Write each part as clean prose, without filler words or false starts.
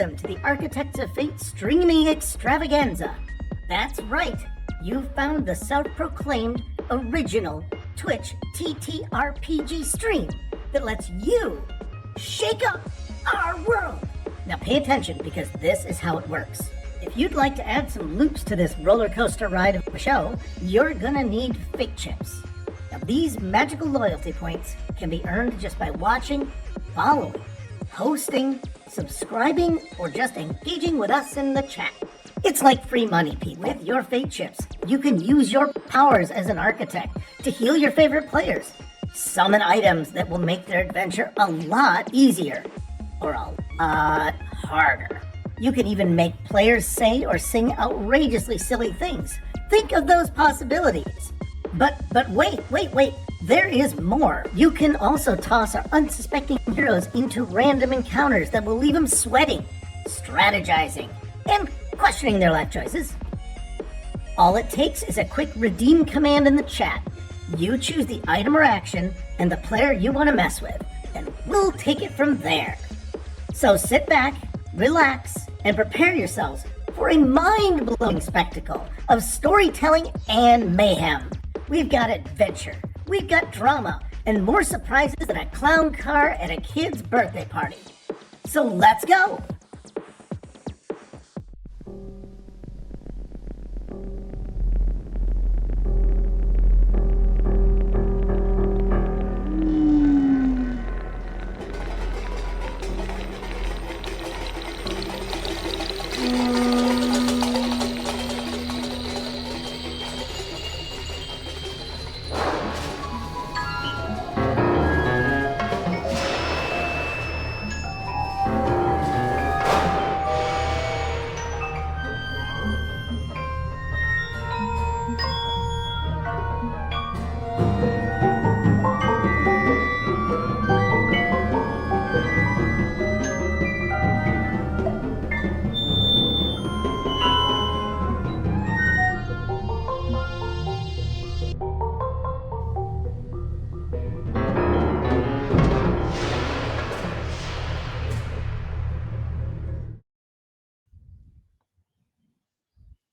Welcome to the Architects of Fate streaming extravaganza. That's right, you found the self-proclaimed original Twitch TTRPG stream that lets you shake up our world. Now pay attention, because this is how it works. If you'd like to add some loops to this roller coaster ride of a show, you're gonna need fate chips. Now these magical loyalty points can be earned just by watching, following, hosting, subscribing, or just engaging with us in the chat. It's like free money, people. With your fate chips, you can use your powers as an architect to heal your favorite players, summon items that will make their adventure a lot easier, or a lot harder. You can even make players say or sing outrageously silly things. Think of those possibilities. But wait. There is more. You can also toss our unsuspecting heroes into random encounters that will leave them sweating, strategizing, and questioning their life choices. All it takes is a quick redeem command in the chat. You choose the item or action and the player you want to mess with, and we'll take it from there. So sit back, relax, and prepare yourselves for a mind-blowing spectacle of storytelling and mayhem. We've got adventure, we've got drama, and more surprises than a clown car at a kid's birthday party. So let's go!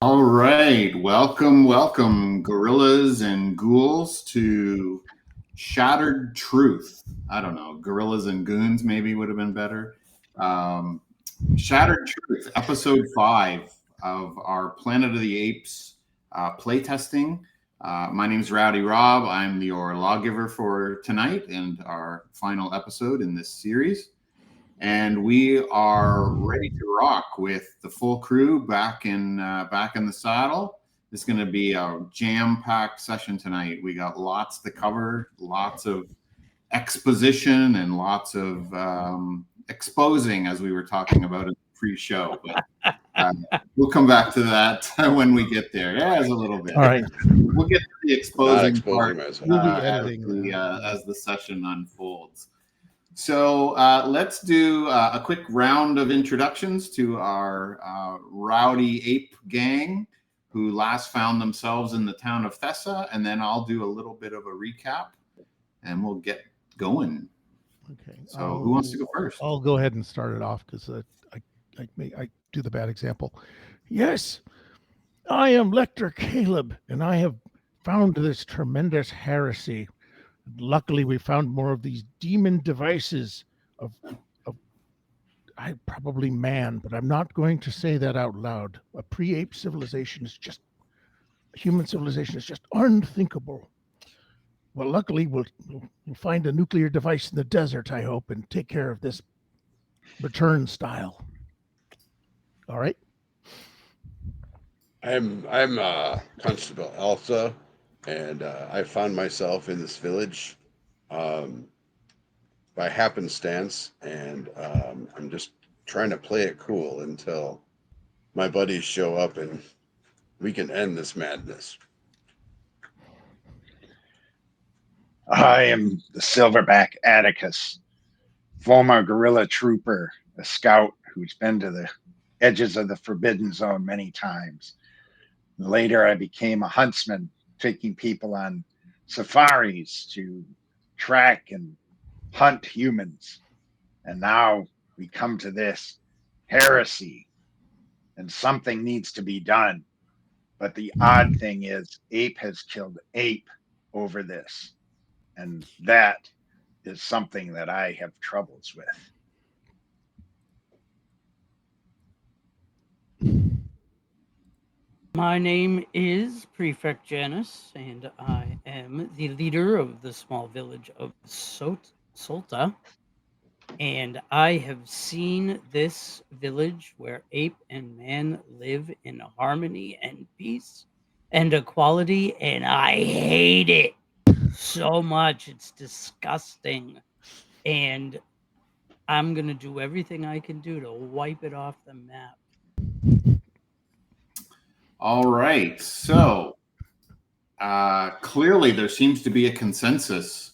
All right, welcome, gorillas and ghouls, to Shattered Truth. I don't know, gorillas and goons maybe would have been better. Shattered Truth, episode 5 of our Planet of the Apes playtesting. My name is Rowdy Rob. I'm your lawgiver for tonight and our final episode in this series. And we are ready to rock with the full crew back in the saddle. It's going to be a jam-packed session tonight. We got lots to cover, lots of exposition, and lots of exposing, as we were talking about in the pre-show. But we'll come back to that when we get there. Yeah, it's a little bit. All right. We'll get to the exposing part We'll be editing as the session unfolds. So let's do a quick round of introductions to our rowdy ape gang who last found themselves in the town of Thessa, and then I'll do a little bit of a recap, and we'll get going. Okay. So who wants to go first? I'll go ahead and start it off, because I do the bad example. Yes, I am Lector Caleb, and I have found this tremendous heresy. Luckily, we found more of these demon devices of probably man, but I'm not going to say that out loud. A pre-ape civilization is just, human civilization is just unthinkable. Well, luckily, we'll find a nuclear device in the desert, I hope, and take care of this return style. All right. I'm Constable Elsa, and I found myself in this village by happenstance, and I'm just trying to play it cool until my buddies show up and we can end this madness. I am the Silverback Atticus, former guerrilla trooper, a scout who's been to the edges of the Forbidden Zone many times. Later, I became a huntsman, taking people on safaris to track and hunt humans. And now we come to this, heresy, and something needs to be done. But the odd thing is, ape has killed ape over this. And that is something that I have troubles with. My name is Prefect Janus, and I am the leader of the small village of Solta. And I have seen this village where ape and man live in harmony and peace and equality, and I hate it so much. It's disgusting. And I'm going to do everything I can do to wipe it off the map. All right. So clearly, there seems to be a consensus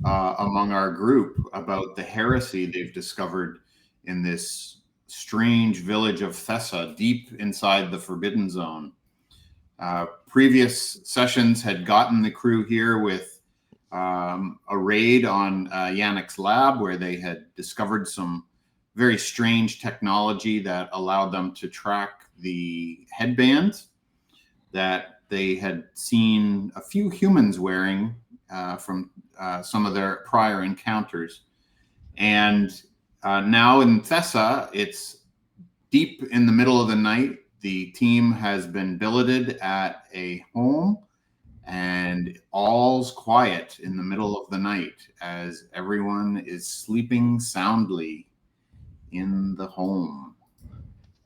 among our group about the heresy they've discovered in this strange village of Thessa, deep inside the Forbidden Zone. Previous sessions had gotten the crew here with a raid on Yannick's lab, where they had discovered some very strange technology that allowed them to track the headband that they had seen a few humans wearing from some of their prior encounters. And now in Thessa, it's deep in the middle of the night. The team has been billeted at a home, and all's quiet in the middle of the night as everyone is sleeping soundly in the home,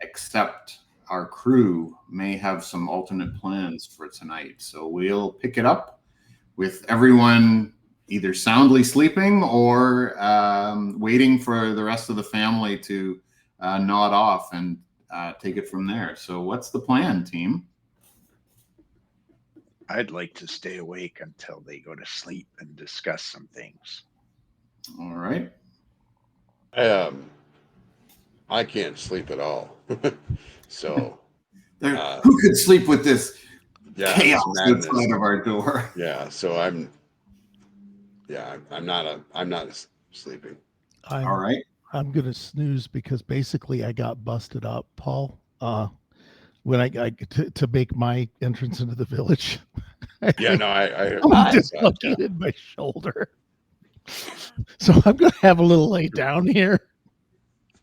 except our crew may have some alternate plans for tonight. So we'll pick it up with everyone either soundly sleeping or waiting for the rest of the family to nod off and take it from there. So what's the plan, team? I'd like to stay awake until they go to sleep and discuss some things. All right. I can't sleep at all. So Who could sleep with this chaos madness outside of our door? Yeah, so I'm not sleeping. All right. I'm gonna snooze because basically I got busted up, Paul. When I to make my entrance into the village. Yeah, no, I dislocated my shoulder. So I'm gonna have a little lay down here.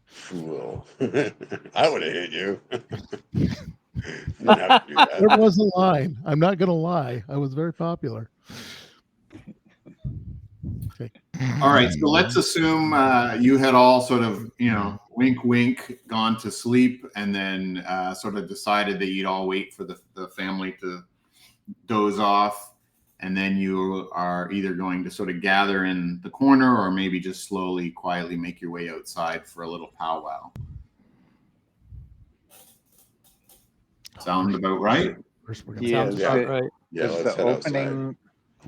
Fool. I would have hit you. Didn't have to do that. There was a line. I'm not gonna lie. I was very popular. Okay. All right. So let's assume you had all sort of, wink, wink, gone to sleep, and then sort of decided that you'd all wait for the family to doze off. And then you are either going to sort of gather in the corner or maybe just slowly, quietly make your way outside for a little powwow. Sound about right? First, we're gonna Sounds about right. Yeah, Is let's the head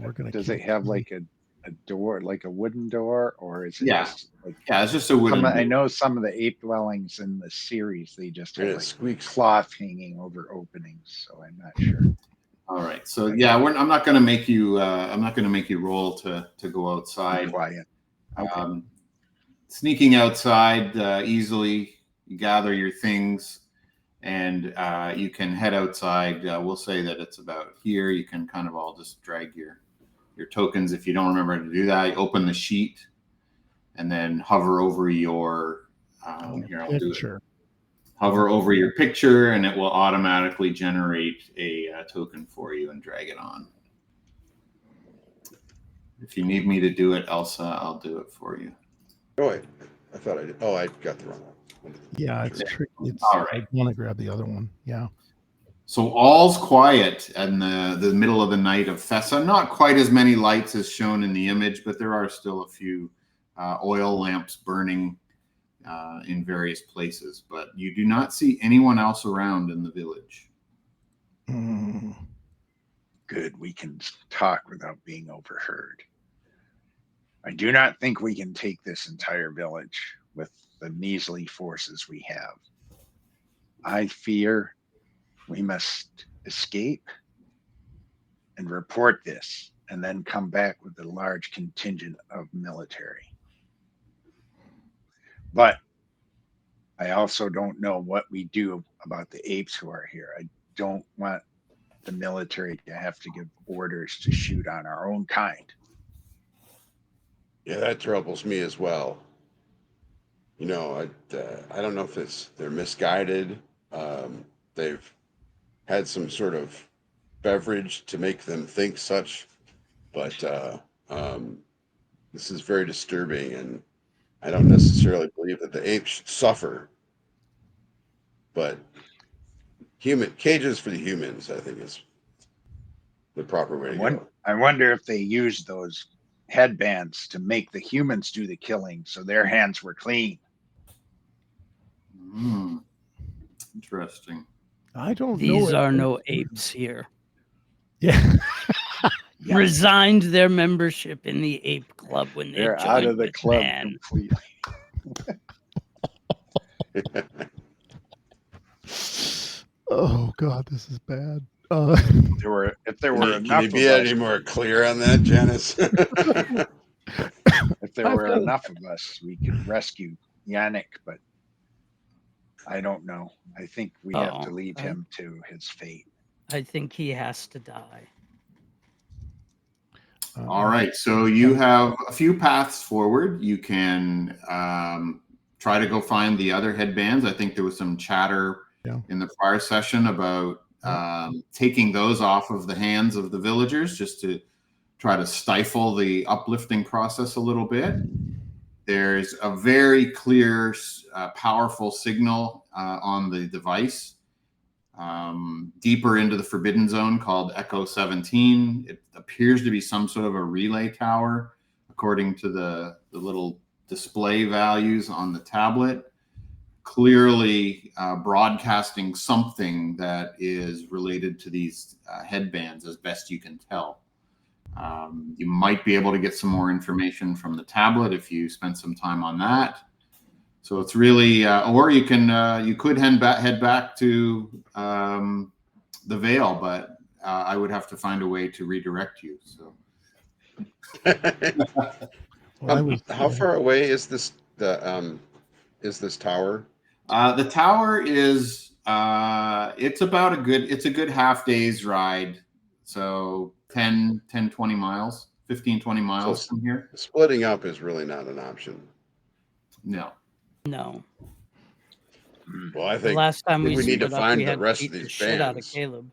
opening, does it have like a door, like a wooden door, or is it just like, it's just a wooden door. I know some of the ape dwellings in the series, they just have Yeah, like squeaks. cloth hanging over openings, so I'm not sure. All right. So yeah, I'm not going to make you. I'm not going to make you roll to go outside. Quiet. Okay. Sneaking outside easily, you gather your things, and you can head outside. We'll say that it's about here. You can kind of all just drag your tokens. If you don't remember to do that, you open the sheet, and then hover over your. Here, I'll do it. Hover over your picture, and it will automatically generate a token for you and drag it on. If you need me to do it, Elsa, I'll do it for you. Oh, wait. I thought I did. Oh, I got the wrong one. Yeah, it's tricky. All right. I want to grab the other one. Yeah. So all's quiet in the middle of the night of Thessa. Not quite as many lights as shown in the image, but there are still a few oil lamps burning in various places, but you do not see anyone else around in the village. Good, we can talk without being overheard. I do not think we can take this entire village with the measly forces we have. I fear we must escape and report this, and then come back with a large contingent of military. But I also don't know what we do about the apes who are here. I don't want the military to have to give orders to shoot on our own kind. Yeah, that troubles me as well. I don't know if they're misguided. They've had some sort of beverage to make them think such, but this is very disturbing, and I don't necessarily believe that the apes suffer, but human cages for the humans, I think, is the proper way to go. I wonder if they used those headbands to make the humans do the killing so their hands were clean. Interesting. I don't know. These are no apes here. Yeah. Yeah. Resigned their membership in the ape club when They're joined out of the with club man. completely. Oh God, this is bad. If there were Can enough you be of any us, more clear on that, Janice? if there were enough of us, we could rescue Yannick, but I don't know. I think we have to leave him to his fate. I think he has to die. All right, so you have a few paths forward. You can try to go find the other headbands. I think there was some chatter in the prior session about taking those off of the hands of the villagers just to try to stifle the uplifting process a little bit. There's a very clear, powerful signal on the device deeper into the forbidden zone called Echo 17. It appears to be some sort of a relay tower, according to the little display values on the tablet, clearly broadcasting something that is related to these headbands as best you can tell. You might be able to get some more information from the tablet if you spend some time on that. So it's really, or you could head back to the Vale, but I would have to find a way to redirect you. So, how far away is this tower? The tower is it's a good half day's ride. So 10, 20 miles, 15, 20 miles from here. Splitting up is really not an option. No. Well, I think the last time we need to find the rest of the these shit out of bands. Caleb.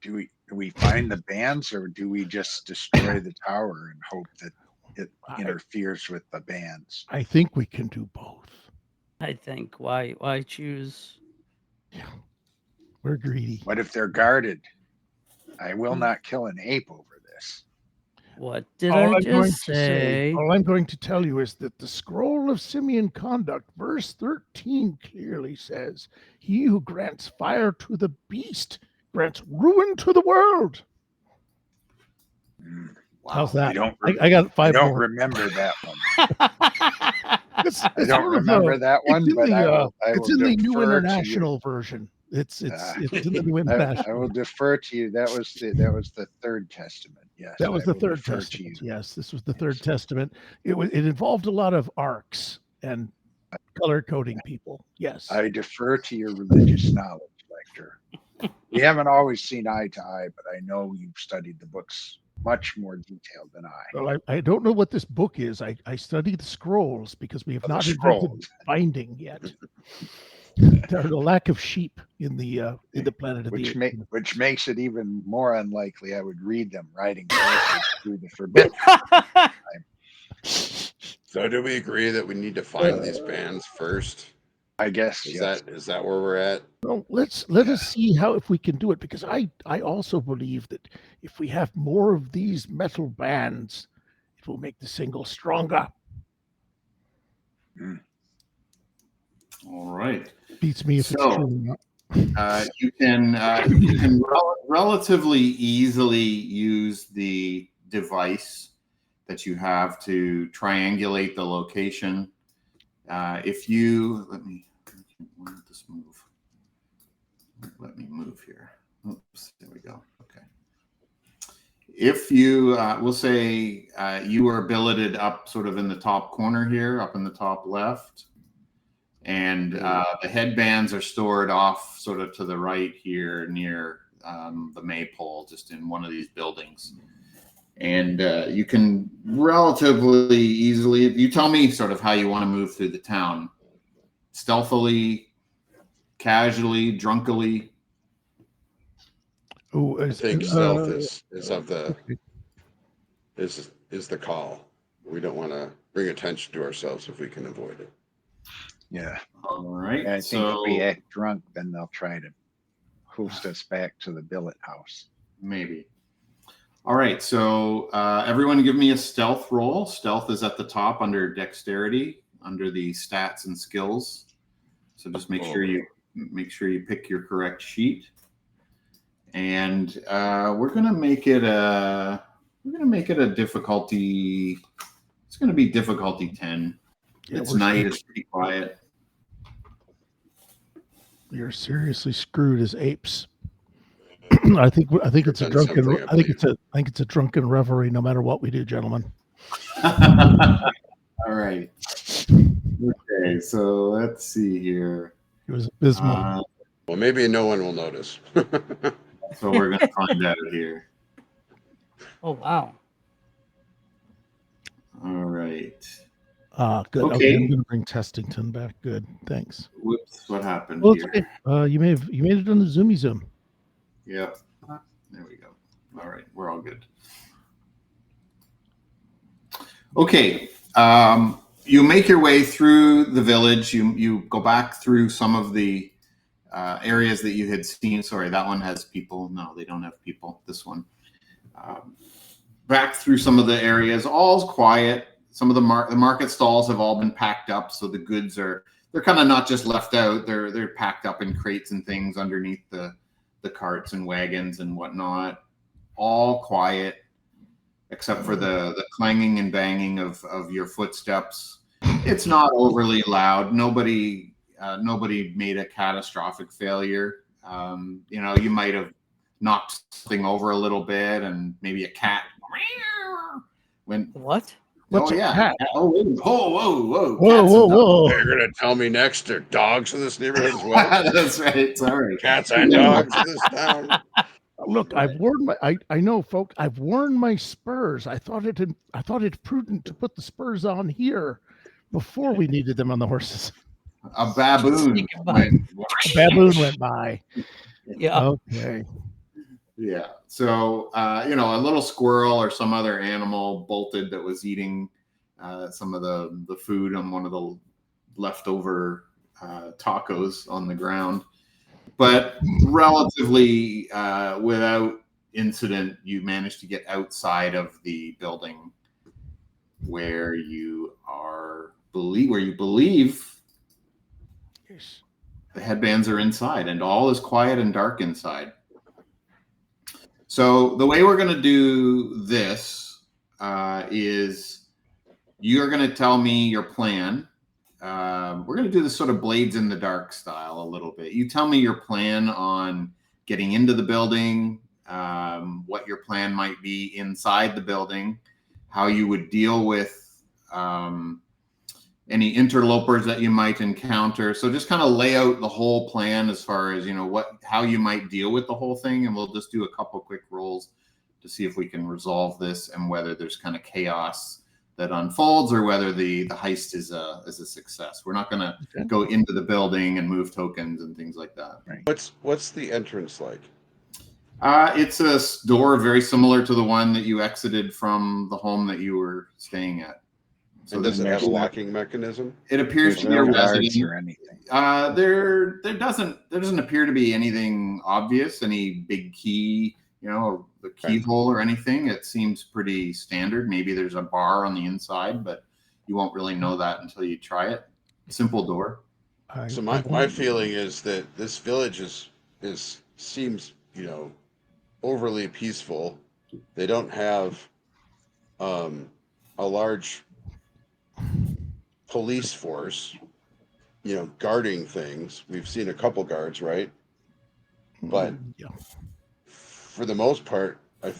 Do we find the bands, or do we just destroy the tower and hope that it interferes with the bands? I think we can do both. I think why choose? Yeah, we're greedy. What if they're guarded? I will not kill an ape over this. What did I just say? All I'm going to tell you is that the scroll of Simian conduct, verse 13, clearly says, "He who grants fire to the beast grants ruin to the world." Wow. How's that? I got 5 more. I don't remember that one. I don't remember that one, but it's in the New International version. It's in the New International. I will defer to you. That was the Third Testament. Yes, that was the Third Testament. Yes, this was the Third Testament. It involved a lot of arcs and color coding people. Yes, I defer to your religious knowledge, Lecter. We haven't always seen eye to eye, but I know you've studied the books much more detailed than I. Well, I don't know what this book is. I study the scrolls because we have not invented binding yet. There's a lack of sheep in the planet of the apes. Which makes it even more unlikely I would read them riding horses through the forbidden. So do we agree that we need to find these bands first? I guess is that where we're at? Well, let us see if we can do it, because I also believe that if we have more of these metal bands, it will make the single stronger. All right. Beats me if it's true or not. You can relatively easily use the device that you have to triangulate the location. If you let me move. Let me move here. Oops, there we go. Okay. If you we'll say you are billeted up sort of in the top corner here, up in the top left. And the headbands are stored off sort of to the right here near the maypole, just in one of these buildings. And you can relatively easily, you tell me sort of how you want to move through the town. Stealthily, casually, drunkily. Oh, I think stealth is the call. We don't want to bring attention to ourselves if we can avoid it. Yeah. All right. I think if we so act drunk, then they'll try to host us back to the billet house. maybe. All right. So everyone give me a stealth roll. Stealth is at the top under dexterity, under the stats and skills. So just make sure you pick your correct sheet. And we're gonna make it a difficulty. It's gonna be difficulty 10. Yeah, It's night. It's pretty quiet. You're seriously screwed as apes. I think it's a drunken. I think it's a drunken revelry. No matter what we do, gentlemen. All right. Okay, so let's see here. It was abysmal. Well, maybe no one will notice. That's what we're gonna find out here. Oh wow. All right. Good. Okay. Okay, I'm going to bring Testington back. Good. Thanks. Whoops, what happened Well, here? it's okay. You made it on the Zoomy Zoom. Yep. There we go. All right, we're all good. Okay. You make your way through the village. You go back through some of the areas that you had seen. Sorry, that one has people. No, they don't have people. This one. Back through some of the areas. All's quiet. Some of the market stalls have all been packed up, so the goods they're kind of not just left out. They're packed up in crates and things underneath the carts and wagons and whatnot. All quiet, except for the clanging and banging of your footsteps. It's not overly loud. Nobody made a catastrophic failure. You might have knocked something over a little bit, and maybe a cat went. What? What's oh a yeah! cat? Oh whoa! Whoa! They're gonna tell me next there are dogs in this neighborhood as well. That's right. Sorry. Cats and dogs in this town. Look, I've worn my. I know, folks. I've worn my spurs. I thought it prudent to put the spurs on here before we needed them on the horses. A baboon. A baboon went by. Yeah. Okay. Yeah. So, a little squirrel or some other animal bolted that was eating some of the food on one of the leftover tacos on the ground. But relatively without incident, you managed to get outside of the building where you believe Yes. the headbands are inside, and all is quiet and dark inside. So the way we're going to do this is you're going to tell me your plan. We're going to do this sort of blades in the dark style a little bit. You tell me your plan on getting into the building, what your plan might be inside the building, how you would deal with any interlopers that you might encounter. So just kind of lay out the whole plan as far as, how you might deal with the whole thing. And we'll just do a couple quick rolls to see if we can resolve this and whether there's kind of chaos that unfolds or whether the heist is a success. We're not going to go into the building and move tokens and things like that. Right. What's the entrance like? It's a door very similar to the one that you exited from the home that you were staying at. So and does it have a locking mechanism? It appears to be a resident or anything. There doesn't appear to be anything obvious, any big key, the keyhole or anything. It seems pretty standard. Maybe there's a bar on the inside, but you won't really know that until you try it. Simple door. So my feeling is that this village seems overly peaceful. They don't have a large police force, guarding things. We've seen a couple guards, right? But yeah. For the most part, I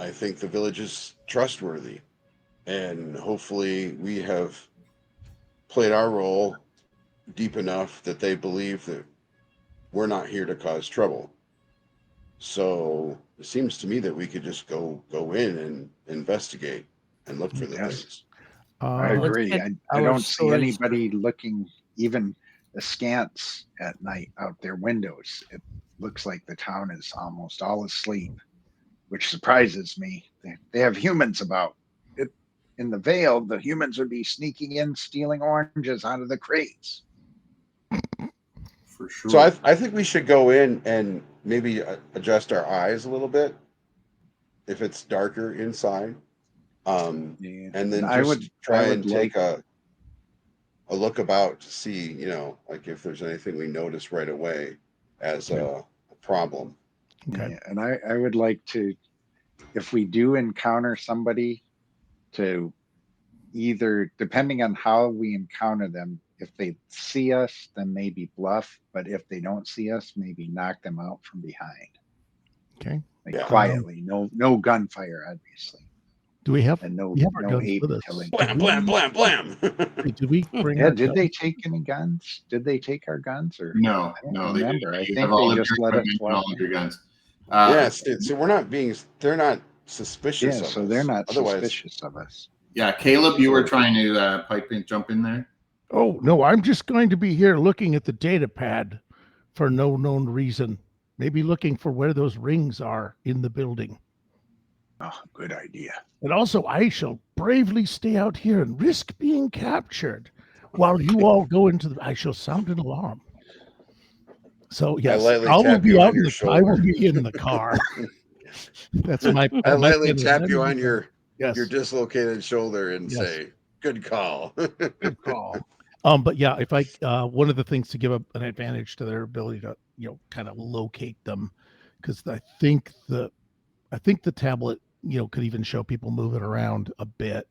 think the village is trustworthy, and hopefully we have played our role, deep enough that they believe that we're not here to cause trouble. So it seems to me that we could just go in and investigate and look for the Yes. things. I Let's agree. get I our don't see stories anybody looking even askance at night out their windows. It looks like the town is almost all asleep, which surprises me. They have humans about. It, in the Vale, the humans would be sneaking in, stealing oranges out of the crates. For sure. So I think we should go in and maybe adjust our eyes a little bit if it's darker inside, Yeah. and then I just would try I would and look. take a look about to see, like if there's anything we notice right away as a problem. Okay. Yeah, and I would like to, if we do encounter somebody, to either, depending on how we encounter them, if they see us, then maybe bluff, but if they don't see us, maybe knock them out from behind, Okay. like Yeah. quietly. No gunfire, obviously, Do we have and we have our no guns ape with us? killing. Blam, blam, blam, blam. Wait, did we bring Yeah, our did guns? they take any guns? Did they take our guns, or No, I don't no, they didn't. remember? I You think have all they of just your let us equipment and walk all of in. your guns. Yes, so they're not suspicious Yeah, of so us. they're not Otherwise, suspicious of us. Yeah, Caleb, you were trying to jump in there. Oh no, I'm just going to be here looking at the data pad for no known reason. Maybe looking for where those rings are in the building. Oh, good idea. And also, I shall bravely stay out here and risk being captured while you all go into the. I shall sound an alarm. So yes, lightly I will tap be you out on in your I will shoulder. be in the car. That's my. I my lightly plan. tap Let you me on be- your Yes, dislocated shoulder and Yes. say, "Good call." good call. But yeah, if I one of the things to give up an advantage to their ability to kind of locate them, because I think the tablet could even show people moving around a bit,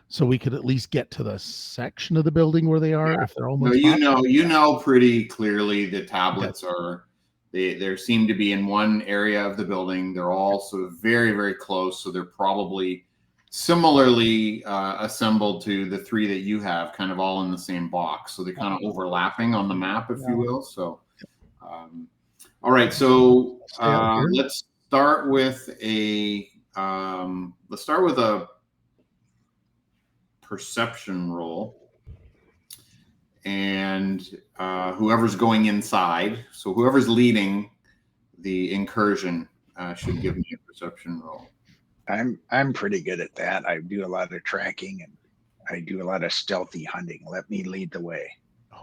so we could at least get to the section of the building where they are if they're No, almost. you know pretty clearly the tablets are. They seem to be in one area of the building. They're all sort of very, very close, so they're probably similarly assembled to the three that you have, kind of all in the same box. So they're kind of overlapping on the map, if you will. So, all right. So let's start with a perception roll. And whoever's going inside, so whoever's leading the incursion should give me a perception roll. I'm pretty good at that. I do a lot of tracking and I do a lot of stealthy hunting. Let me lead the way.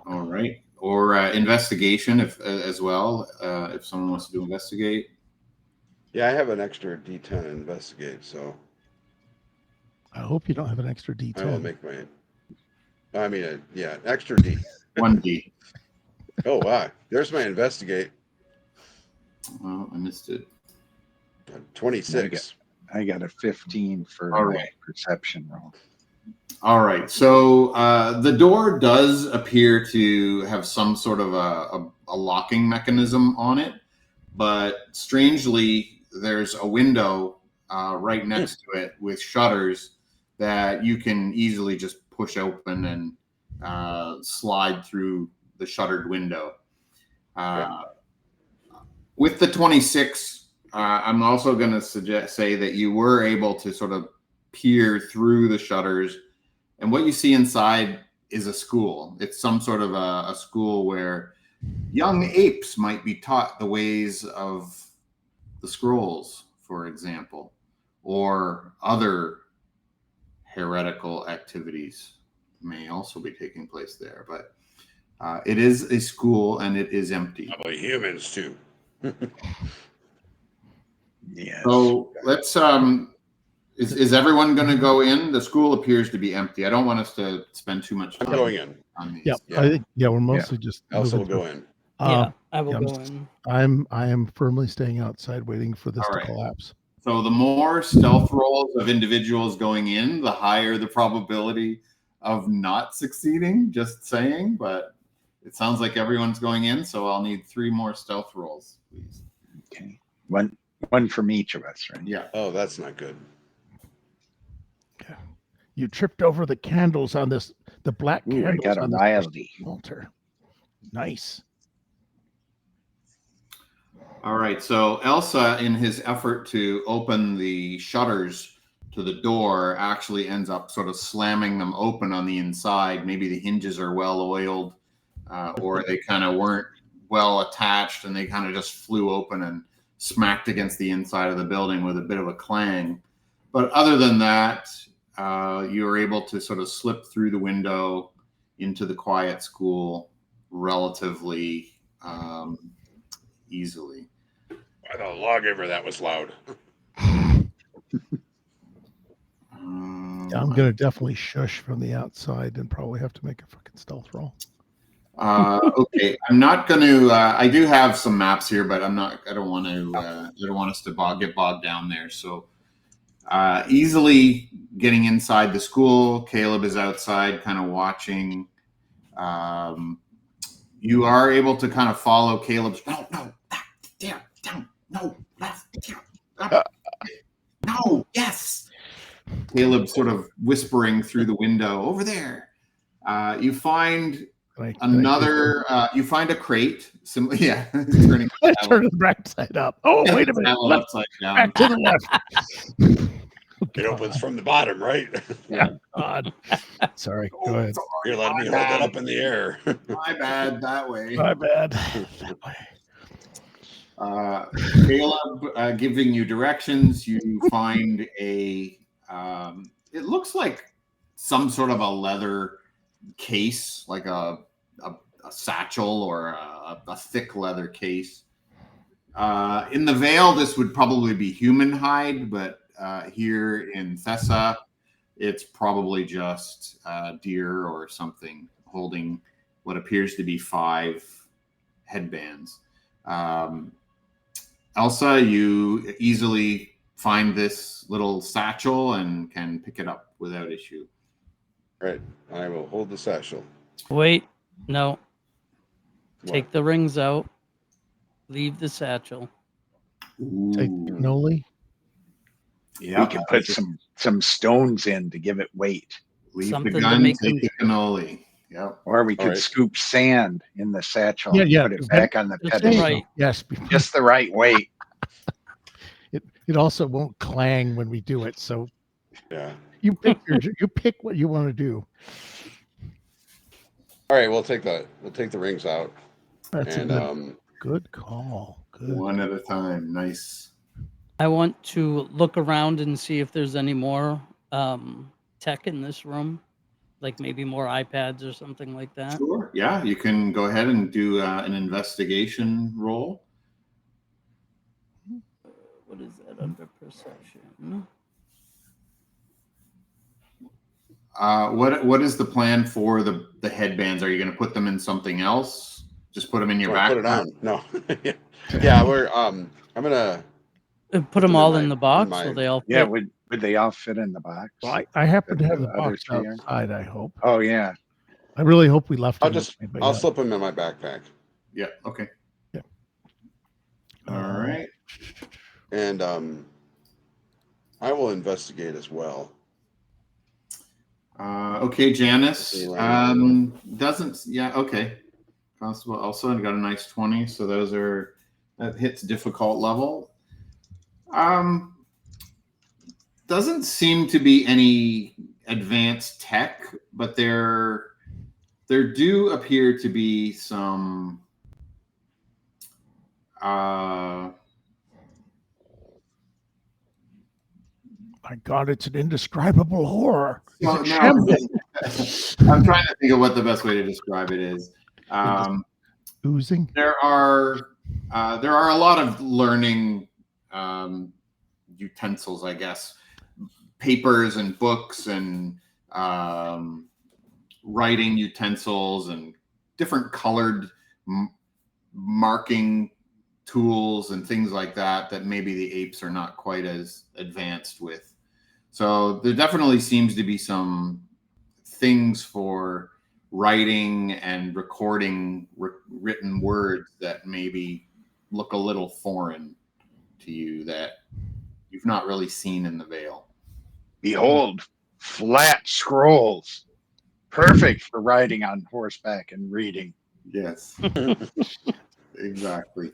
All right, or investigation if as well. If someone wants to do investigate. Yeah, I have an extra D10 to investigate, so I hope you don't have an extra D10. I will make my. Extra D. 1D. Oh wow, there's my investigate. Oh, I missed it. 26. I got a 15 for All my right. perception roll. All right. So the door does appear to have some sort of a locking mechanism on it, but strangely, there's a window right next to it with shutters that you can easily just push open and slide through the shuttered window. With the 26, I'm also going to say that you were able to sort of peer through the shutters, and what you see inside is a school. It's some sort of a school where young apes might be taught the ways of the scrolls, for example, or other heretical activities may also be taking place there. But it is a school and it is empty. Probably humans too. Yes. So let's is everyone going to go in? The school appears to be empty. I don't want us to spend too much time. I'm going in. On these. Yeah, Yeah. I think we're mostly just. Elsa will moving go through. in. Yeah, I will yeah, go in. I am firmly staying outside, waiting for this All to right. collapse. So the more stealth rolls of individuals going in, the higher the probability of not succeeding. Just saying, but it sounds like everyone's going in, so I'll need 3 more stealth rolls, please. Okay. One from each of us, right? Yeah. Oh, that's not good. You tripped over the candles on the black Ooh, I candles got a on this wildly. altar. Nice. All right. So Elsa, in his effort to open the shutters to the door, actually ends up sort of slamming them open on the inside. Maybe the hinges are well oiled, or they kind of weren't well attached, and they kind of just flew open and smacked against the inside of the building with a bit of a clang. But other than that, you were able to sort of slip through the window into the quiet school relatively easily. By the lawgiver, that was loud. I'm gonna definitely shush from the outside and probably have to make a fucking stealth roll. Okay, I'm not going to. I do have some maps here, but I'm not. I don't want to. I don't want us to get bogged down there. So easily getting inside the school. Caleb is outside, kind of watching. You are able to kind of follow Caleb's. No, back there, down, no, left, up, no, yes. Caleb sort of whispering through the window over there. You find another. You find a crate. Yeah, turning. Turn it right side up. Oh, wait a minute. Left side down. Back to the left. It opens from the bottom, right? Yeah. God. Sorry. Go ahead. You're letting me hold that up in the air. My bad. That way. My bad. That way. Caleb giving you directions. You find a. It looks like some sort of a leather case, like a satchel or a thick leather case. In the Vale, this would probably be human hide, but here in Thessa, it's probably just deer or something holding what appears to be 5 headbands. Elsa, you easily find this little satchel and can pick it up without issue. Right. I will hold the satchel. Wait, no. What? Take the rings out. Leave the satchel. Take the cannoli. Yeah, We can put some stones in to give it weight. leave something the to gun, make take the cannoli. Yep. Or we could right. scoop sand in the satchel Yeah, and yeah, put it is back on the Just pedestal. right. Yes. Just the right weight. It also won't clang when we do it. So Yeah. you pick what you want to do. All right, we'll take the rings out. That's And a good call. Good. One at a time. Nice. I want to look around and see if there's any more tech in this room, like maybe more iPads or something like that. Sure. Yeah, you can go ahead and do an investigation roll. What is that under perception? What is the plan for the headbands? Are you going to put them in something else? Just put them in your Wanna backpack? put it on. No. Yeah, we're I'm gonna Put them them all in in my- the box in my- so they all fit. Yeah, would they all fit in the box? Well, I happen to The have the other box three are- outside, I hope. Oh yeah. I really hope we left I'll it. just with me, but I'll yeah. slip them in my backpack. Yeah. Okay. Yeah. All right. And I will investigate as well. Okay, Janice. Okay, right. Doesn't. Yeah. Okay. Constable also got a nice 20. So that hits difficult level. Doesn't seem to be any advanced tech, but there do appear to be some My God, it's an indescribable horror. well, Is it no, shambling? I'm trying to think of what the best way to describe it is. Oozing. There are a lot of learning utensils, I guess, papers and books and writing utensils and different colored marking tools and things like that maybe the apes are not quite as advanced with. So there definitely seems to be some things for writing and recording written words that maybe look a little foreign to you that you've not really seen in the Vale. Behold, flat scrolls. Perfect for riding on horseback and reading. Yes, exactly.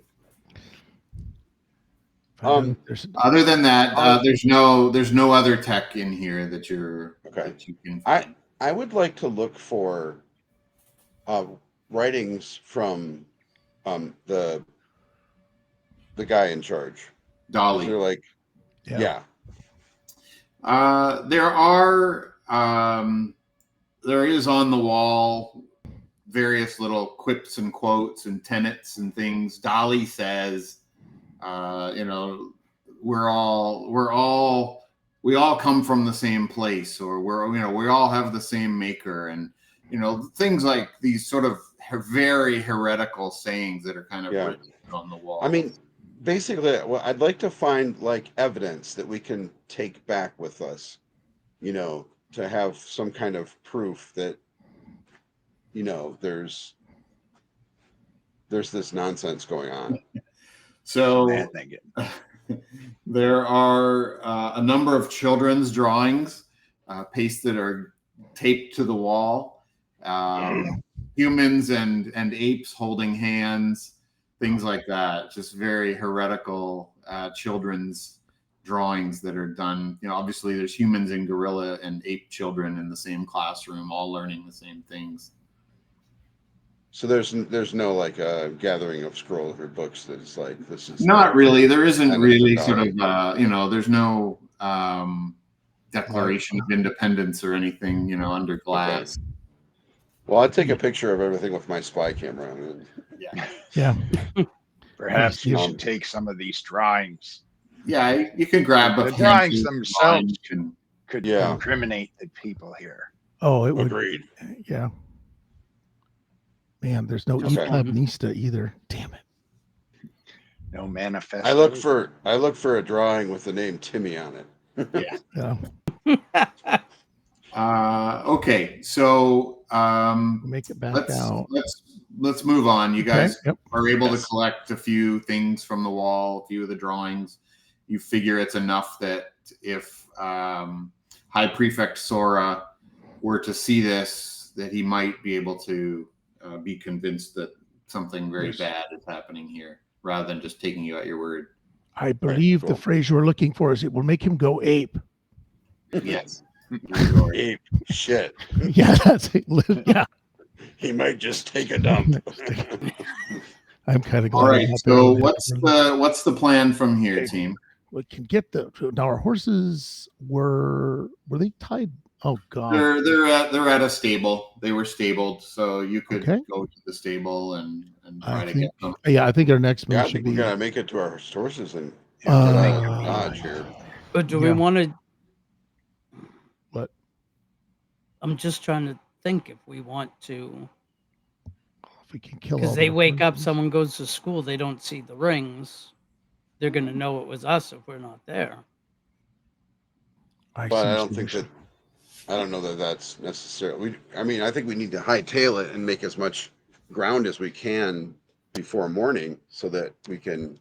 Other than that, there's no other tech in here that that you can find. I would like to look for writings from the guy in charge. Dolly. They're like, yeah. There is on the wall various little quips and quotes and tenets and things. Dolly says, we all come from the same place, or we all have the same maker, and things like these sort of very heretical sayings that are kind of written on the wall. I mean, basically, I'd like to find like evidence that we can take back with us, to have some kind of proof that there's this nonsense going on. So there are a number of children's drawings pasted or taped to the wall. Humans and apes holding hands, things like that. Just very heretical children's drawings that are done. Obviously there's humans and gorilla and ape children in the same classroom, all learning the same things. So there's no like gathering of scrolls or books that is like, this is not really. There isn't really sort of there's no Declaration of Independence or anything under glass. Okay. Well, I'd take a picture of everything with my spy camera. Yeah. Perhaps you should take some of these drawings. Yeah, you can grab the drawings themselves could incriminate the people here. Oh, it would. Agreed. Yeah. Man, there's no Eplabnista either. Damn it. No manifesto. I look for a drawing with the name Timmy on it. Okay, so make it back out. Let's move on. You guys are able to collect a few things from the wall, a few of the drawings. You figure it's enough that if High Prefect Sora were to see this, that he might be able to be convinced that something very bad is happening here, rather than just taking you at your word. I believe the phrase you were looking for is it will make him go ape. Yes. Ape shit. Yeah, that's it. Yeah. He might just take a dump. I'm kind of glad. All right. So what's the plan from here, team? We can get now our horses were they tied? Oh God. They're at a stable. They were stabled, so you could go to the stable and try to get them. Yeah, I think our next move should be. We gotta make it to our horses and get out of Dodge here. But do we want to? What? I'm just trying to think if we want to. If we can kill. Because they wake up, someone goes to school, they don't see the rings. They're gonna know it was us if we're not there. But I don't know that that's necessary. I think we need to hightail it and make as much ground as we can before morning, so that we can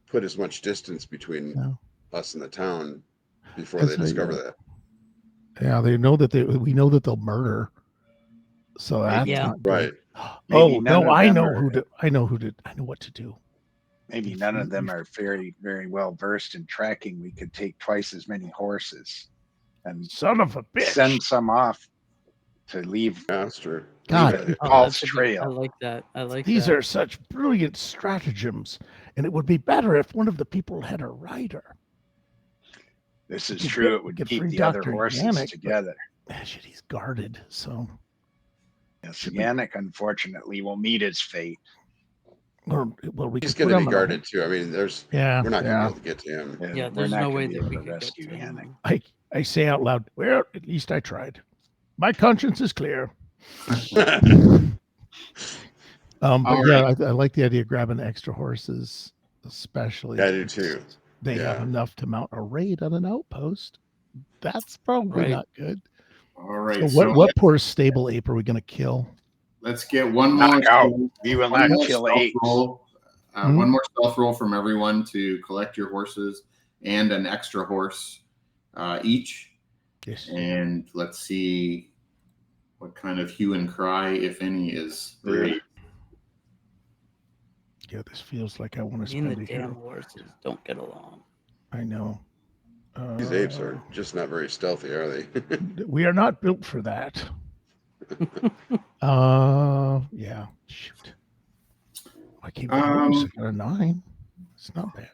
put as much distance between us and the town before they discover that. Yeah, they know that we know that they'll murder. So that's not right. Oh no, I know what to do. Maybe none of them are very, very well versed in tracking. We could take twice as many horses and son of a bitch send some off to leave faster. God, false trail. I like that. These are such brilliant stratagems, and it would be better if one of the people had a rider. This is true. It would keep the other horses together. Shit, he's guarded, so. Yes, Yannick, unfortunately, will meet his fate. He's going to be guarded too. I mean, we're not going to be able to get to him. Yeah, there's no way that we can rescue Yannick. I say out loud, well, at least I tried. My conscience is clear. But I like the idea of grabbing extra horses, especially. I do too. They have enough to mount a raid on an outpost. That's probably not good. All right. So what poor stable ape are we going to kill? Let's get one more. We will not kill apes. One more stealth roll from everyone to collect your horses and an extra horse each. Yes. And let's see what kind of hue and cry, if any, is ready. Yeah, this feels like I want to Me and the spend a damn hero. horses don't get along. I know. These apes are just not very stealthy, are they? We are not built for that. Yeah. Shoot. I came close. I got a 9. It's not bad.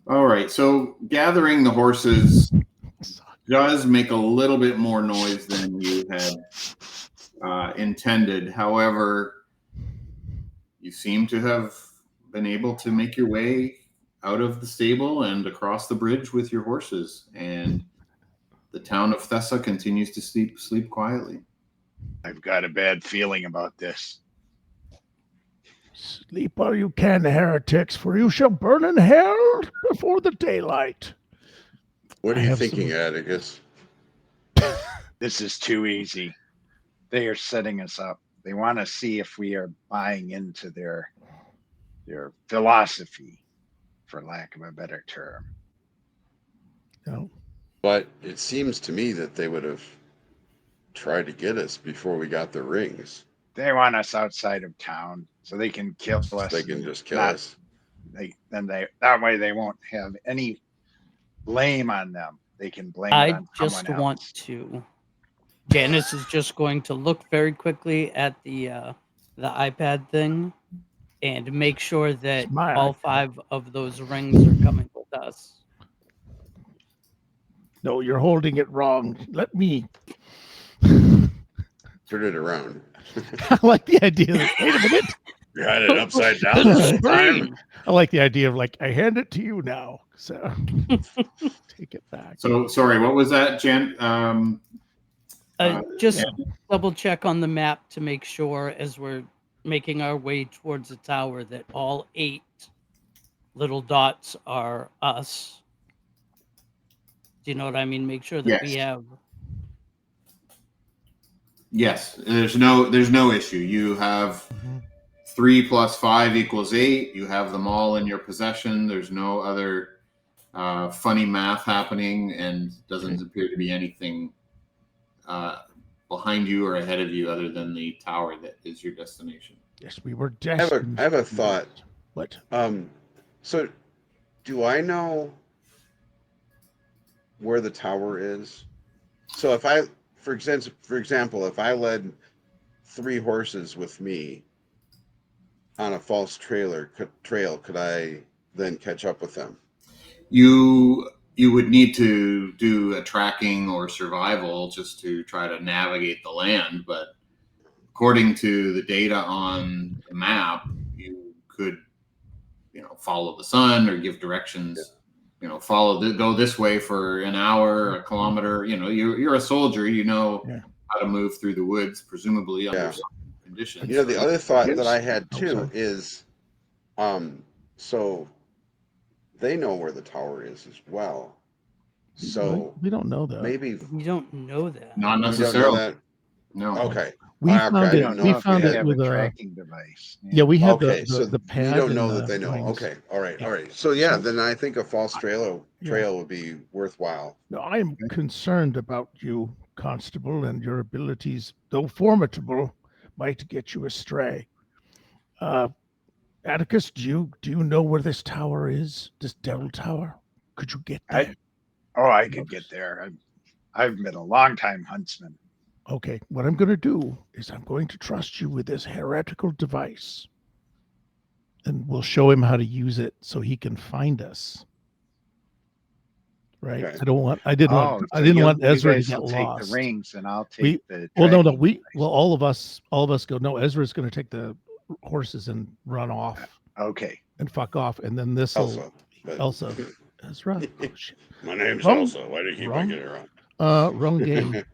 All right. So gathering the horses does make a little bit more noise than you had intended. However, you seem to have been able to make your way out of the stable and across the bridge with your horses, and the town of Thessa continues to sleep quietly. I've got a bad feeling about this. Sleep while you can, heretics, for you shall burn in hell before the daylight. What are I you have thinking, some- Atticus? This is too easy. They are setting us up. They want to see if we are buying into their philosophy, for lack of a better term. No. But it seems to me that they would have tried to get us before we got the rings. They want us outside of town so they can kill us. They can and just kill not- us. That way they won't have any blame on them. They can blame it I on just someone want else. to. Janice is just going to look very quickly at the iPad thing and make sure that It's my all iPad. 5 of those rings are coming with us. No, you're holding it wrong. Let me. Turn it around. I like the idea that, wait a minute. You had it upside down this whole time. Scream. I like the idea of like, I hand it to you now. So take it back. So sorry, what was that, Jen? Just double check on the map to make sure as we're making our way towards the tower that all 8 little dots are us. Do you know what I mean? Make sure that we Yes. have. Yes, there's no issue. You have 3 + 5 = 8. You have them all in your possession. There's no other funny math happening, and doesn't appear to be anything behind you or ahead of you other than the tower that is your destination. Yes, we were I have destined. a thought. What? So do I know where the tower is? So if I, for example, if I led 3 horses with me on a false trail, could I then catch up with them? You would need to do a tracking or survival just to try to navigate the land, but according to the data on the map, you could, follow the sun or give directions. Go this way for an hour, a kilometer. You're a soldier. How to move through the woods, presumably under some conditions. The other thought that I had too is, so they know where the tower is as well. So we don't know that. maybe We don't know that. Not we don't know necessarily. that. No. Okay. We Okay, found I it. didn't know We if we found had it with a a tracking device. Yeah, we had Okay, so the pad. you don't and know the that they know. rings. Okay, all right, Yeah. all right. So yeah, So- then I think a false trail Yeah. would be worthwhile. No, I am concerned about you, Constable, and your abilities, though formidable, might get you astray. Atticus, do you know where this tower is? This Devil Tower? Could you get there? I could get there. I've been a long time huntsman. Okay, what I'm going to do is I'm going to trust you with this heretical device, and we'll show him how to use it so he can find us. Right? Okay. I didn't want Ezra to guys get will lost. take the rings, and I'll take the. Well, no, tracking device. all of us go. No, Ezra's going to take the horses and run off Okay. and fuck off, and then this will Elsa. Ezra. Oh, shit. My name's Wrong- Elsa. Why do you keep wrong- making it wrong? Wrong game.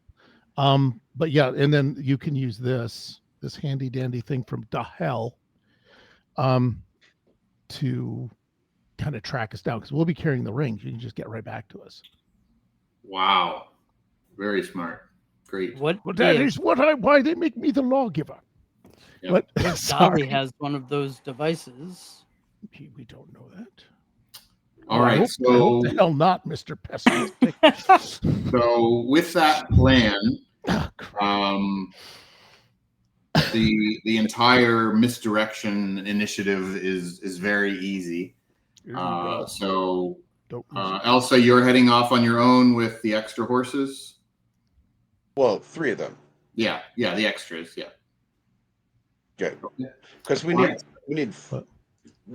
But yeah, and then you can use this handy dandy thing from the hell, to kind of track us down because we'll be carrying the rings. You can just get right back to us. Wow. Very smart. Great. What Well, that if, is why they make me the lawgiver. Yep. But if Dolly sorry, has one of those devices? we don't know that. All I right. hope So, the hell not, Mr. Pessimistic. so with that plan, Ah, crap. the entire misdirection initiative is very easy. So Elsa, you're heading off on your own with the extra horses. Well, 3 of them. Yeah, the extras. Yeah. Good. Because we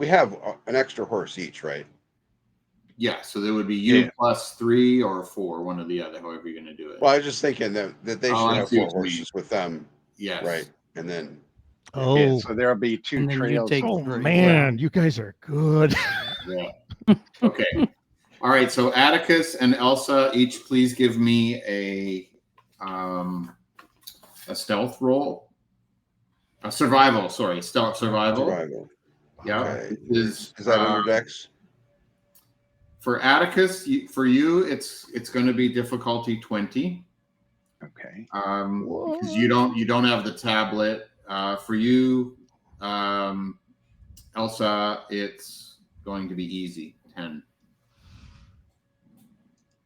have an extra horse each, right? Yeah, so there would be you plus 3 or 4, one or the other, however you're going to do it. Well, I was just thinking that they should have 4 horses with them. Yes. Right. And then. Yeah, so there'll be 2 trails. Oh, man, you guys are good. Yeah. Okay. All right, so Atticus and Elsa, each please give me a stealth roll. A survival, sorry. Stealth survival. Yeah. Okay. Is that under Dex? For Atticus, for you, it's going to be difficulty 20. Okay. Because you don't have the tablet. For you, Elsa, it's going to be easy, 10.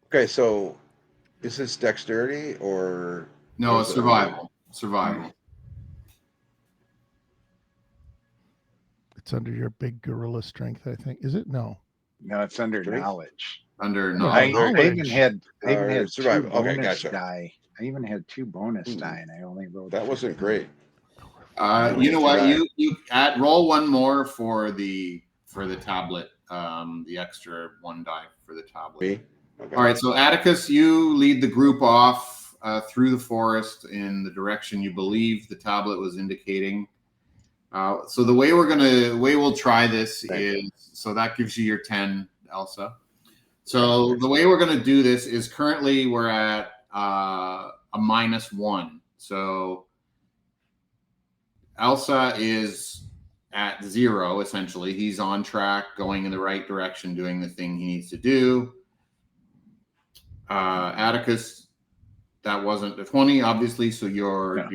Okay, so is this dexterity or no? Survival. Survival. It's under your big gorilla strength, I think. Is it? No, it's under knowledge. Under knowledge. knowledge. I even had survival. 2 bonus Okay, gotcha. die. I even had 2 bonus die, and I only rolled. That wasn't great. You know what? You roll one more for the tablet. The extra 1 die for the tablet. Okay. All right. So Atticus, you lead the group off through the forest in the direction you believe the tablet was indicating. So the way we'll try this is, so that gives you your 10, Elsa. So the way we're going to do this is currently we're at a -1. So Elsa is at 0, essentially. He's on track, going in the right direction, doing the thing he needs to do. Atticus, that wasn't a 20, obviously, so you're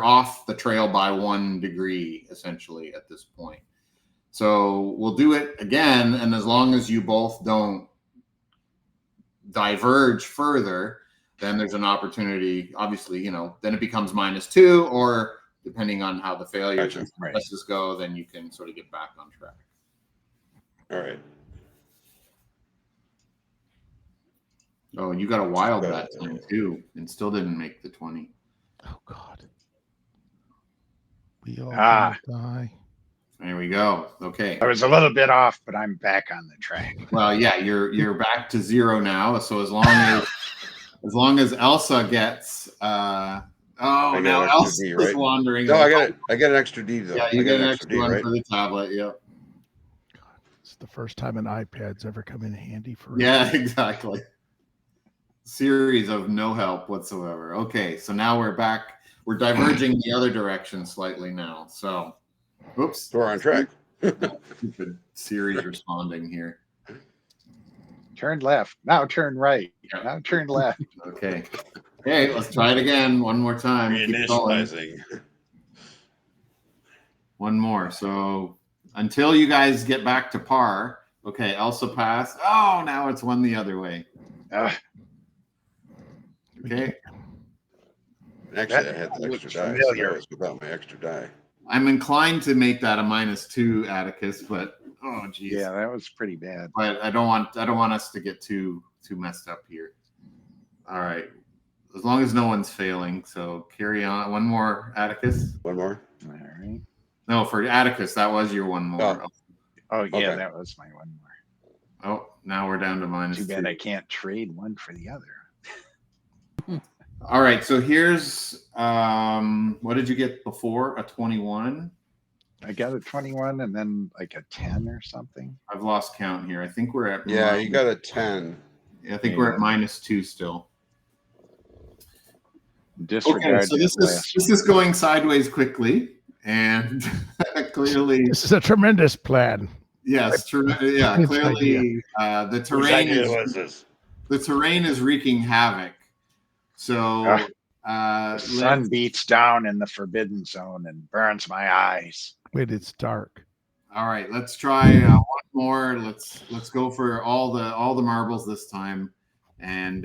off the trail by 1 degree, essentially, at this point. So we'll do it again, and as long as you both don't diverge further, then there's an opportunity, obviously, then it becomes -2, or depending on how the failures and successes go, then you can sort of get back on track. All right. Oh, and you got a wild that time too, and still didn't make the 20. Oh God. We all die. There we go. Okay. I was a little bit off, but I'm back on the track. Well, yeah, you're back to 0 now. So as long as Elsa gets now Elsa's D, right? wandering. No, I get an extra D though. Yeah, you get an extra D, 1 for the tablet. Yep. It's the first time an iPad's ever come in handy for us. Yeah, exactly. Series of no help whatsoever. Okay, so now we're back. We're diverging the other direction slightly now. So, oops. We're on track. Stupid Siri's responding here. Turn left. Now turn right. Yeah. Now turn left. Okay. Okay, let's try it again. One more time. Reinitializing. One more. So until you guys get back to par. Okay, Elsa passed. Oh, now it's one the other way. Okay. Actually, I had the extra die. So that was without my extra die. I'm inclined to make that a -2, Atticus, but oh geez. Yeah, that was pretty bad. But I don't want us to get too messed up here. All right. As long as no one's failing. So carry on. One more, Atticus. One more. All right. No, for Atticus, that was your one more. Oh yeah, okay. That was my 1 more. Oh, now we're down to -2. Too bad I can't trade one for the other. All right, so here's what did you get before? A 21? I got a 21 and then like a 10 or something. I've lost count here. I think we're at you got a 10. I think we're at -2 still. Disregard. Okay, so this is going sideways quickly, and clearly this is a tremendous plan. Yes, clearly the terrain is wreaking havoc. So the sun beats down in the forbidden zone and burns my eyes. Wait, it's dark. All right, let's try one more. Let's go for all the marbles this time. And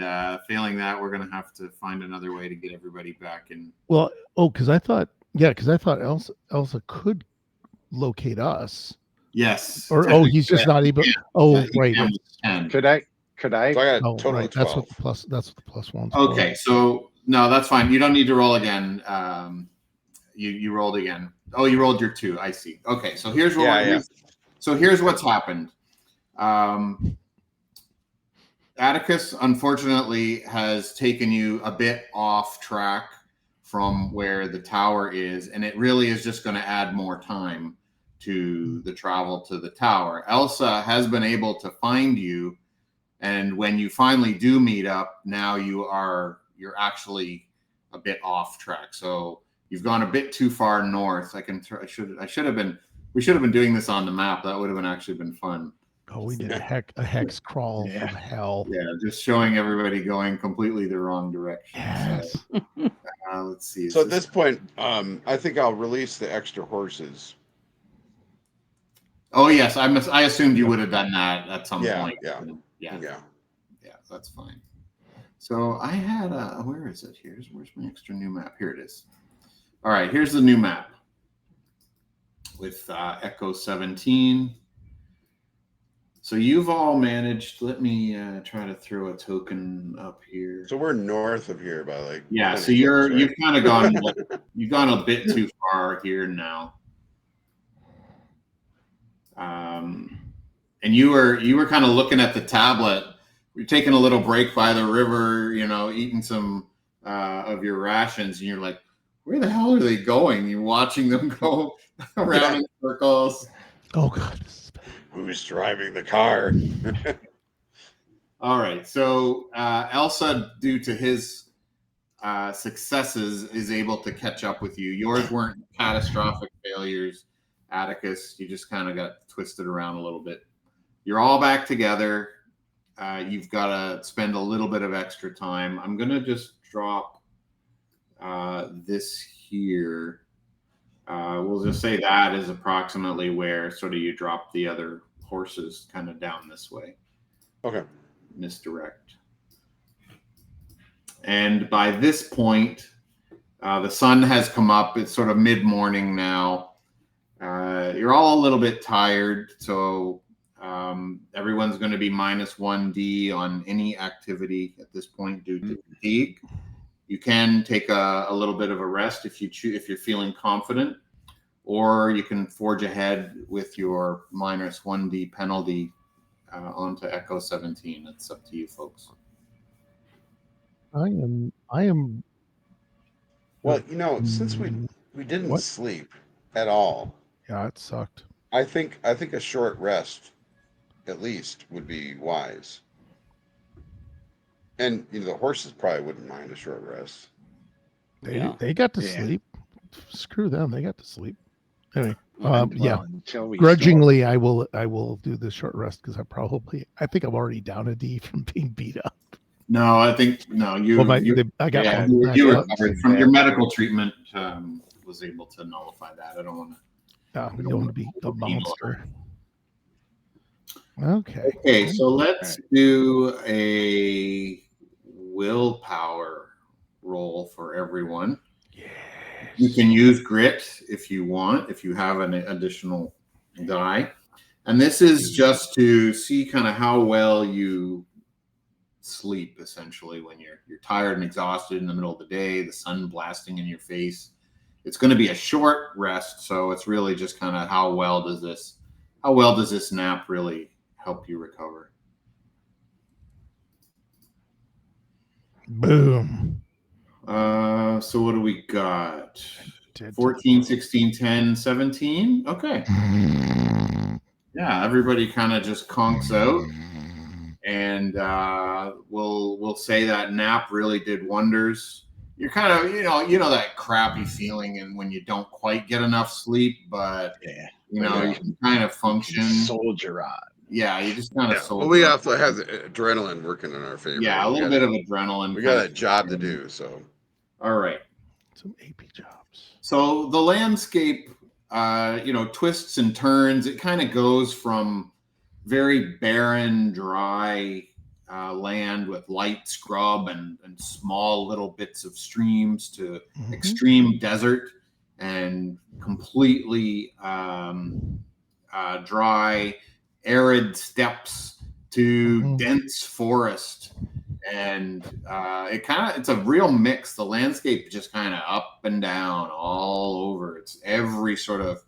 failing that, we're going to have to find another way to get everybody back in. Well, because I thought Yeah, because I thought Elsa could locate us. Yes. Or he's just not able. Oh, right. He can. Could I? So I got a Oh, total right. of 12. That's what the plus one's Okay, so no, that's fine. You don't need to roll again. You rolled again. Oh, you rolled your 2. I see. Okay, so here's what So here's what's happened. Atticus, unfortunately, has taken you a bit off track from where the tower is, and it really is just going to add more time to the travel to the tower. Elsa has been able to find you, and when you finally do meet up, now you're actually a bit off track. So you've gone a bit too far north. We should have been doing this on the map. That would have actually been fun. Oh, we did a hex crawl from hell. Yeah, just showing everybody going completely the wrong direction. Yes. So, let's see. So at this point, I think I'll release the extra horses. Oh yes, I assumed you would have done that at some point. Yeah. That's fine. So I had where is it? Where's my extra new map? Here it is. All right, here's the new map with Echo 17. So you've all managed. Let me try to throw a token up here. So we're north of here by like. Yeah. So you've kind of gone. You've gone a bit too far here now. And you were kind of looking at the tablet. You're taking a little break by the river. Eating some of your rations, and you're like, "Where the hell are they going?" You're watching them go around in circles. Oh God. Who's driving the car? All right. So Elsa, due to his successes, is able to catch up with you. Yours weren't catastrophic failures, Atticus. You just kind of got twisted around a little bit. You're all back together. You've got to spend a little bit of extra time. I'm going to just drop this here. We'll just say that is approximately where sort of you drop the other horses kind of down this way. Okay. Misdirect. And by this point, the sun has come up. It's sort of mid-morning now. You're all a little bit tired, so everyone's going to be -1D on any activity at this point due to fatigue. You can take a little bit of a rest if you're feeling confident, or you can forge ahead with your -1D penalty onto Echo 17. It's up to you, folks. I am. Well, since we didn't sleep at all. Yeah, it sucked. I think a short rest, at least, would be wise. And the horses probably wouldn't mind a short rest. They got to sleep. Screw them. They got to sleep. Anyway, until we grudgingly, I will do the short rest because I think I'm already down a D from being beat up. No, I think you. Well, I got you recovered from your medical treatment. Was able to nullify that. I don't want to. We don't want to be a monster. Okay. Okay, so let's do a willpower roll for everyone. Yes. You can use grit if you want, if you have an additional die. And this is just to see kind of how well you sleep, essentially, when you're tired and exhausted in the middle of the day, the sun blasting in your face. It's going to be a short rest, so it's really just kind of how well does this nap really help you recover? Boom. So what do we got? 14, 16, 10, 17. Okay. Yeah, everybody kind of just conks out. And we'll say that nap really did wonders. You're kind of, you know that crappy feeling and when you don't quite get enough sleep, but you can kind of function. Soldier on. Yeah, you just kind of soldier. Well, we also have the adrenaline working in our favor. Yeah, a little bit of adrenaline. We got a job to do, so. All right. Some AP jobs. So the landscape, twists and turns. It kind of goes from very barren, dry land with light scrub and small little bits of streams to extreme desert. and completely dry, arid steppes to dense forest. And it's a real mix. The landscape just kind of up and down all over. It's every sort of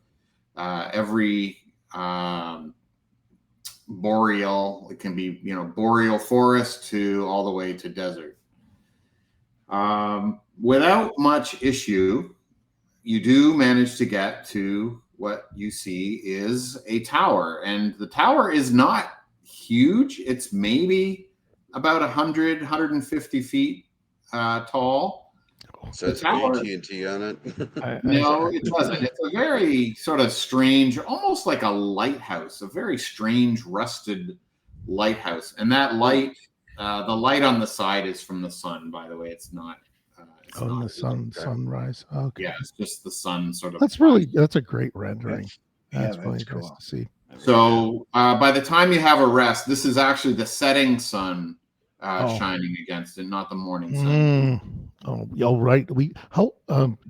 boreal. It can be, boreal forest to all the way to desert. Without much issue, you do manage to get to what you see is a tower, and the tower is not huge. It's maybe about 150 feet tall. Says tower- AT&T on it. No, it doesn't. It's a very sort of strange, almost like a lighthouse, a very strange rusted lighthouse. And that light, the light on the side is from the sun, by the way. It's not. The sunrise. Okay. Yeah, it's just the sun sort of. That's a great rendering. That's really cool. nice to see. So by the time you have a rest, this is actually the setting sun shining against it, not the morning sun. Oh, right.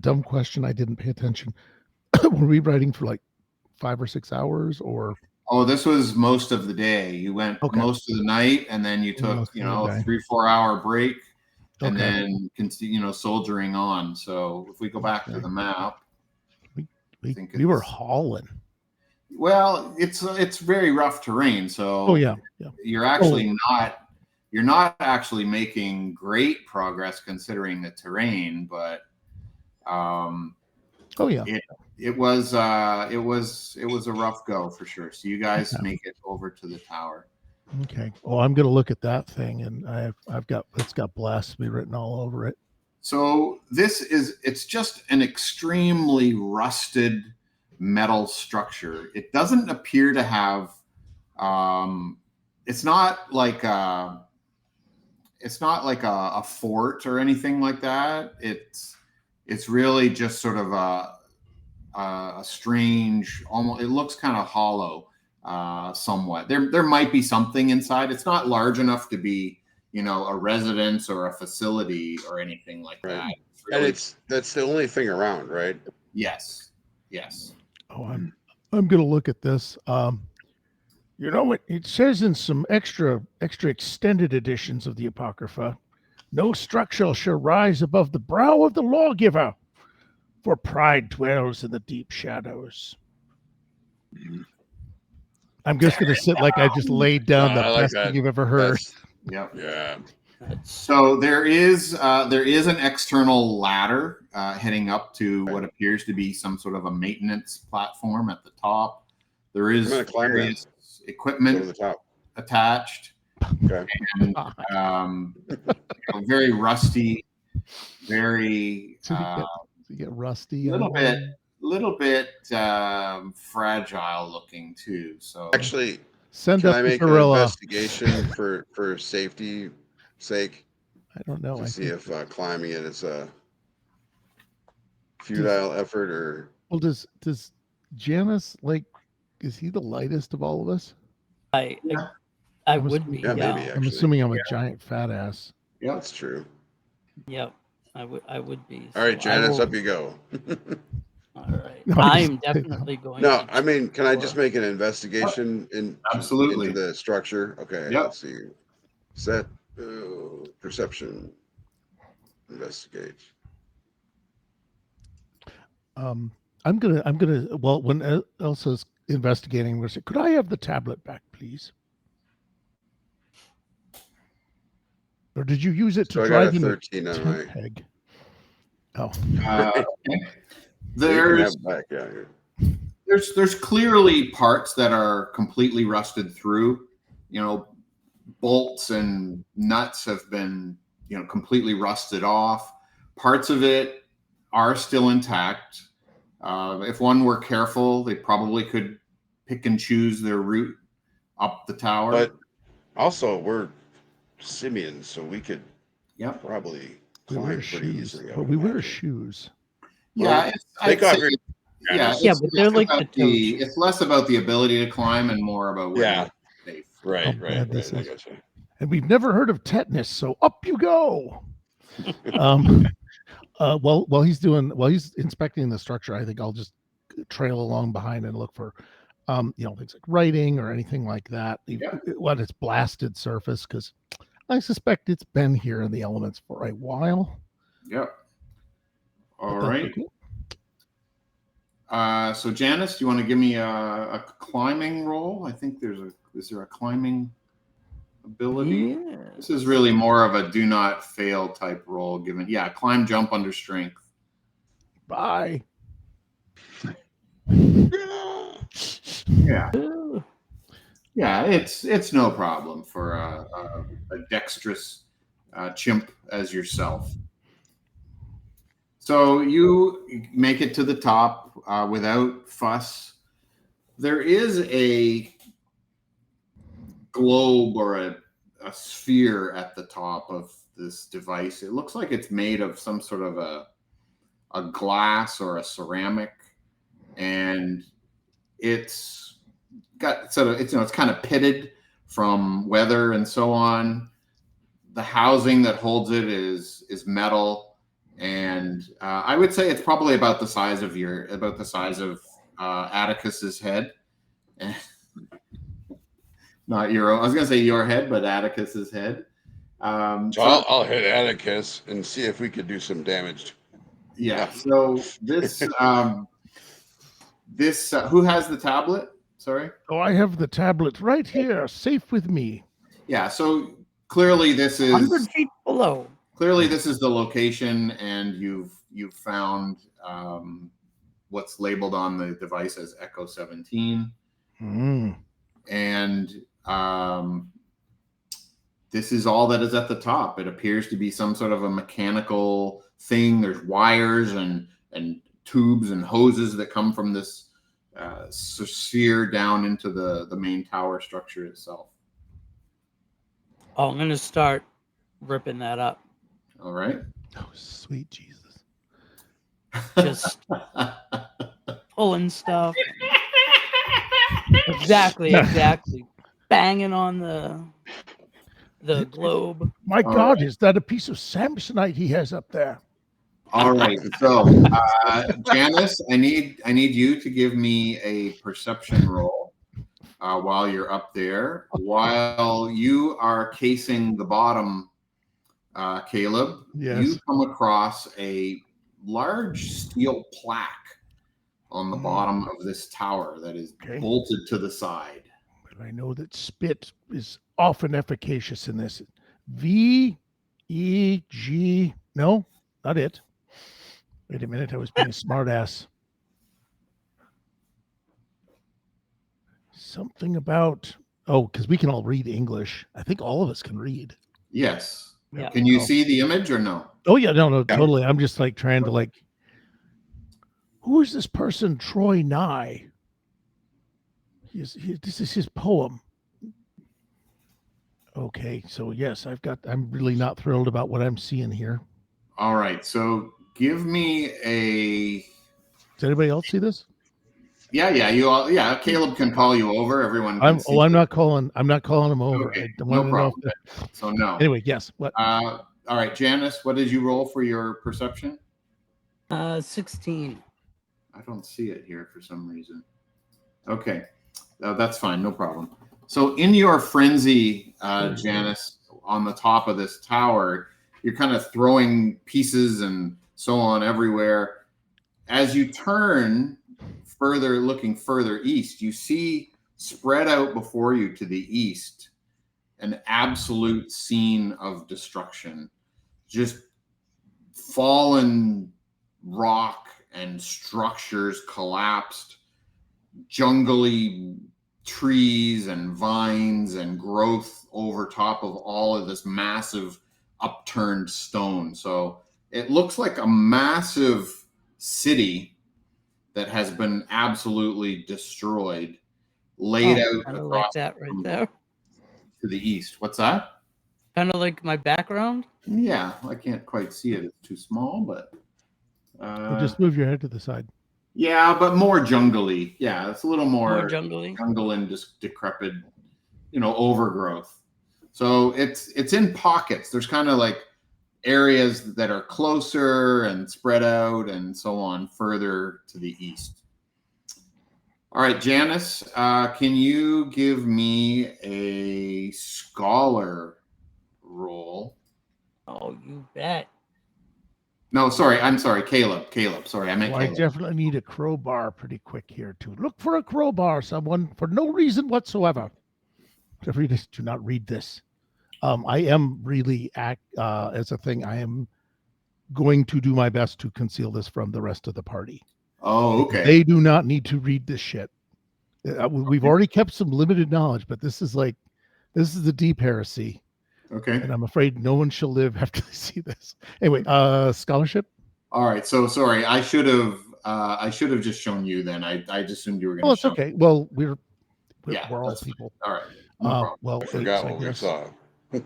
Dumb question. I didn't pay attention. Were we riding for like 5 or 6 hours or? Oh, this was most of the day. You went most of the night, and then you took, a 3-4 hour break, and then continue, soldiering on. So if we go back to the map, we were hauling. Well, it's very rough terrain. So you're actually not actually making great progress considering the terrain, but it was a rough go for sure. So you guys make it over to the tower. Okay. Well, I'm going to look at that thing, and it's got blasphemy written all over it. So it's just an extremely rusted metal structure. It doesn't appear to have. It's not like a fort or anything like that. It's really just sort of a strange, almost. It looks kind of hollow. Somewhat. There might be something inside. It's not large enough to be, a residence or a facility or anything like that. Really... And that's the only thing around, right? Yes. Oh, I'm gonna look at this. It says in some extra extended editions of the Apocrypha, no structure shall rise above the brow of the lawgiver, for pride dwells in the deep shadows. I'm just going to sit like I just laid down the best thing you've ever heard. Yeah. So there is an external ladder heading up to what appears to be some sort of a maintenance platform at the top. There is various equipment attached. Okay. And very rusty, very you get rusty. Little bit fragile looking too. So actually, can I make an investigation for safety sake? I don't know. To see if climbing it is a futile effort or. Well, does Janus is he the lightest of all of us? I would be. Yeah, maybe. Actually. I'm assuming I'm a giant fat ass. Yeah, that's true. Yep, I would be. All right, Janus, up you go. All right. I'm definitely going. No, I mean, can I just make an investigation absolutely into the structure? Okay. Yep. Let's see. Set perception. Investigate. I'm gonna. Well, when Elsa's investigating, we're saying, could I have the tablet back, please? Or did you use it to drive in 13 on my peg? Oh. There's clearly parts that are completely rusted through. Bolts and nuts have been, completely rusted off. Parts of it are still intact. If one were careful, they probably could pick and choose their route up the tower. But also, we're simians, so we could probably climb pretty easily. But we wear shoes. Yeah, but they're like it's less about the ability to climb and more about where you're safe. Right. I and we've never heard of tetanus, so up you go. While he's inspecting the structure, I think I'll just trail along behind and look for, things like writing or anything like that. What its blasted surface, because I suspect it's been here in the elements for a while. Yep. All But that's right. okay. So Janice, do you want to give me a climbing roll? I think is there a climbing ability? Yeah. This is really more of a do not fail type roll. Climb, jump under strength. Bye. Yeah. Ooh. Yeah, it's no problem for a dexterous chimp as yourself. So you make it to the top without fuss. There is a globe or a sphere at the top of this device. It looks like it's made of some sort of a glass or a ceramic, and it's got it's kind of pitted from weather and so on. The housing that holds it is metal, and I would say it's probably about the size of Atticus's head. Not your own. I was going to say your head, but Atticus's head. So I'll hit Atticus and see if we could do some damage. Yeah. So this who has the tablet? Sorry. Oh, I have the tablet right here, safe with me. Yeah. So clearly this is 100 feet below. Clearly this is the location, and you've found what's labeled on the device as Echo 17, and this is all that is at the top. It appears to be some sort of a mechanical thing. There's wires and tubes and hoses that come from this sphere down into the main tower structure itself. Oh, I'm going to start ripping that up. All right. Oh, sweet Jesus. Just pulling stuff. Exactly. Banging on the globe. My God, is that a piece of Samsonite he has up there? All right. So, Janice, I need you to give me a perception roll while you're up there. While you are casing the bottom, Caleb, yes, you come across a large steel plaque on the bottom of this tower that is bolted to the side. But I know that spit is often efficacious in this. V-E-G. No, not it. Wait a minute, I was being a smartass. Something about, because we can all read English. I think all of us can read. Yes. Yeah. Can you see the image or no? Oh, yeah, no, totally. I'm just trying to who is this person, Troy Nye? This is his poem. Okay, so yes, I'm really not thrilled about what I'm seeing here. All right, so give me a. Does anybody else see this? Yeah, Caleb can call you over. Everyone can see. I'm not calling him over. Okay, I don't no want to problem. know So no. Anyway, yes. What? All right, Janice, what did you roll for your perception? 16. I don't see it here for some reason. Okay, that's fine, no problem. So in your frenzy, Janice, on the top of this tower, you're kind of throwing pieces and so on everywhere. As you turn looking further east, you see spread out before you to the east an absolute scene of destruction. Just fallen rock and structures collapsed, jungly trees and vines and growth over top of all of this massive upturned stone. So it looks like a massive city that has been absolutely destroyed, laid out kind of across like that right there. to the east. What's that? Kind of like my background. Yeah, I can't quite see it. It's too small, but Just move your head to the side. Yeah, but more jungly. Yeah, it's a little more jungly. jungle and just decrepit, overgrowth. So it's in pockets. There's kind of areas that are closer and spread out and so on further to the east. All right, Janice, can you give me a scholar roll? Oh, you bet. No, sorry, I'm sorry, Caleb. Sorry, I meant Well, I Caleb. definitely need a crowbar pretty quick here too. Look for a crowbar, someone, for no reason whatsoever. Do not read this. I am really as a thing. I am going to do my best to conceal this from the rest of the party. Oh, okay. They do not need to read this shit. We've already kept some limited knowledge, but this is the deep heresy. Okay. And I'm afraid no one shall live after they see this. Anyway, scholarship. All right. So sorry, I should have just shown you then. I just assumed you were going to. Well, it's show okay. Well, we're Yeah, all that's fine. people. All right. No problem. Well, I forgot apes, what we guess. saw.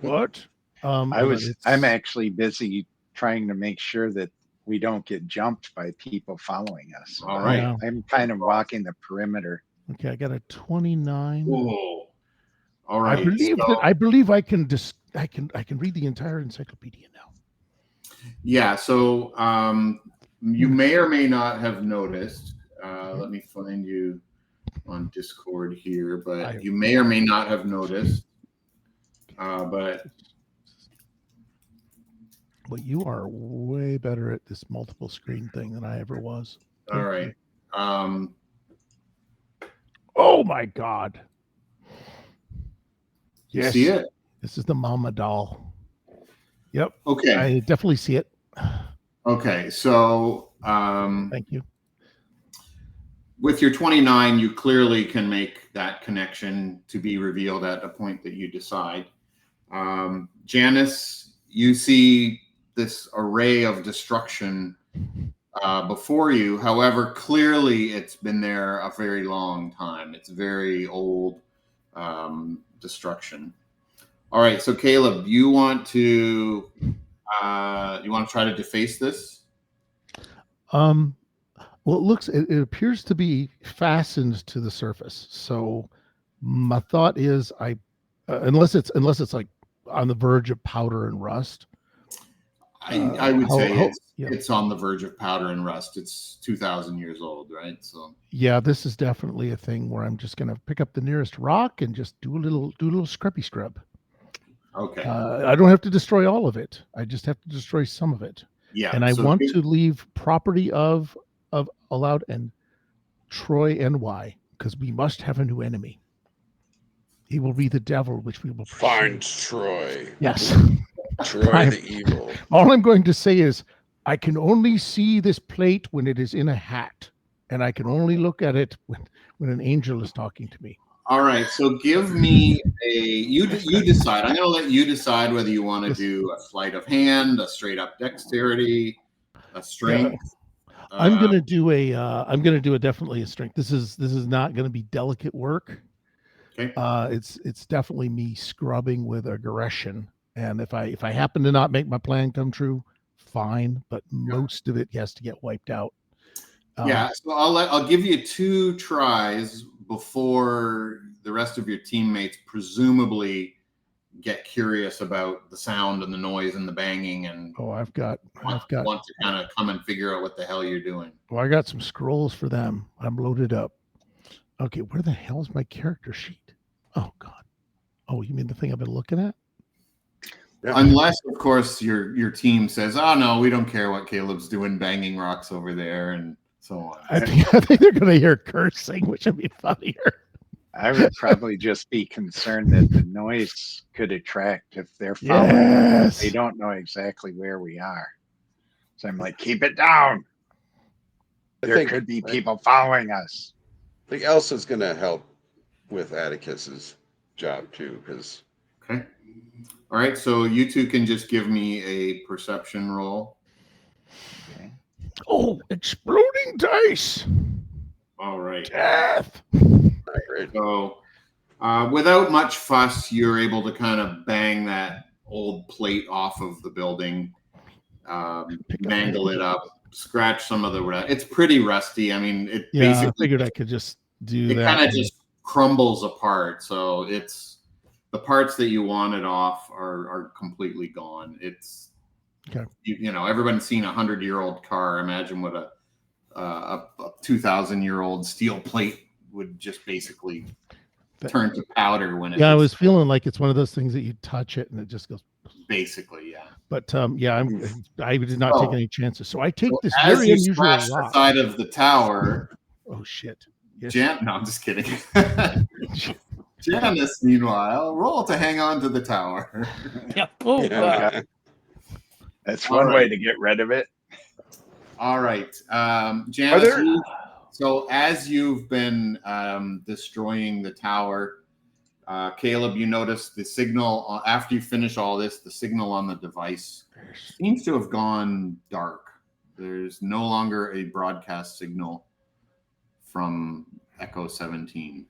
What? I'm actually busy trying to make sure that we don't get jumped by people following us. All right. Yeah. I'm kind of walking the perimeter. Okay, I got a 29. Whoa. All right. I believe I can read the entire encyclopedia now. Yeah. So you may or may not have noticed. Let me find you on Discord here, but you may or may not have noticed. But you are way better at this multiple screen thing than I ever was. All right. Oh my God. You see it? This is the Mama doll. Yep. Okay. I definitely see it. Okay. So thank you. With your 29, you clearly can make that connection to be revealed at a point that you decide. Janice, you see this array of destruction before you. However, clearly it's been there a very long time. It's very old destruction. All right, so Caleb, you want to try to deface this? Well, it appears to be fastened to the surface. So my thought is, unless it's like on the verge of powder and rust. I would say it's on the verge of powder and rust. It's 2,000 years old, right? So yeah, this is definitely a thing where I'm just gonna pick up the nearest rock and just do a little scrubby scrub. Okay. I don't have to destroy all of it. I just have to destroy some of it. Yeah. And I want to leave property of Allowed and Troy NY, because we must have a new enemy. He will be the devil, which we will pursue. Find Troy. Yes. Troy the evil. All I'm going to say is I can only see this plate when it is in a hat, and I can only look at it when an angel is talking to me. All right, so give me you decide. I'm going to let you decide whether you want to do a sleight of hand, a straight up dexterity, a strength. I'm going to do definitely a strength. This is not going to be delicate work. Okay. It's definitely me scrubbing with aggression. And if I happen to not make my plan come true, fine. But most of it has to get wiped out. So I'll give you 2 tries before the rest of your teammates presumably get curious about the sound and the noise and the banging and I've got want to kind of come and figure out what the hell you're doing. Well, I got some scrolls for them. I'm loaded up. Okay, where the hell is my character sheet? Oh God. Oh, you mean the thing I've been looking at? Yeah. Unless, of course, your team says, "Oh no, we don't care what Caleb's doing, banging rocks over there," and so on. I think they're going to hear cursing, which would be funnier. I would probably just be concerned that the noise could attract if they're following. Yes. They don't know exactly where we are. So I'm like, keep it down. There could be people following us. I think Elsa's going to help with Atticus's job too, because. Okay. All right, so you 2 can just give me a perception roll. Okay. Oh, exploding dice. All right. Death. Great. So without much fuss, you're able to kind of bang that old plate off of the building, mangle it up, scratch some of the rust. It's pretty rusty. I mean, basically, I figured I could just do that. It kind of just crumbles apart. So it's the parts that you wanted off are completely gone. It's Okay. You know, everyone's seen a 100-year-old car. Imagine what a 2,000-year-old steel plate would just basically turn to powder when it. Yeah, I was feeling like it's one of those things that you touch it and it just goes. Basically, yeah. But I did not take any chances. So I take this as very you unusual scratch the rock. side of the tower. Oh shit! Yes. No, I'm just kidding. Janice, meanwhile, roll to hang on to the tower. Yeah. Oh, God. That's one way to get rid of it. All right, Janice. there- So as you've been destroying the tower, Caleb, you notice the signal after you finish all this. The signal on the device seems to have gone dark. There's no longer a broadcast signal from Echo 17.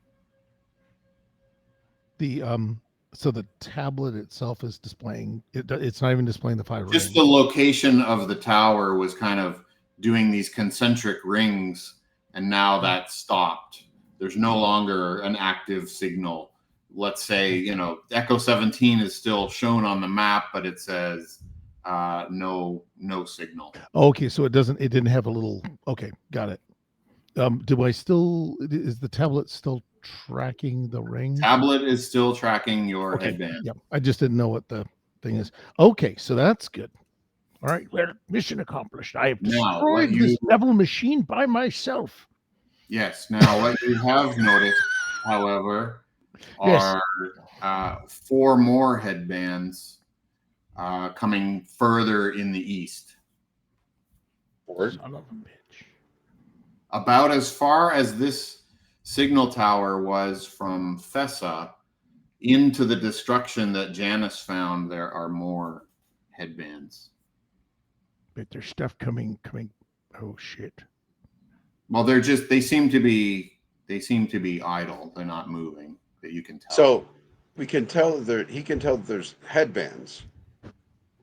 So the tablet itself is displaying it. It's not even displaying the 5 Just rings. the location of the tower was kind of doing these concentric rings, and now that's stopped. There's no longer an active signal. Let's say, you know, Echo 17 is still shown on the map, but it says no signal. Okay, so it didn't have a little. Okay, got it. Is the tablet still tracking the ring? Tablet is still tracking your headband. Yep. I just didn't know what the thing is. Okay, so that's good. All right, well, mission accomplished. I have destroyed this devil machine by myself. Yes. Now, what you have noticed, however, are 4 more headbands coming further in the east. Son of a bitch. About as far as this signal tower was from Fessa into the destruction that Janice found, there are more headbands. But there's stuff coming. Oh shit. Well, they seem to be idle. They're not moving, that you can tell. So we can tell he can tell that there's headbands,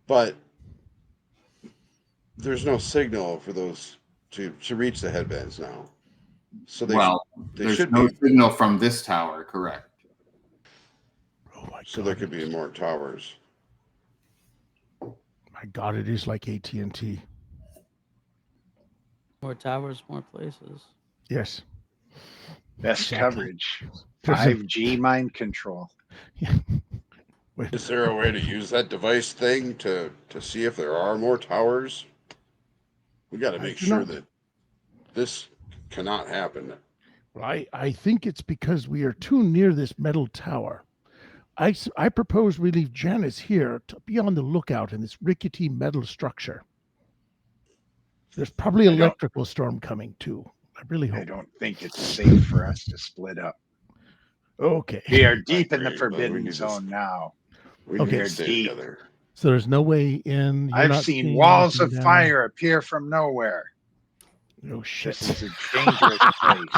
but there's no signal for those to reach the headbands now. So there's no signal from this tower, correct? Oh my God. So there could be more towers. My God, it is like AT&T. More towers, more places. Yes. Best Exactly. coverage. 5G mind control. Yeah. Is there a way to use that device thing to see if there are more towers? We got to make sure that this cannot happen. Well, I think it's because we are too near this metal tower. I propose we leave Janice here to be on the lookout in this rickety metal structure. There's probably an electrical storm coming too. I really hope. I don't think it's safe for us to split up. Okay. We are deep in the forbidden zone now. We are stay deep. together. So there's no way in. I've seen walls of fire appear from nowhere. Oh shit! This is a dangerous place.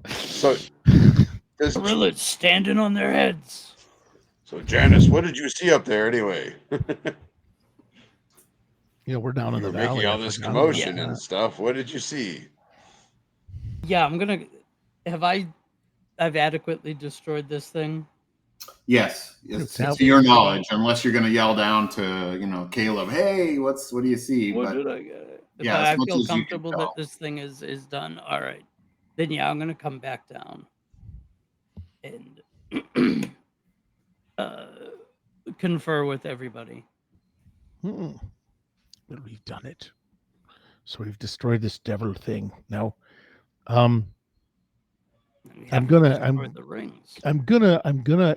So this Gorillas standing on their heads. So Janice, what did you see up there anyway? We're down in the valley. Making all this commotion and stuff. What did you see? Yeah, I've adequately destroyed this thing. Yes, to your knowledge, unless you're going to yell down to Caleb, hey, what do you see? What did I get? Yeah, I feel comfortable that this thing is done. All right, then I'm going to come back down and confer with everybody. Well, we've done it. So we've destroyed this devil thing. Now, I'm gonna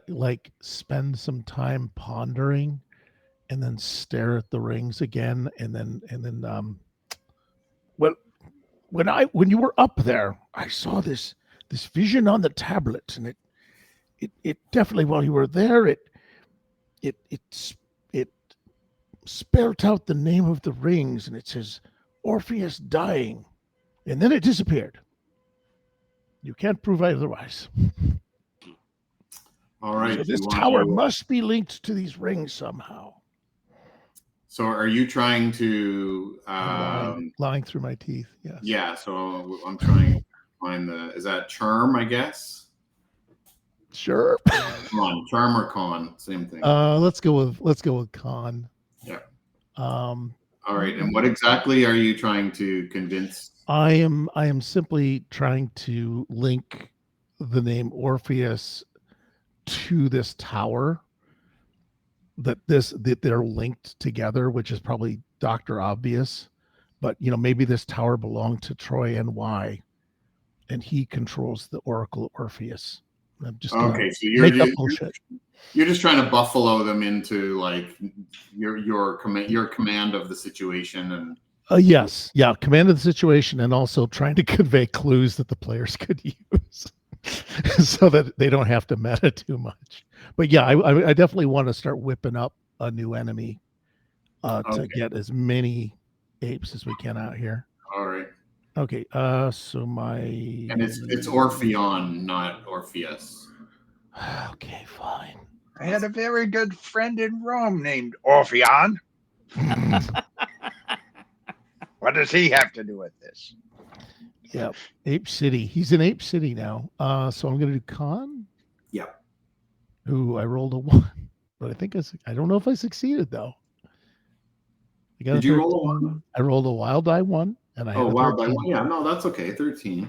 like spend some time pondering and then stare at the rings again. And then when you were up there, I saw this vision on the tablet, and it definitely, while you were there, it spelled out the name of the rings, and it says Orpheus dying, and then it disappeared. You can't prove otherwise. All right. So this tower must be linked to these rings somehow. So are you trying to lying through my teeth? Yes. Yeah. So I'm trying to find is that charm, I guess? Sure. Come on, charm or con, same thing. Let's go with con. Yeah. All right. And what exactly are you trying to convince? I am simply trying to link the name Orpheus to this tower, that they're linked together, which is probably Dr. Obvious. But maybe this tower belonged to Troy NY, and he controls the Oracle Orpheus. I'm just gonna Okay, so make up bullshit. You're just trying to buffalo them into like your command of the situation, and Yes, yeah, command of the situation, and also trying to convey clues that the players could use, so that they don't have to meta too much. But yeah, I definitely want to start whipping up a new enemy to get as many apes as we can out here. All right. Okay, so and it's Orpheon, not Orpheus. Okay, fine. I had a very good friend in Rome named Orpheon. What does he have to do with this? Yeah, Ape City. He's in Ape City now. So I'm gonna do con. Yep. Ooh, I rolled a 1, but I don't know if I succeeded though. Did you roll a 1? I rolled a wild die 1, and I had a wild die 13. 1. Yeah, no, that's okay. 13.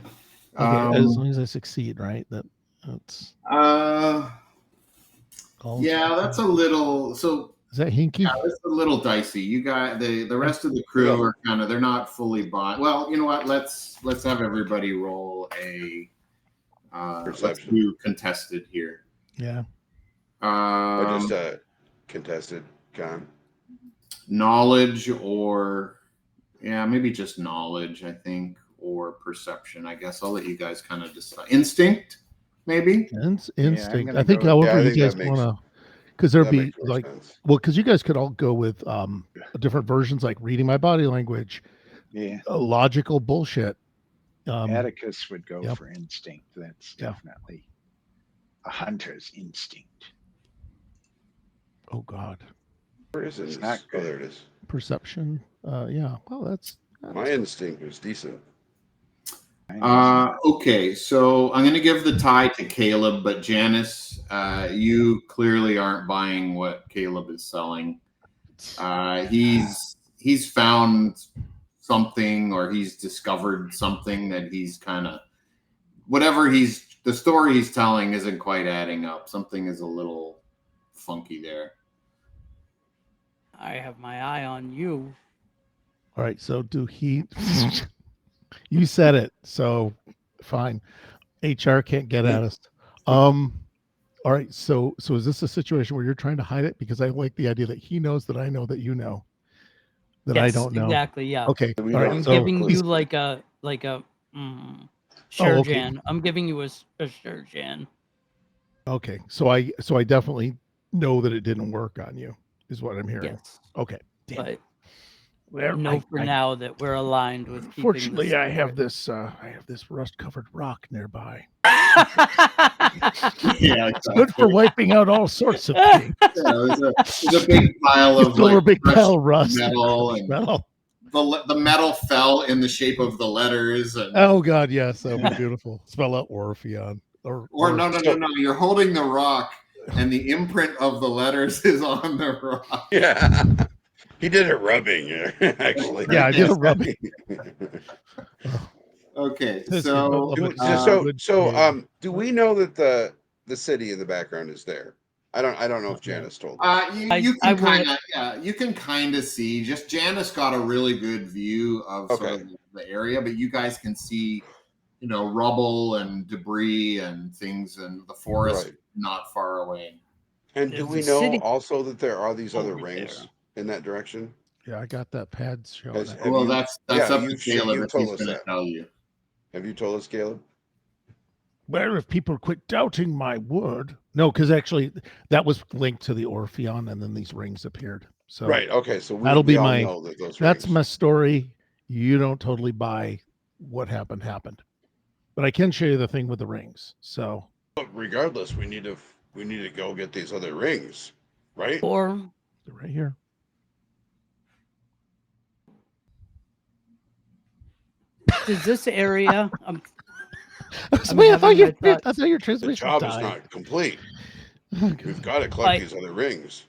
Okay, as long as I succeed, right? That's. Yeah, that's a little. So is that hinky? Yeah, it's a little dicey. You got the rest of the crew are they're not fully bought. Well, you know what? Let's have everybody roll a let's do contested here. Yeah. Or just contested con. Knowledge or maybe just knowledge, I think, or perception. I guess I'll let you guys kind of decide. Instinct, maybe. Instinct. I think however you guys want to. Because there'd be like, because you guys could all go with different versions, like reading my body language, logical bullshit. Atticus would go for instinct. That's definitely a hunter's instinct. Oh God, where is it? It's not good. Oh, there it is. Perception. Yeah. Well, that's my instinct was decent. Okay, so I'm going to give the tie to Caleb, but Janice, you clearly aren't buying what Caleb is selling. He's found something, or he's discovered something that he's kind of the story he's telling isn't quite adding up. Something is a little funky there. I have my eye on you. All right. So do he? You said it, so fine. HR can't get at us. All right. So is this a situation where you're trying to hide it? Because I like the idea that he knows that I know that you know that I don't know. Exactly. Yeah. Okay. All right. I'm giving you like a Shurjan. I'm giving you a Shurjan. Okay. So I definitely know that it didn't work on you, is what I'm hearing. Yes. Okay. Damn. But well, know for now that we're aligned with. Fortunately, I have this rust-covered rock nearby. It's good for wiping out all sorts of things. There's a big pile of rust. Metal. The metal fell in the shape of the letters. And, oh God, yes, that would be beautiful. Spell out Orpheon. Or no. You're holding the rock, and the imprint of the letters is on the rock. Yeah. He did a rubbing, actually. Yeah, I did a rubbing. Okay, so do we know that the city in the background is there? I don't know if Janice told us. You can kind of see. Just Janice got a really good view of sort of the area, but you guys can see, rubble and debris and things, and the forest not far away. And do we know also that there are these other rings in that direction? Yeah, I got that pad showing. That's up to Caleb if he's going to tell you. Have you told us, Caleb? Well, if people quit doubting my word. No, because actually that was linked to the Orpheon, and then these rings appeared. So right, okay, so that'll be my. Know that those that's rings. My story. You don't totally buy what happened, but I can show you the thing with the rings. So, but regardless, we need to go get these other rings, right? Or they're right here. Does this area? I thought your transmission. The job is not complete. We've got to collect these other rings.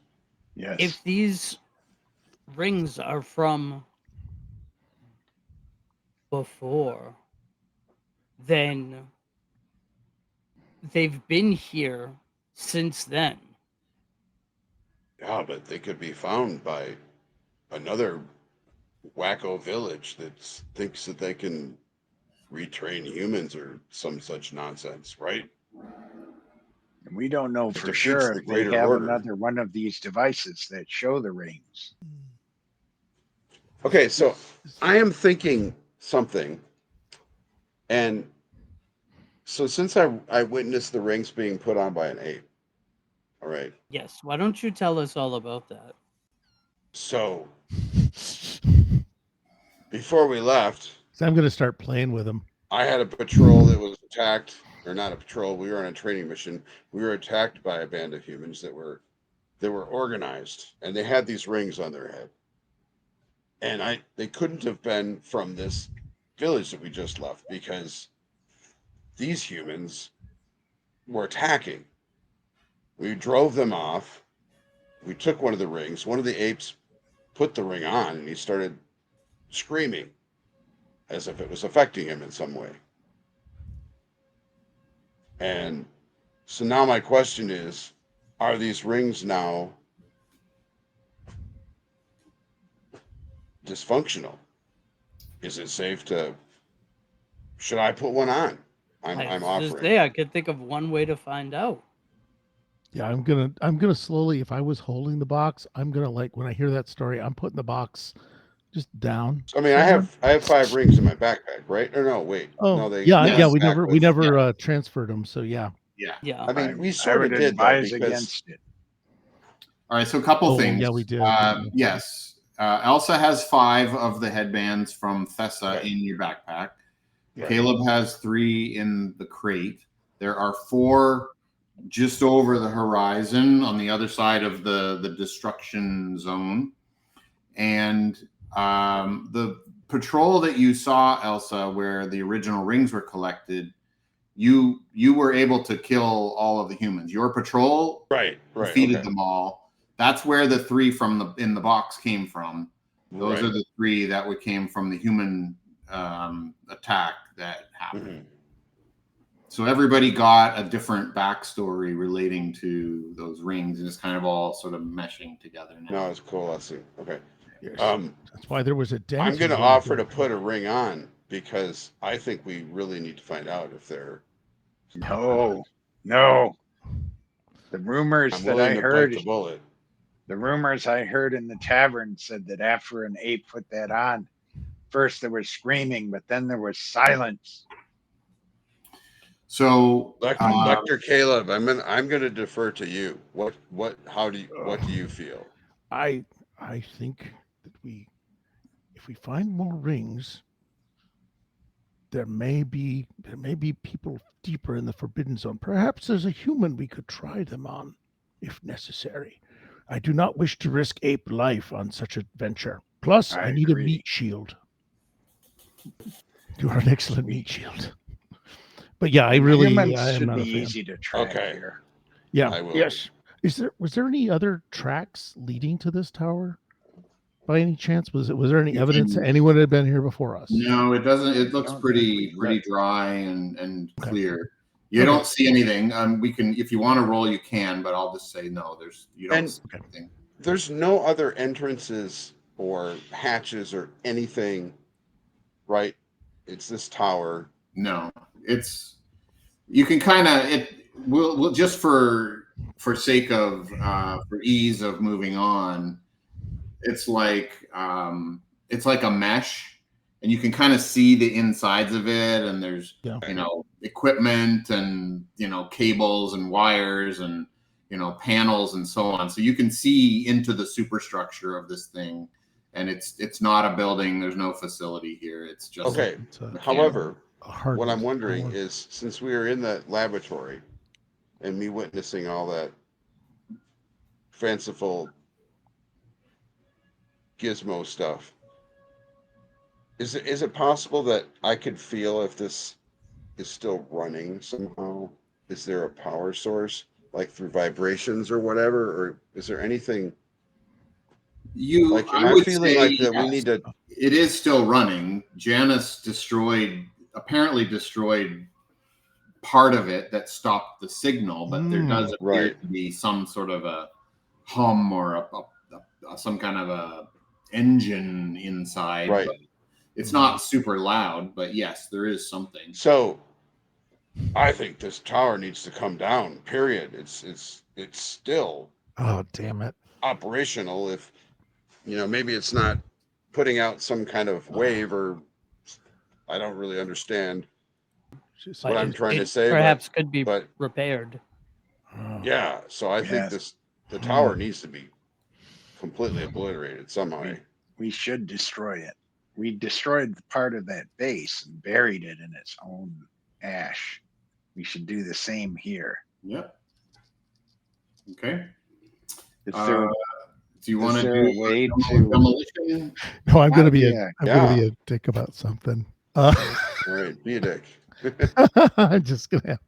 Yes. If these rings are from before, then they've been here since then. Yeah, but they could be found by another wacko village that thinks that they can retrain humans or some such nonsense, right? And we don't know It for defeats sure the if they greater have order. another one of these devices that show the rings. Okay, so I am thinking something, and so since I witnessed the rings being put on by an ape, all right. Yes, why don't you tell us all about that? So before we left, So I'm going to start playing with them. I had a patrol that was attacked, or not a patrol. We were on a training mission. We were attacked by a band of humans that were organized, and they had these rings on their head. And they couldn't have been from this village that we just left because these humans were attacking. We drove them off. We took one of the rings. One of the apes put the ring on, and he started screaming as if it was affecting him in some way. And so now my question is, are these rings now dysfunctional? Is it safe to, should I put one on? I'm I was just offering. say I could think of one way to find out. Yeah, I'm gonna slowly. If I was holding the box, I'm gonna like when I hear that story, I'm putting the box just down. I mean, somewhere. I have 5 rings in my backpack, right? Or no, wait. Oh, No, they yeah, come yeah. Yes. We back never with, transferred them. So yeah. Yeah. Yeah. I mean, we I sort would of did though, advise because against it. All right. So a couple Oh, things. yeah, we did. Yes. Elsa has 5 of the headbands from Thessa Right. in your backpack. Right. Caleb has 3 in the crate. There are 4 just over the horizon on the other side of the destruction zone. And the patrol that you saw, Elsa, where the original rings were collected, you were able to kill all of the humans. Your patrol Right. defeated Okay. them all. That's where the 3 from in the box came from. Those Right. are the 3 that came from the human attack that happened. Mhm. So everybody got a different backstory relating to those rings, and it's kind of all sort of meshing together now. No, it's cool. Let's see. Okay. Yes. Um, That's why there was a dent. I'm going to in one offer to thing. put a ring on because I think we really need to find out if they're. No, no. The rumors I'm that willing I to heard, bite the bullet. the rumors I heard in the tavern said that after an ape put that on, first there was screaming, but then there was silence. So Dr. Caleb, I'm going to defer to you. What do you feel? I think that if we find more rings, there may be people deeper in the forbidden zone. Perhaps there's a human we could try them on, if necessary. I do not wish to risk ape life on such a venture. Plus, I need agree. a meat shield. You are an excellent meat shield. But yeah, I am Humans should not be a fan. easy to track Okay. here. Yeah. I will. Yes. Was there any other tracks leading to this tower? By any chance, was there any evidence that anyone had been here before us? No, it doesn't. It looks don't think pretty we could. dry and Okay. clear. You Okay. don't see anything. We can, if you want to roll, you can, but I'll just say no. You don't see anything. There's no other entrances or hatches or anything, right? It's this tower. No, you can kind of we'll just for sake of for ease of moving on. It's like a mesh, and you can kind of see the insides of it, and there's equipment and cables and wires and panels and so on. So you can see into the superstructure of this thing, and it's not a building. There's no facility here. It's just Okay. However, what I'm wondering tower. is, since we are in that laboratory and me witnessing all that fanciful gizmo stuff, is it possible that I could feel if this is still running somehow? Is there a power source, like through vibrations or whatever, or is there anything You, Am I I would feeling say like that we yes. need to? It is still running. Janice apparently destroyed part of it that stopped the signal, but there does appear Right. to be some sort of a hum or some kind of a engine inside. Right. But it's not super loud, but yes, there is something. So I think this tower needs to come down. Period. It's still Oh, damn it. operational. If maybe it's not putting out some kind of wave, or I don't really understand Just, what I'm trying to say. Perhaps could be but repaired. yeah. So I think Yes. the tower needs to be completely obliterated somehow. We should destroy it. We destroyed part of that base and buried it in its own ash. We should do the same here. Yep. Okay. Is there, Do you want to there do a way a to? demolition? no, I'm gonna be Yeah. I'm gonna be a dick about something. All right, be a dick. I'm just gonna.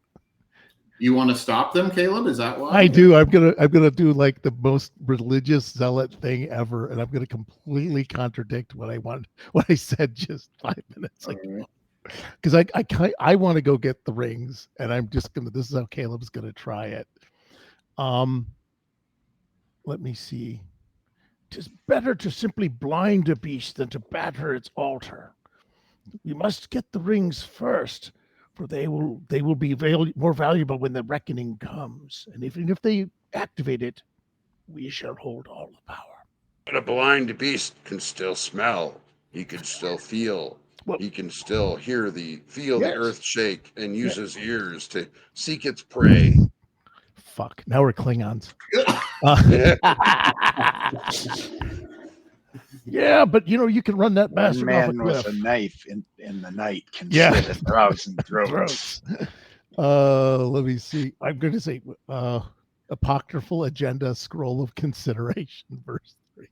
You want to stop them, Caleb? Is that why? I do. I'm gonna do like the most religious zealot thing ever, and I'm gonna completely contradict what I said just 5 minutes ago. Because I want to go get the rings, and I'm just gonna. This is how Caleb's gonna try it. Let me see. 'Tis better to simply blind a beast than to batter its altar. We must get the rings first, for they will be more valuable when the reckoning comes. And even if they activate it, we shall hold all the power. But a blind beast can still smell. He can still feel. Well, He can still feel the yes. earth shake and use his ears to seek its prey. Fuck. Now we're Klingons. Yeah, but you can run that One bastard off a man with cliff. a knife in the night can Yeah. slit a thousand throats. Let me see. I'm going to say apocryphal agenda scroll of consideration verse 3.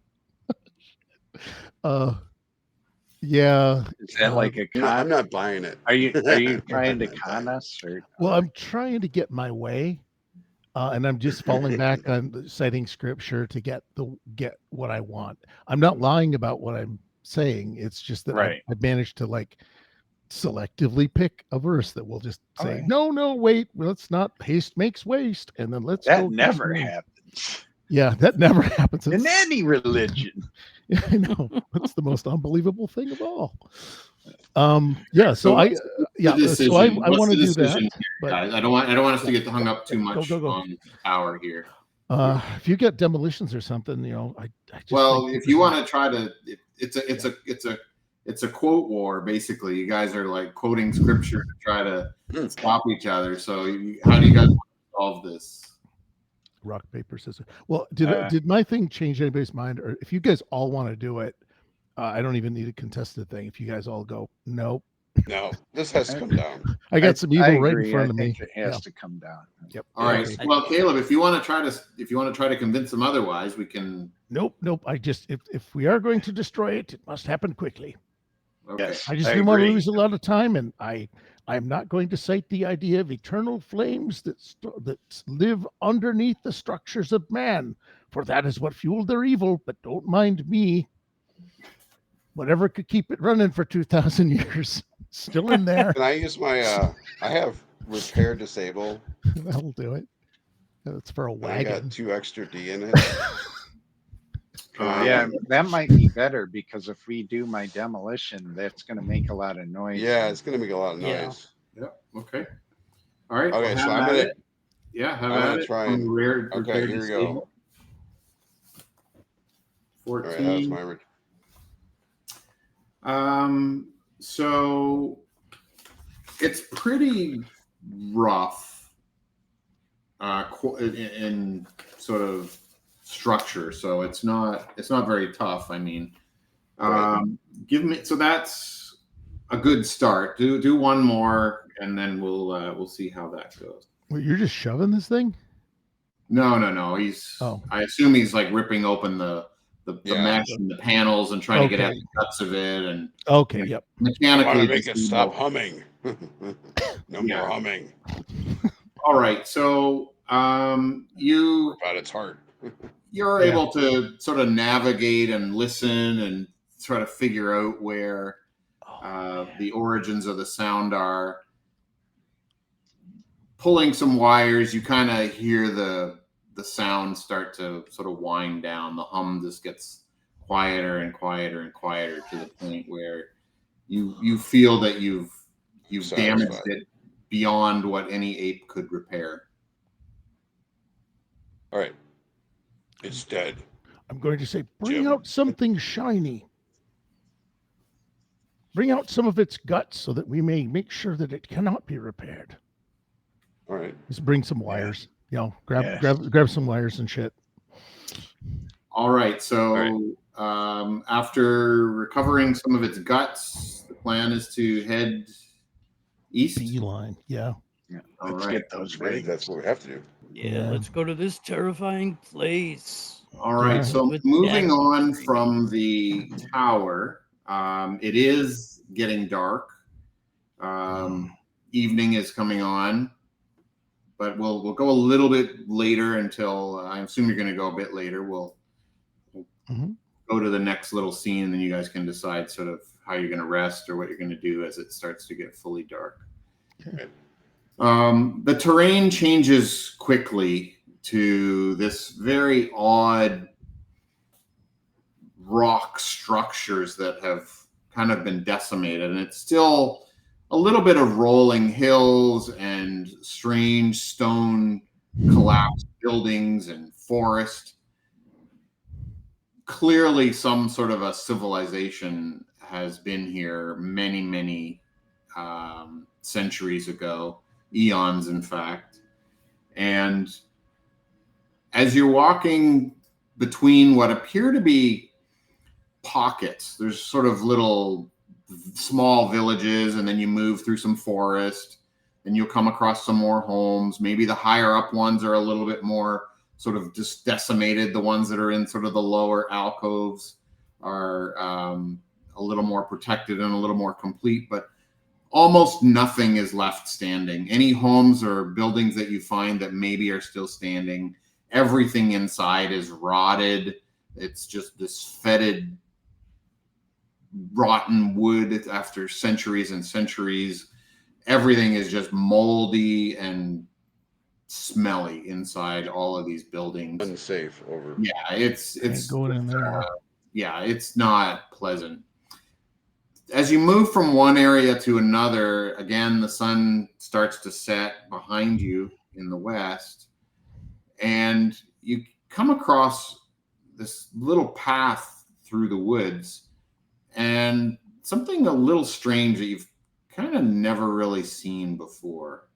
Yeah. Is that like a con? I'm not buying it. Are you trying to con us? Or Well, I'm trying to get my way, and I'm just falling back on citing scripture to get what I want. I'm not lying about what I'm saying. It's just that I've managed to like selectively pick a verse that will just say, no, wait, let's not. Haste makes waste, and then let's that go. never happens. Yeah, that never happens in any religion. I know. That's the most unbelievable thing of all. Yeah. So I want to do that. But guys, I don't want us to get hung up too much on the tower here. If you get demolitions or something, I just if you want to try to, it's a quote war basically. You guys are like quoting scripture to try to stop each other. So how do you guys want to solve this? Rock, paper, scissors. Well, did my thing change anybody's mind? Or if you guys all want to do it, I don't even need a contested thing. If you guys all go, nope. No, this has to come down. I got some evil right in front of me. It has to come down. Yep. All right. Well, Caleb, if you want to try to convince them otherwise, we can. Nope. I just if we are going to destroy it, it must happen quickly. Okay. Yes, I just didn't want to lose a lot of time, and I'm not going to cite the idea of eternal flames that live underneath the structures of man, for that is what fueled their evil. But don't mind me. Whatever could keep it running for 2,000 years, still in there. Can I use my? I have repair disable. That'll do it. That's for a wagon. I got 2 extra D in it. Yeah, that might be better because if we do my demolition, that's going to make a lot of noise. Yeah, it's going to make a lot of noise. Yep. Okay. All right. Okay, so I'm going to. Have at it. Try and. Okay, here we go. 14. All right, that was my. So it's pretty rough in sort of structure, so it's not very tough. I mean, give me, so that's a good start. Do one more, and then we'll see how that goes. Wait, you're just shoving this thing? No. He's. I assume he's like ripping open the mesh and the panels and trying to get at the guts of it. And yep. Mechanically, I want to make it stop humming. No more humming. All right, so you about its heart. you're able to sort of navigate and listen and try to figure out where the origins of the sound are. Pulling some wires, you kind of hear the sound start to sort of wind down. The hum just gets quieter and quieter and quieter to the point where you feel that you've damaged it beyond what any ape could repair. All right. It's dead. I'm going to say, bring Jim. out something shiny. Bring out some of its guts so that we may make sure that it cannot be repaired. All right. Just bring some wires. You know, grab some wires and shit. All right. So after recovering some of its guts, the plan is to head east. Beeline. Yeah. Let's get those Right. ready. That's what we have to do. Yeah, let's go to this terrifying place. All right. Yeah. So With moving Jack. on from the tower, it is getting dark. Evening is coming on, but we'll go a little bit later until I assume you're going to go a bit later. We'll go to the next little scene, and then you guys can decide sort of how you're going to rest or what you're going to do as it starts to get fully dark. Okay. The terrain changes quickly to this very odd rock structures that have kind of been decimated, and it's still a little bit of rolling hills and strange stone collapsed buildings and forest. Clearly some sort of a civilization has been here many centuries ago, eons in fact. And as you're walking between what appear to be pockets, there's sort of little small villages, and then you move through some forest, and you'll come across some more homes. Maybe the higher up ones are a little bit more sort of just decimated. The ones that are in sort of the lower alcoves are a little more protected and a little more complete, but almost nothing is left standing. Any homes or buildings that you find that maybe are still standing, everything inside is rotted. It's just this fetid, rotten wood after centuries and centuries. Everything is just moldy and smelly inside all of these buildings. Unsafe over. Yeah, it's going in there. Yeah, it's not pleasant. As you move from one area to another, again, the sun starts to set behind you in the west, and you come across this little path through the woods, and something a little strange that you've kind of never really seen before.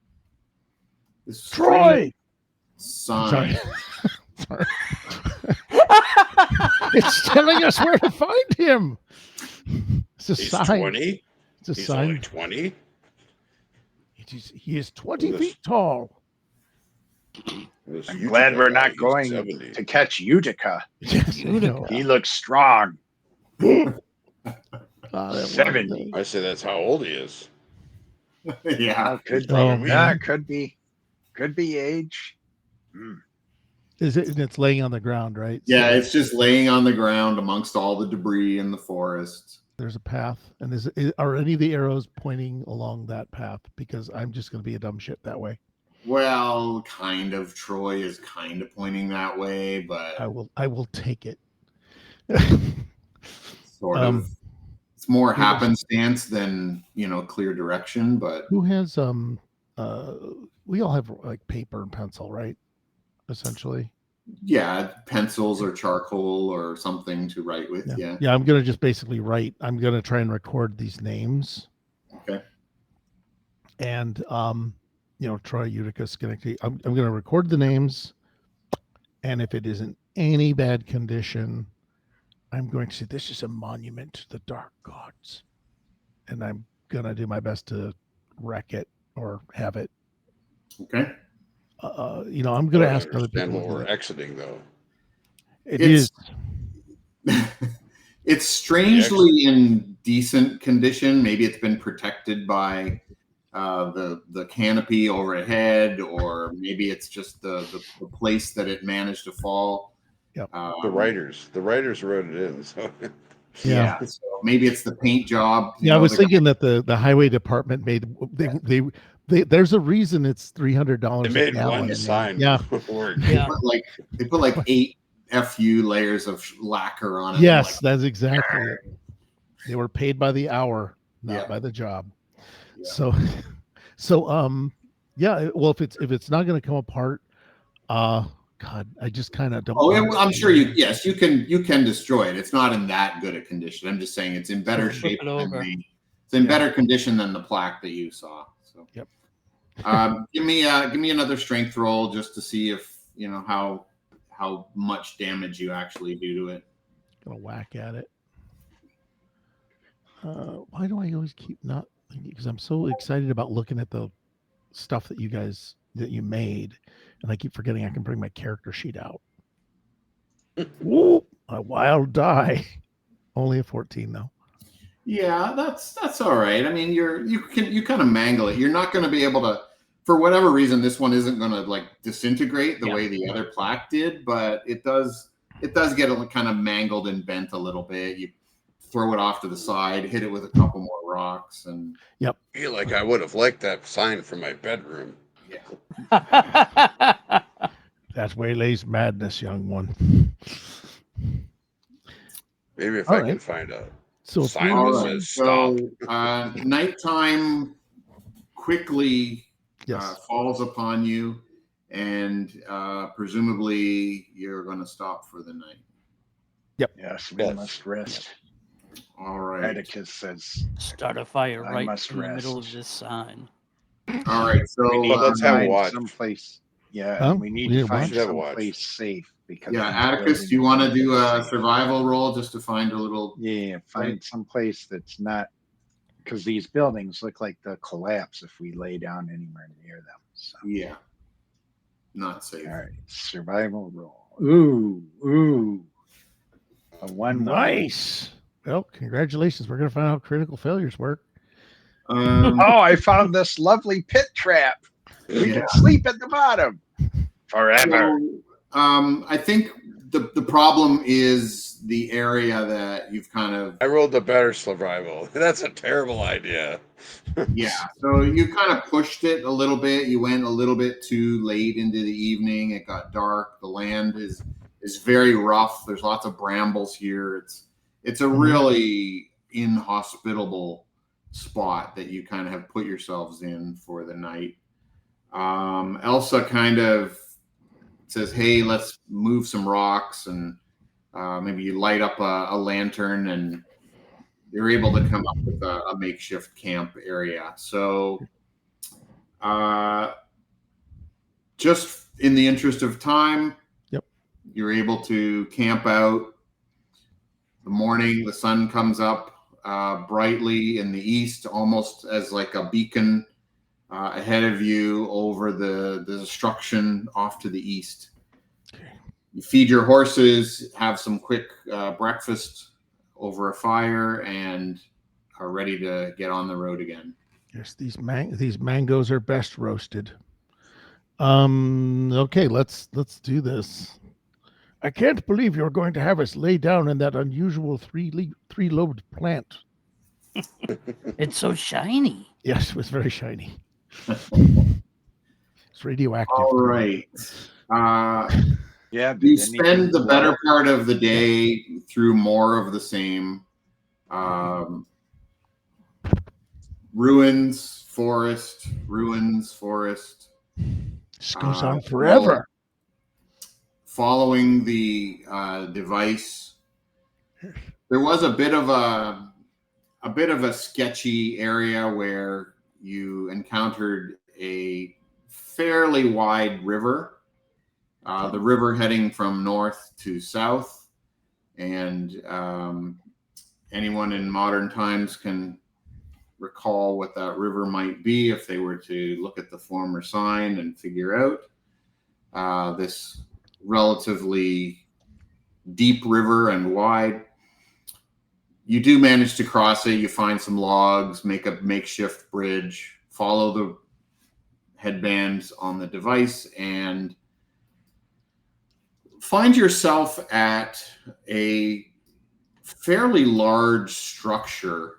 This Troy! Sign. Sorry. It's telling us where to find him. It's a He's sign. 20. It's a He's sign. only 20. He is 20 feet tall. This I'm glad we're Utica guy, not he's going 70. to catch Utica. Yes, I know. He looks strong. That 70. I say that's how old he is. Yeah. Could Oh, be. man. Could be age. Is it? And it's laying on the ground, right? Yeah, So it's just laying on the ground amongst all the debris in the forest. there's a path, and are any of the arrows pointing along that path? Because I'm just going to be a dumb shit that way. Well, kind of. Troy is kind of pointing that way, but I will take it. sort of. It's more happenstance than clear direction. But Who has we all have like paper and pencil, right? Essentially. yeah, pencils or charcoal or something to write with. Yeah. I'm gonna just basically write. I'm gonna try and record these names. Okay. And Troy, Utica, Schenectady. I'm gonna record the names, and if it is in any bad condition, I'm going to say this is a monument to the dark gods, and I'm gonna do my best to wreck it or have it. Okay. I'm gonna ask other Understand people. what we're exiting, though. It's It's strangely in decent condition. Maybe it's been protected by the canopy overhead, or maybe it's just the place that it managed to fall. Yep. The writers wrote it in. So Yeah. So maybe it's the paint job. Yeah, I was thinking that the highway department made they there's a reason it's $300 they a made gallon. one sign Yeah. work. Yeah. They put like 8 FU layers of lacquer on it. Yes, that's exactly it. They were paid by the hour, not by the job. Yeah. So yeah, well, if it's not going to come apart, God, I just kind of don't. I'm sure you can destroy it. It's not in that good a condition. I'm just saying it's in better shape than better condition than the plaque that you saw. So yep. Give me another strength roll just to see if you know how much damage you actually do to it. Gonna whack at it. Why do I always keep not? Because I'm so excited about looking at the stuff that you made, and I keep forgetting I can bring my character sheet out. Ooh, a wild die. Only a 14 though. Yeah, that's all right. I mean, you kind of mangle it. You're not going to be able to, for whatever reason, this one isn't going to like disintegrate the way the other plaque did, but it does get kind of mangled and bent a little bit. You throw it off to the side, hit it with a couple more rocks, and I feel like I would have liked that sign from my bedroom. Yeah. That's Waylay's madness, young one. Maybe if I can find a sign that says stop. Nighttime quickly Yes. falls upon you, and presumably you're going to stop for the night. Yep. Yes, we must rest. All right. Atticus says, Start a fire I right must in the middle rest. of this sign. All right. So we need let's to have a find watch. someplace. Yeah, Huh? we need We to need find to have a watch. someplace safe because yeah, these Atticus, do you buildings want to aren't do a safe. survival roll just to find a little? Yeah, find someplace that's not, because these buildings look like they'll collapse if we lay down anywhere near them. So. Yeah, not safe. All right, survival roll. Ooh, a 1. Nice. Well, congratulations. We're gonna find out how critical failures work. Oh, I found this lovely pit trap. We can sleep at the bottom forever. So, I think the problem is the area that you've kind of. I rolled the better survival. That's a terrible idea. Yeah, so you kind of pushed it a little bit. You went a little bit too late into the evening. It got dark. The land is very rough. There's lots of brambles here. It's a really inhospitable spot that you kind of have put yourselves in for the night. Elsa kind of says, "Hey, let's move some rocks," and maybe you light up a lantern, and you're able to come up with a makeshift camp area. So, just in the interest of time, you're able to camp out. The morning, the sun comes up brightly in the east, almost as like a beacon ahead of you over the destruction off to the east. You feed your horses, have some quick breakfast over a fire, and are ready to get on the road again. Yes, these mangoes are best roasted. Okay, let's do this. I can't believe you're going to have us lay down in that unusual three-lobed plant. It's so shiny. Yes, it was very shiny. It's radioactive. All right. Yeah, you spend the better part of the day through more of the same ruins, forest. This goes on forever. Following the device, there was a bit of a sketchy area where you encountered a fairly wide river. The river heading from north to south, and anyone in modern times can recall what that river might be if they were to look at the former sign and figure out this relatively deep river and wide. You do manage to cross it. You find some logs, make a makeshift bridge, follow the headbands on the device, and find yourself at a fairly large structure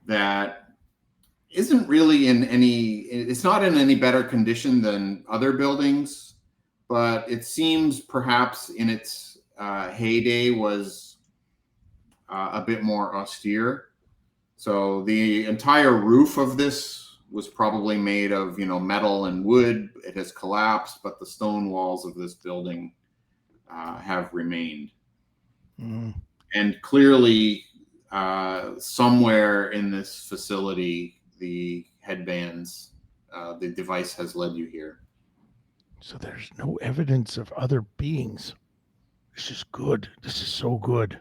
that isn't really it's not in any better condition than other buildings, but it seems perhaps in its heyday was a bit more austere. So the entire roof of this was probably made of, metal and wood. It has collapsed, but the stone walls of this building have remained. Mm. And clearly, somewhere in this facility, the headbands, the device has led you here. So there's no evidence of other beings. This is good. This is so good.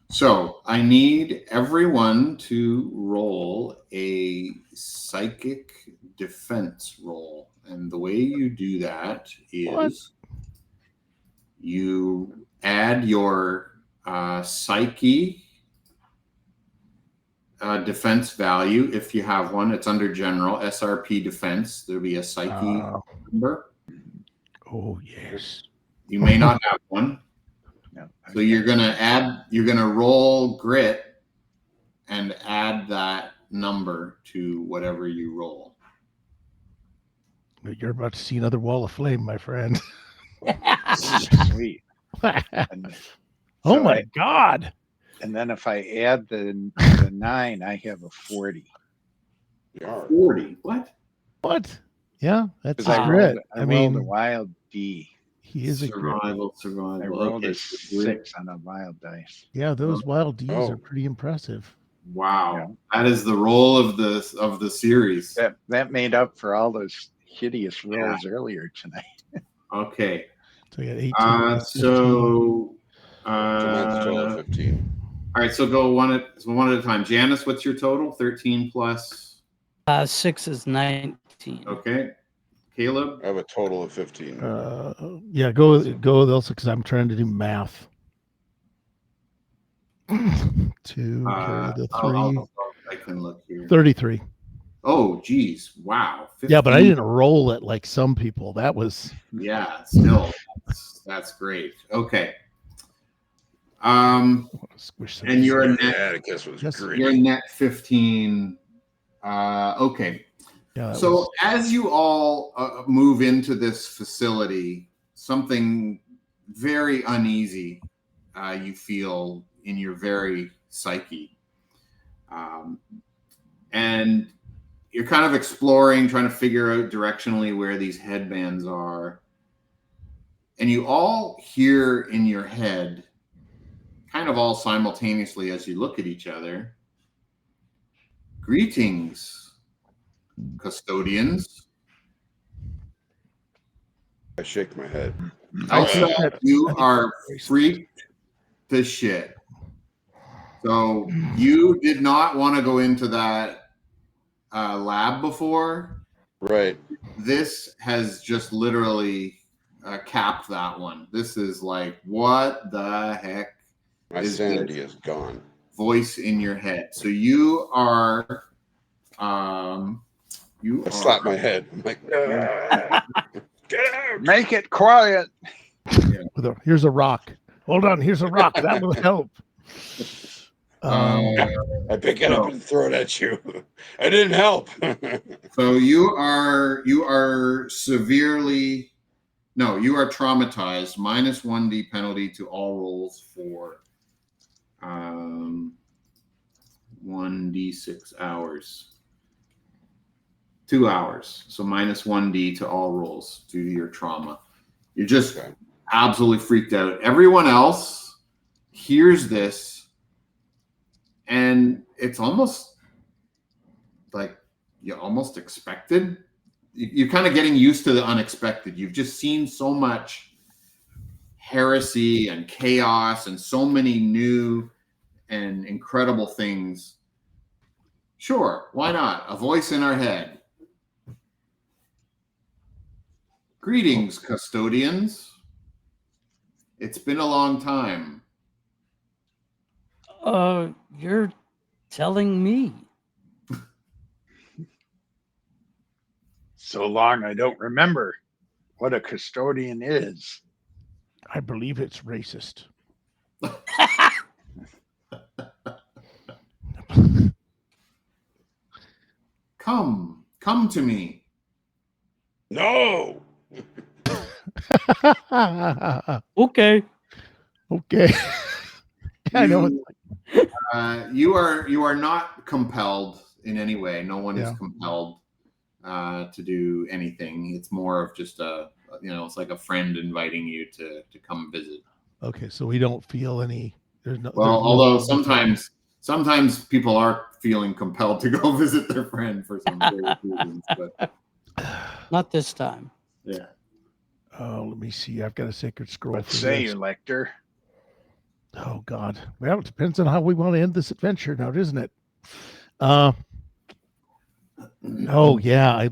So I need everyone to roll a psychic defense roll. And the way you do that is you add your psyche defense value if you have one. It's under general SRP defense. There'll be a psyche number. Oh, yes. You may not have one. No, So you're gonna roll grit and add that number to whatever you roll. You're about to see another wall of flame, my friend. Sweet. And Oh so my God. And then if I add the 9, I have a 40. 40. What? Yeah, that's 'Cause I grit. rolled a wild D. he is a grit. Survival. I rolled Okay, a 6 on a wild dice. Yeah, those wild Ds Oh. are pretty impressive. Wow, Yeah. that is the roll of the series. That made up for all those hideous rolls earlier tonight. Okay. So you got 18. So mine's a total of 15. all right, so go one at a time. Janice, what's your total? 13 plus 6 is 19. okay. Caleb? I have a total of 15. Yeah, go with Elsa because I'm trying to do math. 2 carry the 3. I can look here. 33. Oh, geez. Wow. 15. Yeah, but I didn't roll it like some people. That was Yeah, still. That's great. Okay. squish some. And you're a net, Atticus was great. you're net 15. Okay. Yeah, So as you all move into this facility, something very uneasy you feel in your very psyche. And you're kind of exploring, trying to figure out directionally where these headbands are. And you all hear in your head, kind of all simultaneously as you look at each other, greetings, custodians. I shake my head. Also, you are freaked to shit. So you did not want to go into that lab before. Right. This has just literally capped that one. This is like, what the heck? My sanity is gone. Voice in your head. So you are I slap my head. I'm like, get out. Make it quiet. Here's a rock. Hold on, here's a rock. That will help. I pick it up and throw it at you. I didn't help. So you are traumatized. Minus 1d penalty to all rolls for 1d6 hours. 2 hours. So minus 1d to all rolls due to your trauma. You're just absolutely freaked out. Everyone else hears this, and it's almost like you almost expected. You're kind of getting used to the unexpected. You've just seen so much heresy and chaos and so many new and incredible things. Sure, why not? A voice in our head. Greetings, custodians. It's been a long time. You're telling me. So long I don't remember. what a custodian is. I believe it's racist. Come to me. No. Okay. Okay. I know. You are not compelled in any way. No one is Yeah. compelled to do anything. It's more of just it's like a friend inviting you to come visit. Okay, so we don't feel any. Although sometimes people are feeling compelled to go visit their friend for some various reasons, but Not this time. yeah. Oh, let me see. I've got a sacred scroll What for say this. you, Lecter? Oh God. Well, it depends on how we want to end this adventure now, doesn't it? Oh yeah.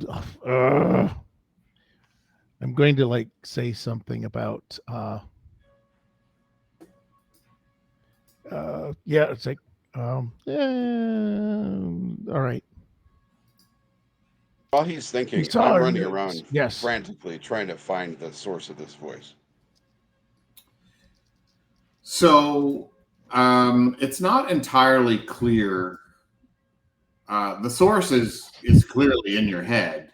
I'm going to say something about yeah, it's like all right. While he's thinking, We saw I'm our running names. around Yes. frantically trying to find the source of this voice. So it's not entirely clear. The source is clearly in your head.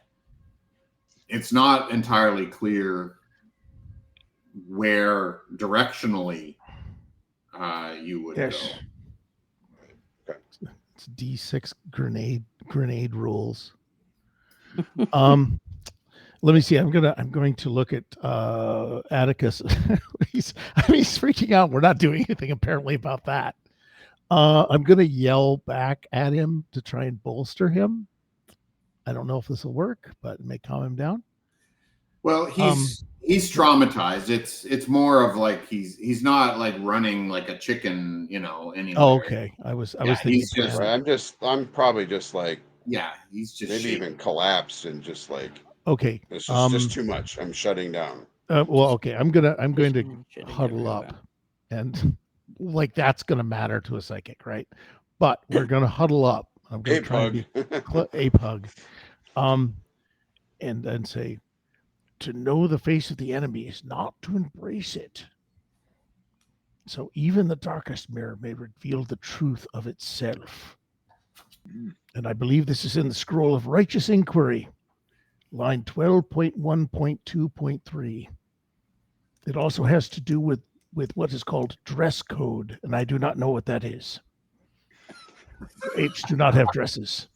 It's not entirely clear where directionally you would Yes. go. It's D6 grenade rules. Let me see. I'm going to look at Atticus. he's freaking out. We're not doing anything apparently about that. I'm going to yell back at him to try and bolster him. I don't know if this will work, but it may calm him down. Well, he's traumatized. It's more of like he's not like running like a chicken, anywhere. Oh, okay. I was thinking he's just that. I'm probably just like, yeah, he's just maybe shaking. even collapsed and just like, okay. it's just too much. I'm shutting down. Well, okay. I'm going to Shitting huddle everywhere. up, and that's going to matter to a psychic, right? But we're going to huddle up. I'm going to try and be ape hug, and then say, to know the face of the enemy is not to embrace it. So even the darkest mirror may reveal the truth of itself. And I believe this is in the Scroll of Righteous Inquiry, line 12.1.2.3. It also has to do with what is called dress code, and I do not know what that is. Apes do not have dresses.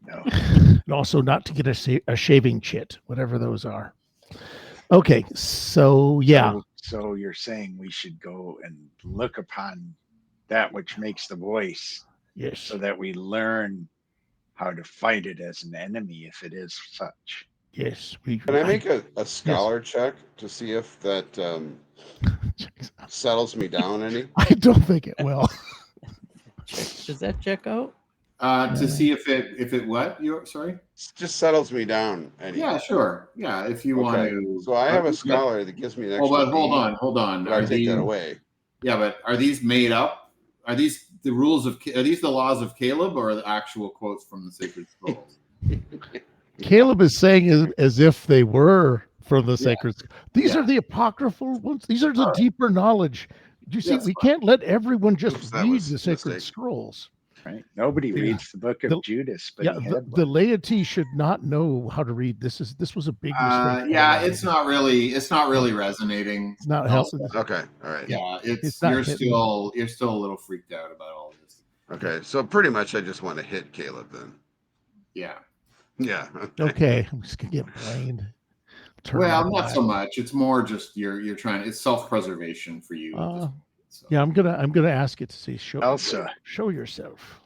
No. And also not to get a shaving chit, whatever those are. Okay, so yeah. So you're saying we should go and look upon that which makes the voice, Yes. so that we learn how to fight it as an enemy if it is such. Yes. Can I make a scholar check to see if that settles me down any? I don't think it will. Does that check out? To see if it what? Sorry? It just settles me down any. Yeah, sure. Yeah, if you want to. So I have a scholar that gives me an extra. Oh, but hold on. But I take that away. Yeah, but are these made up? Are these the rules of? Are these the laws of Caleb, or the actual quotes from the Sacred Scrolls? Caleb is saying as if they were from the sacred. These are the apocryphal ones. These are the deeper knowledge. Do you see? We can't let everyone just read the sacred scrolls. Right? Nobody reads the book of Judas, but the laity should not know how to read. This was a big mistake. It's not really resonating. It's not helpful. Okay, all right. Yeah, you're still a little freaked out about all this. Okay, so pretty much I just want to hit Caleb then. Yeah. Yeah. Okay, I'm just gonna get brained. Well, not so much. It's more just you're trying. It's self-preservation for you. Yeah, I'm gonna ask it to say Elsa, show yourself.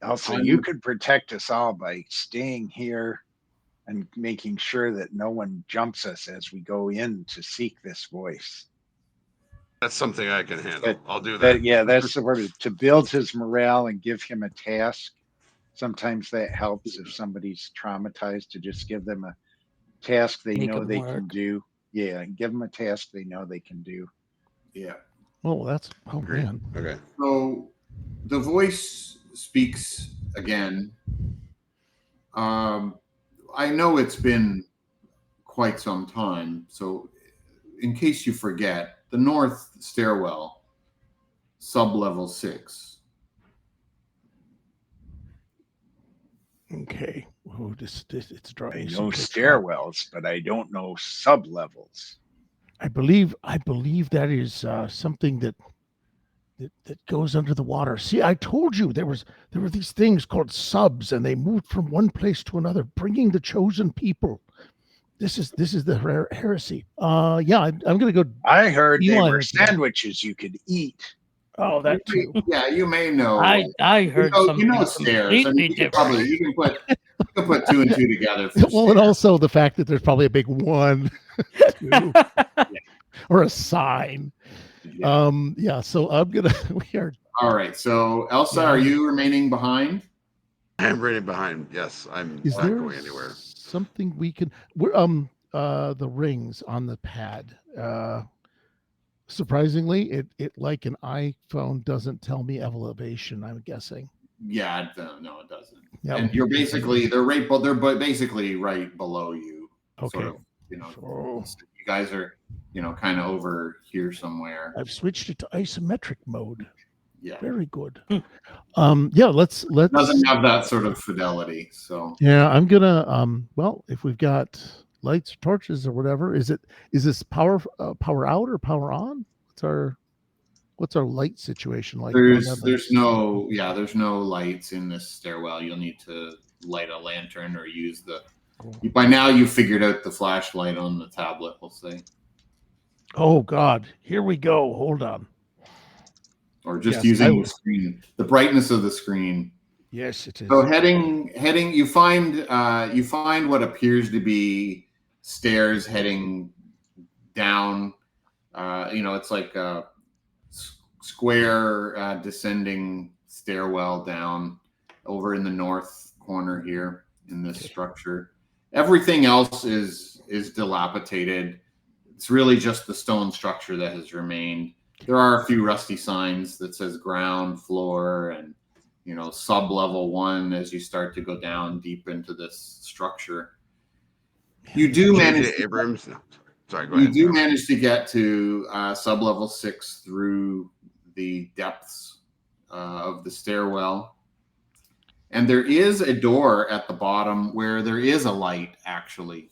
Elsa, you could protect us all by staying here and making sure that no one jumps us as we go in to seek this voice. That's something I can handle. I'll do that. That's the word, to build his morale and give him a task. Sometimes that helps if somebody's traumatized, to just give them a task they know they can do. Yeah, and give them a task they know they can do. Yeah. Oh, that's man. Okay. So the voice speaks again. I know it's been quite some time. So in case you forget, the north stairwell, sub-level 6. Okay. Oh, it's drawing I me know someplace. stairwells, but I don't know sub-levels. I believe that is something that goes under the water. See, I told you there were these things called subs, and they moved from one place to another, bringing the chosen people. This is the heresy. Yeah, I'm gonna go. I heard they Beeline were it to that. sandwiches you could eat. Oh, that too. Yeah, you may know. I heard something stairs. I mean, completely different. you can put 2 and 2 together. For Well, and stairs. also the fact that there's probably a big 1, 2, or a sign. Yeah. Yeah. So I'm gonna. We are. All right. So Elsa, Yeah. are you remaining behind? I'm right behind. Yes, I'm Is not there going anywhere. something we can? We're the rings on the pad. Surprisingly, it like an iPhone doesn't tell me elevation. I'm guessing. Yeah. No, it doesn't. Yeah. And you're basically they're basically right below you. Okay. Sort of, Oh. you guys are, kind of over here somewhere. I've switched it to isometric mode. Yeah. Very good. Yeah, let's Doesn't have that sort of fidelity. So yeah, I'm gonna well, if we've got lights, torches, or whatever, is this power out or power on? What's our light situation like? there's no lights in this stairwell. You'll need to light a lantern or use by now you figured out the flashlight on the tablet, we'll say. Oh God, here we go. Hold on. Or just using the screen, the brightness of the screen. Yes, it is. So heading, you find what appears to be stairs heading down. It's like a square descending stairwell down over in the north corner here in this structure. Everything else is dilapidated. It's really just the stone structure that has remained. There are a few rusty signs that says ground floor and sub-level 1 as you start to go down deep into this structure. You do manage Abrams. No, sorry, go ahead. You do manage to get to sub-level 6 through the depths of the stairwell. And there is a door at the bottom where there is a light actually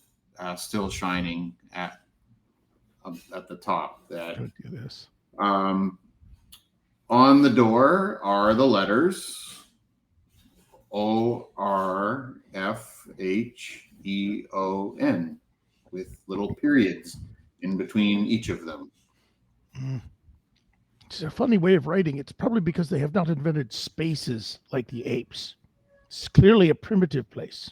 still shining at the top. That on the door are the letters ORFHEON with little periods in between each of them. It's a funny way of writing. It's probably because they have not invented spaces like the apes. It's clearly a primitive place.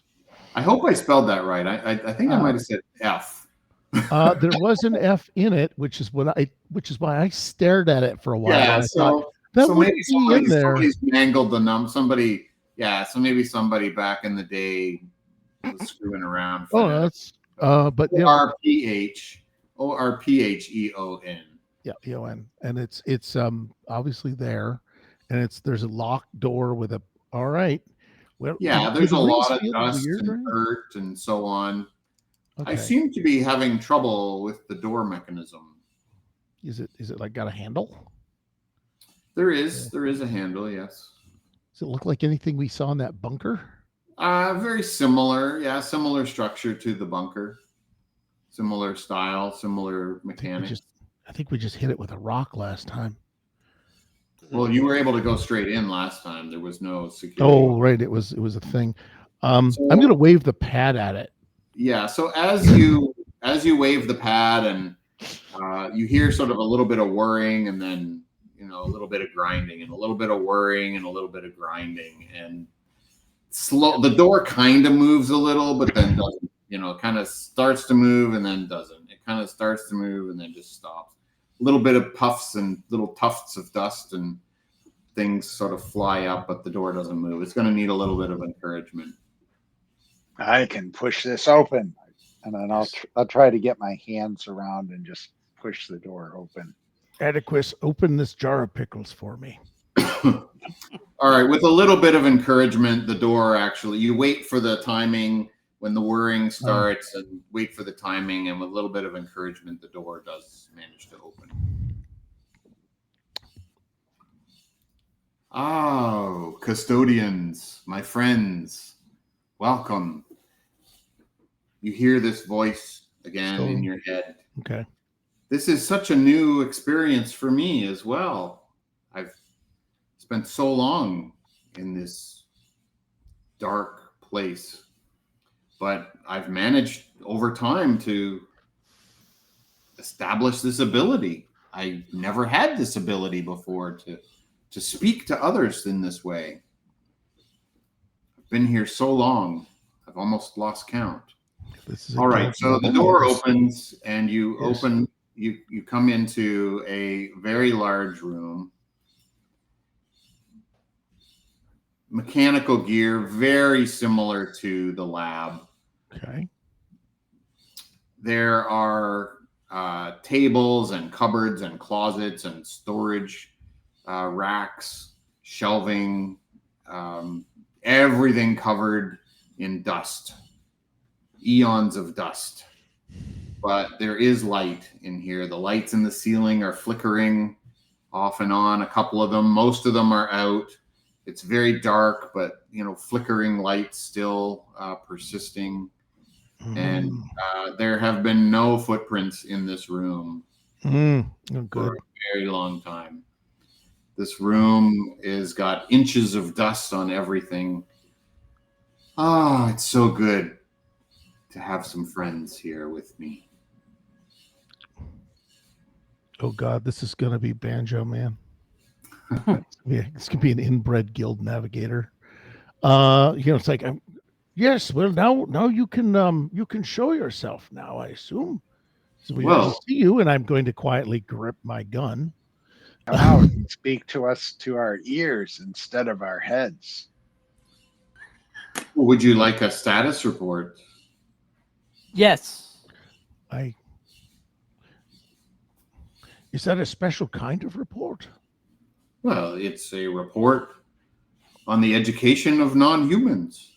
I hope I spelled that right. I think I might have said F. There was an F in it, which is why I stared at it for a while. Yeah, so maybe somebody's mangled the number. So maybe somebody back in the day was screwing around. That's but ORPHEON. Yeah, EON, and it's obviously there, and there's a locked door with a. All right. Well, yeah, there's a lot of dust and dirt and so on. Okay. I seem to be having trouble with the door mechanism. Is it like got a handle? There is a handle, yes. Does it look like anything we saw in that bunker? Very similar. Yeah, similar structure to the bunker. Similar style, similar mechanics. I think we just hit it with a rock last time. Well, you were able to go straight in last time. There was no security. Oh, right. It was a thing. I'm going to wave the pad at it. Yeah. So as you wave the pad and you hear sort of a little bit of whirring and then, a little bit of grinding and a little bit of whirring and a little bit of grinding and the door kind of moves a little, but then doesn't, kind of starts to move and then doesn't. It kind of starts to move and then just stops. A little bit of puffs and little tufts of dust and things sort of fly up, but the door doesn't move. It's going to need a little bit of encouragement. I can push this open, and then I'll try to get my hands around and just push the door open. Atticus, open this jar of pickles for me. All right, with a little bit of encouragement, the door actually, you wait for the timing when the whirring starts, and wait for the timing, and with a little bit of encouragement, the door does manage to open. Oh, custodians, my friends, welcome. You hear this voice again in your head. Okay. This is such a new experience for me as well. I've spent so long in this dark place, but I've managed over time to establish this ability. I never had this ability before to speak to others in this way. I've been here so long, I've almost lost count. This is all right, so the door opens and you Yes. you come into a very large room. Mechanical gear, very similar to the lab. Okay. There are tables and cupboards and closets and storage racks, shelving, everything covered in dust, eons of dust. But there is light in here. The lights in the ceiling are flickering off and on, a couple of them. Most of them are out. It's very dark, but flickering light still persisting. And there have been no footprints in this room Oh, for good. a very long time. This room is got inches of dust on everything. Oh, it's so good to have some friends here with me. Oh God, this is gonna be Banjo Man. It's gonna be an inbred guild navigator. It's like yes, well now you can show yourself now, I assume. So we Well, see you, and I'm going to quietly grip my gun. Come out and speak to us to our ears instead of our heads. would you like a status report? Yes. Is that a special kind of report? Well, it's a report on the education of non-humans,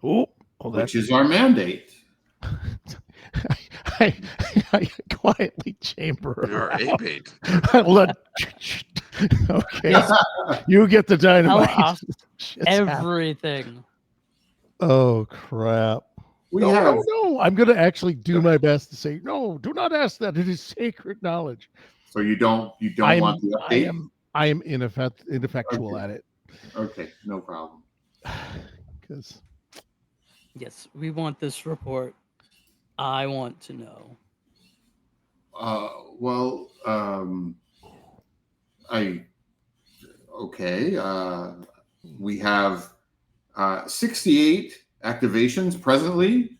Oh, which is our mandate. I quietly chamber Or around. ape. Okay, you get the Tell dynamite. us Shit's happening. everything. Oh crap! No! I'm going to actually do my best to say no. Do not ask that. It is sacred knowledge. So you don't want the update? I am ineffectual at it. Okay, no problem. Because Yes, we want this report. I want to know. We have 68 activations presently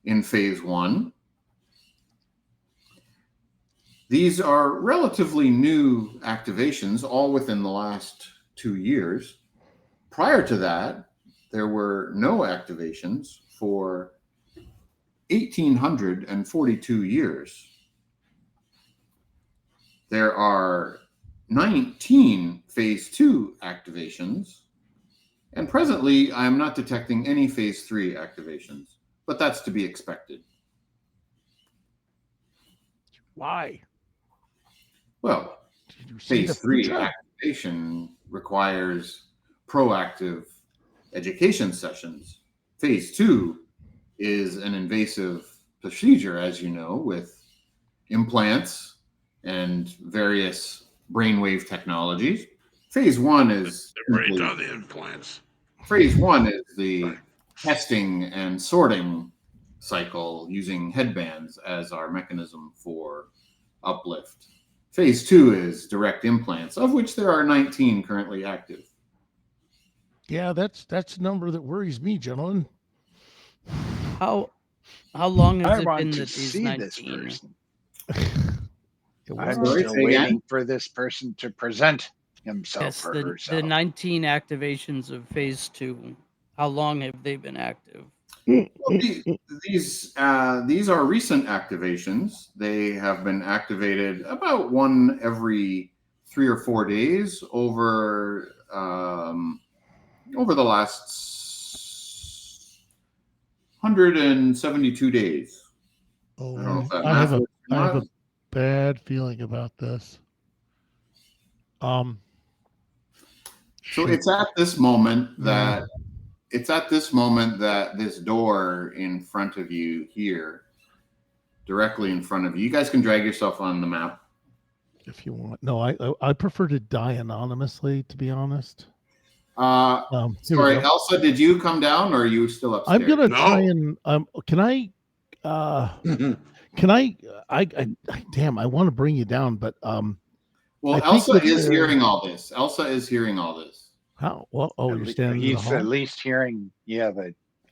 in phase 1. These are relatively new activations, all within the last 2 years. Prior to that, there were no activations for 1,842 years. There are 19 phase 2 activations, and presently I am not detecting any phase 3 activations, but that's to be expected. why? Well, Did you see the phase 3 future? activation requires proactive education sessions. Phase 2 is an invasive procedure, as you know, with implants and various brainwave technologies. Phase 1 is Right on the implants. phase 1 is the testing and sorting cycle using headbands as our mechanism for uplift. Phase 2 is direct implants, of which there are 19 currently active. Yeah, that's a number that worries me, gentlemen. How long has I it want been to that these see this 19? person. It I'm was- Sorry, still say again? waiting for this person to present himself Yes, or the herself. 19 activations of phase 2. How long have they been active? Well, these are recent activations. They have been activated about one every 3 or 4 days over the last 172 days. Oh, I don't know if that I have math a works or I have not. a bad feeling about this. So Shoot. it's at this moment Yeah. that this door in front of you here, directly in front of you. You guys can drag yourself on the map. If you want. No, I prefer to die anonymously, to be honest. Here sorry, we go. Elsa, did you come down or are you still upstairs? I'm gonna No. try and can I damn, I want to bring you down, but well, I think Elsa with is the- hearing all this. Elsa is hearing all this. how well you're standing in the He's hall? at least hearing,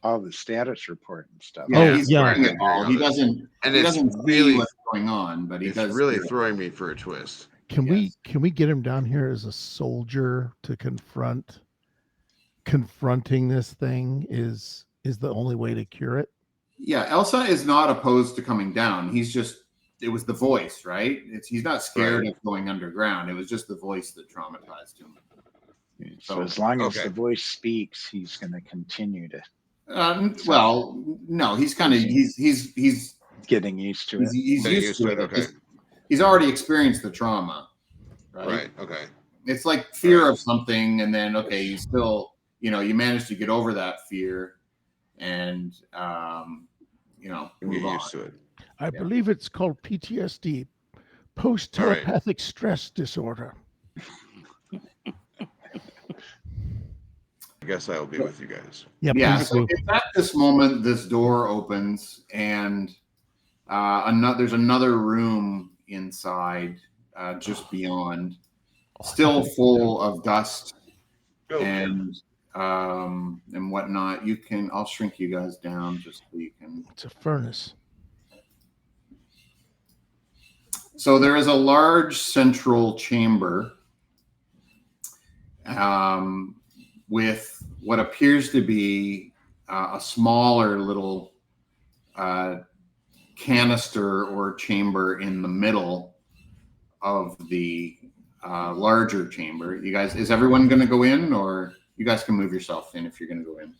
all the status report and stuff. Yeah, Oh, he's yeah. hearing it all. He doesn't And he it's doesn't really- see what's going on, but he It's does really hear it. throwing me for a twist. Can Yes. we get him down here as a soldier to confronting this thing is the only way to cure it? Yeah, Elsa is not opposed to coming down. It was the voice, right? He's not scared of going underground. It was just the voice that traumatized him. So as long as okay. the voice speaks, he's going to continue to Well, no, he's kind of he's getting used to it. he's Getting used to it. okay. He's already experienced the trauma, right? Right. Okay. It's like fear of something, and then you still you manage to get over that fear, and Get move on. used to it. I believe it's called PTSD, post telepathic stress disorder. I guess I'll be with you guys. Yeah, Yeah, please so do. it's at this moment this door opens and there's another room inside just beyond, still full of dust and whatnot. I'll shrink you guys down just so you can. It's a furnace. So there is a large central chamber with what appears to be a smaller little canister or chamber in the middle of the larger chamber. You guys, is everyone going to go in, or you guys can move yourself in if you're going to go in?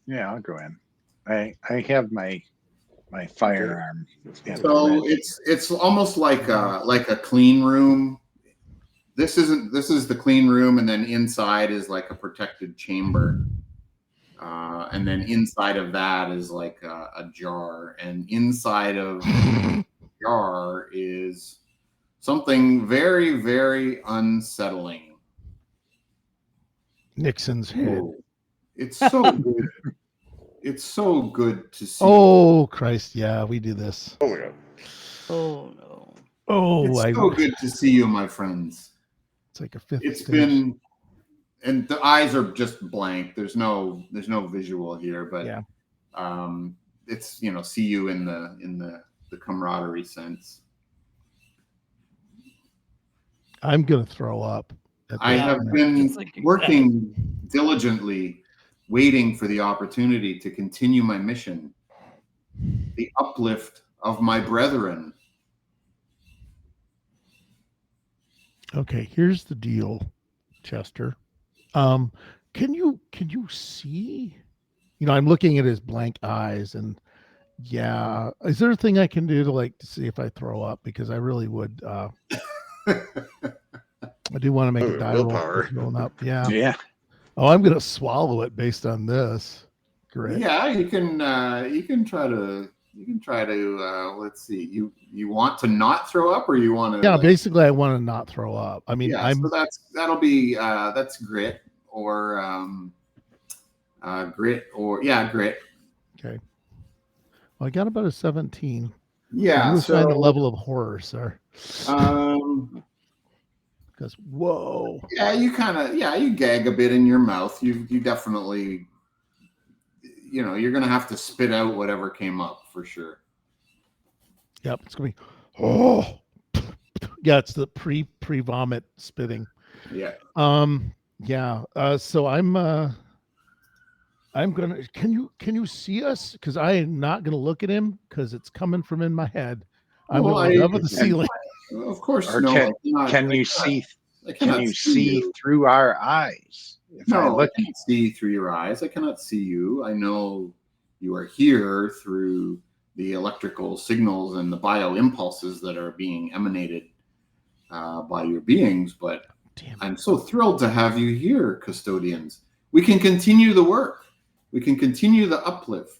Yeah, I'll go in. I have my firearm. So it's almost like a clean room. This is the clean room, and then inside is like a protected chamber. And then inside of that is like a jar, and inside of the jar is something very, very unsettling. Nixon's head. It's so good. It's so good to see. Oh Christ! Yeah, we do this. Oh my god. Oh no. Oh, It's so good to see you, my friends. It's like a fifth. It's stage. been, and the eyes are just blank. There's no visual here, but Yeah. It's see you in the camaraderie sense. I'm gonna throw up. I have been Just like working diligently, waiting for the opportunity to continue my mission, the uplift of my brethren. Okay, here's the deal, Chester. Can you see? I'm looking at his blank eyes, and yeah, is there a thing I can do to see if I throw up? Because I really would. I do want to make a die roll for throwing up. Yeah. Yeah. Oh, I'm gonna swallow it based on this. Great. Yeah, you can try to let's see. You want to not throw up, or you want to? Yeah, basically, I want to not throw up. I mean, yeah, so that'll be that's grit or grit. Okay. Well, I got about a 17. Yeah, You so find a level of horror, sir. Because whoa. Yeah, you gag a bit in your mouth. You definitely, you're gonna have to spit out whatever came up for sure. Yep, it's gonna be. Oh, yeah, it's the pre-vomit spitting. Yeah. Yeah. So I'm gonna. Can you see us? Because I am not gonna look at him because it's coming from in my head. I'm gonna look up at the ceiling. Of course, Or no. can you see through our eyes? I cannot see through your eyes. I cannot see you. I know you are here through the electrical signals and the bio impulses that are being emanated by your beings. But I'm so thrilled to have you here, custodians. We can continue the work. We can continue the uplift.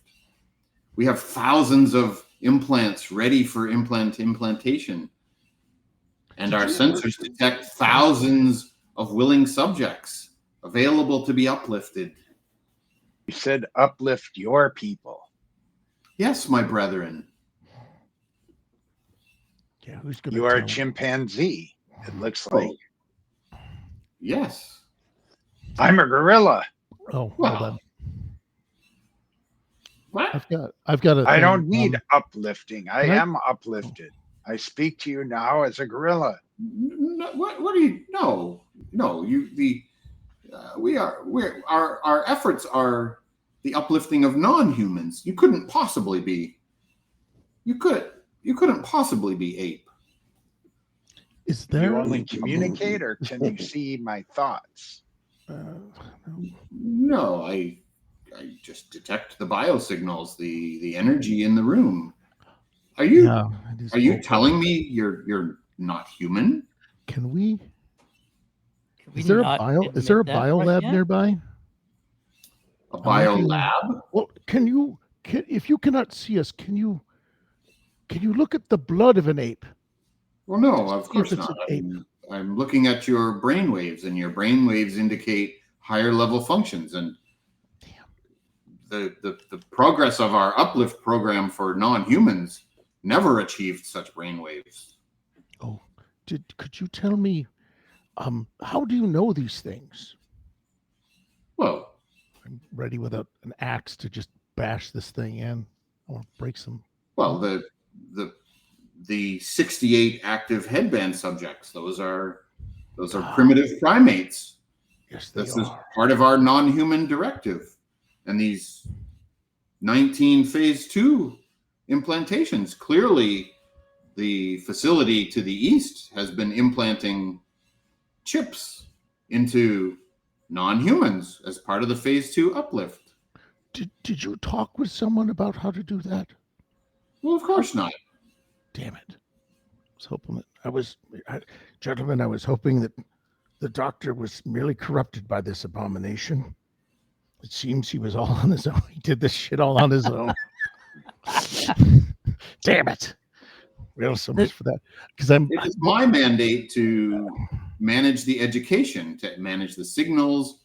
We have thousands of implants ready for implantation. And our sensors detect thousands of willing subjects available to be uplifted. You said uplift your people. Yes, my brethren. Yeah, who's going to You are a tell him? chimpanzee, it looks like. Yes. I'm a gorilla. Oh, Well, hold on. What? I've got a I thing, don't need uplifting. I can I- am uplifted. I speak to you now as a gorilla. No, what do you? No. Our efforts are the uplifting of non-humans. You couldn't possibly be. You couldn't possibly be ape. Is Do you there only communicate, or can you see my thoughts? No, I just detect the biosignals, the energy in the room. Are you telling me you're not human? Can we? Could we Is there a not Is there a admit that bio right lab yet? nearby? A bio lab? Well, if you cannot see us, can you look at the blood of an ape? Well, no, To of see if course it's not. an ape. I'm looking at your brainwaves, and your brainwaves indicate higher level functions. And the progress of our uplift program for non-humans never achieved such brainwaves. Oh, could you tell me, how do you know these things? Well, I'm ready with an axe to just bash this thing in. I want to break some. well, the 68 active headband subjects, those are primitive primates. Yes, they This is are. part of our non-human directive. And these 19 phase 2 implantations, clearly the facility to the east has been implanting chips into non-humans as part of the phase 2 uplift. Did you talk with someone about how to do that? Well, of course not. Damn it. I was hoping gentlemen, I was hoping that the doctor was merely corrupted by this abomination. It seems he was all on his own. He did this shit all on his own. Damn it. Well, so much for that. Because It is my mandate to manage the education, to manage the signals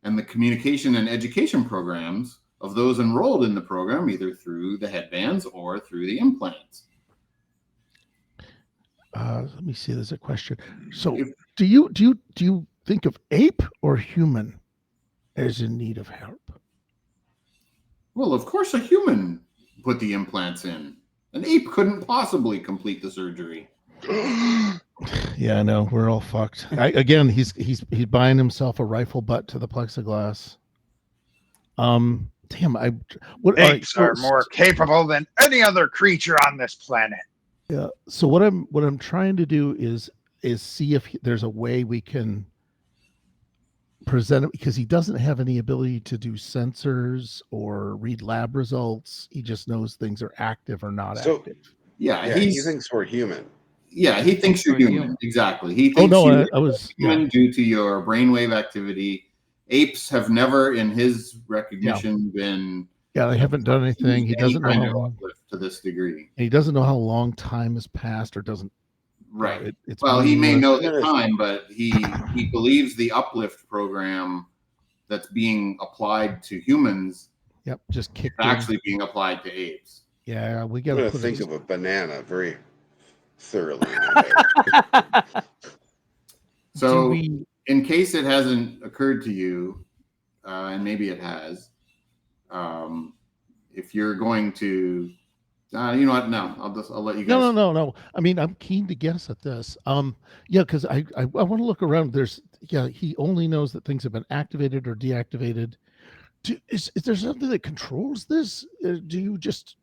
and the communication and education programs of those enrolled in the program, either through the headbands or through the implants. Let me see. There's a question. So, do you think of ape or human as in need of help? Well, of course, a human put the implants in. An ape couldn't possibly complete the surgery. Yeah, I know. We're all fucked. Again, he's buying himself a rifle butt to the plexiglass. Damn. Apes are more capable than any other creature on this planet. Yeah. So what I'm trying to do is see if there's a way we can present it, because he doesn't have any ability to do sensors or read lab results. He just knows things are active or not active. Yeah, he thinks we're human. Yeah, he thinks you're human. Exactly. He thinks I was human due to your brainwave activity. Apes have never, in his recognition, been. Yeah, they haven't done anything. He doesn't know how long to this degree. He doesn't know how long time has passed, or doesn't. Right. It's well, he may know the time, but he believes the uplift program that's being applied to humans. Yep, just kicked. Actually, being applied to apes. Yeah, we got to think of a banana very thoroughly. So, in case it hasn't occurred to you, and maybe it has, if you're going to, you know what? No, I'll let you guys. No. I mean, I'm keen to guess at this. Yeah, because I want to look around. He only knows that things have been activated or deactivated. Is there something that controls this? Do you just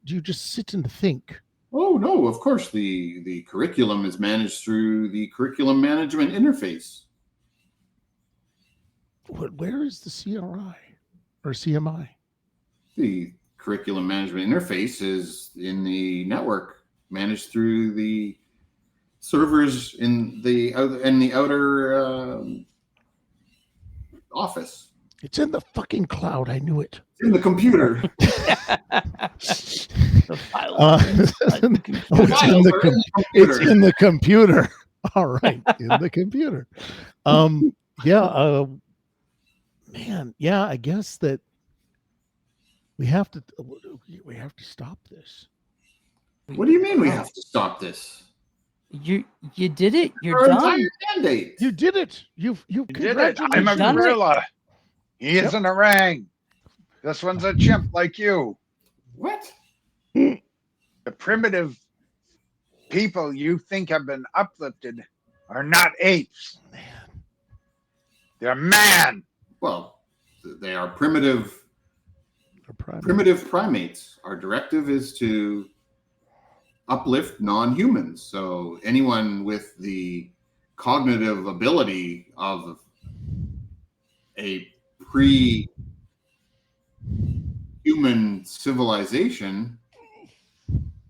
sit and think? Oh no, of course the curriculum is managed through the curriculum management interface. Where is the CRI or CMI? The curriculum management interface is in the network, managed through the servers in the outer office. It's in the fucking cloud. I knew it. It's in the computer. The file. It's in the computer. All right, in the computer. Man, yeah, I guess that we have to stop this. What do you mean we have to stop this? You did it. You're Our done. entire mandate. You did it. You You did it. I'm a Done it. gorilla. He is an orang. This one's a chimp like you. What? The primitive people you think have been uplifted are not apes. They're man. Well, they are primitive primates. Our directive is to uplift non-humans. So anyone with the cognitive ability of a pre-human civilization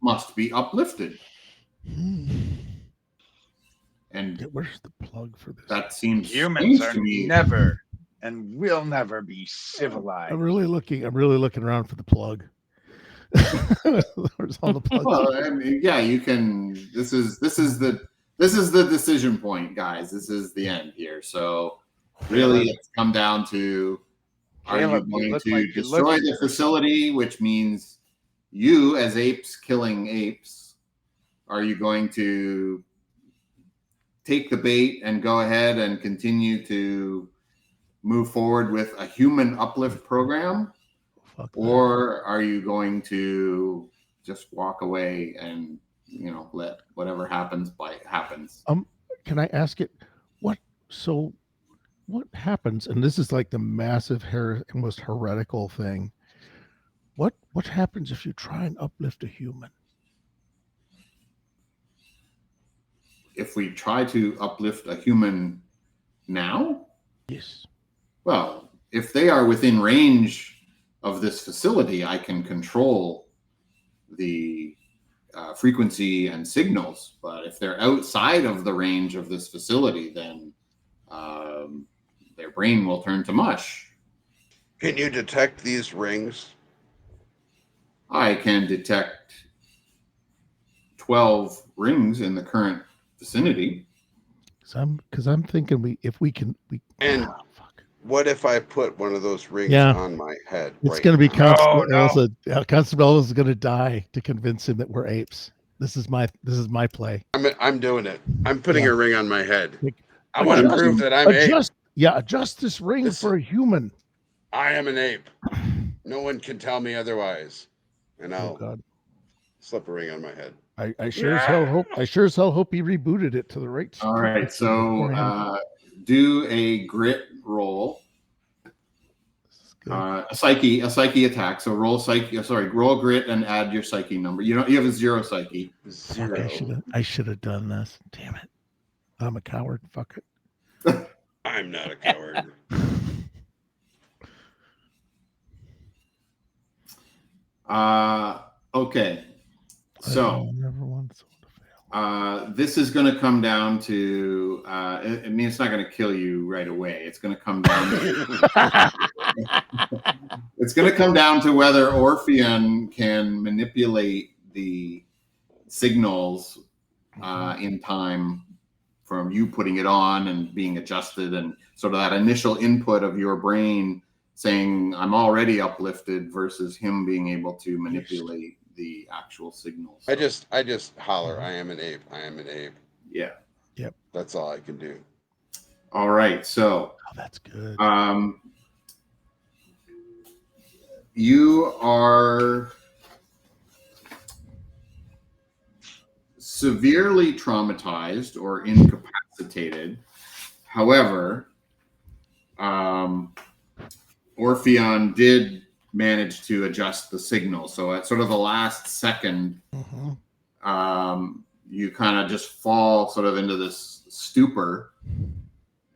must be uplifted. And Where's the plug for this? that seems Humans strange are to me. never and will never be civilized. I'm really looking around for the plug. Where's all the plugs? Well, I mean, yeah, you can. This is the decision point, guys. This is the end here. So really, it's come down to: are Caleb, you you going look to like you're destroy looking the for facility, which means you, as apes killing apes, are you going to take the bait and go ahead and continue to move forward with a human uplift program? Fuck that. Or are you going to just walk away and, let whatever happens happens? Can I ask it? What happens? And this is like the massive, most heretical thing. What happens if you try and uplift a human? If we try to uplift a human now, Yes. well, if they are within range of this facility, I can control the frequency and signals. But if they're outside of the range of this facility, then their brain will turn to mush. Can you detect these rings? I can detect 12 rings in the current vicinity. Because I'm thinking if we can. And Fuck. what if I put one of those rings Yeah. on my head? It's right going to be now? Constable No. Elsa. Constable Elsa is going to die to convince him that we're apes. This is my play. I'm doing it. I'm putting Yeah. a ring on my head. Like, I want to adjust- prove that I'm ape. Adjust this ring This- for a human. I am an ape. No one can tell me otherwise. And Oh I'll God. slip a ring on my head. I sure as hell hope he rebooted it to the right. All right, so do a grit roll, a psyche attack. So roll roll grit and add your psyche number. You have a 0 psyche. Fuck, I should have done this. Damn it. I'm a coward. Fuck it. I'm not a coward. Okay. So I never want someone to fail. this is going to come down to. I mean, it's not going to kill you right away. It's going to come down. It's going to come down to whether Orpheon can manipulate the signals in time from you putting it on and being adjusted, and sort of that initial input of your brain saying I'm already uplifted versus him being able to manipulate the actual signals. I just holler, I am an ape. I am an ape. Yeah. Yep. That's all I can do. All right. So Oh, that's good. you are severely traumatized or incapacitated. However, Orpheon did manage to adjust the signal. So at sort of the last second, you kind of just fall sort of into this stupor,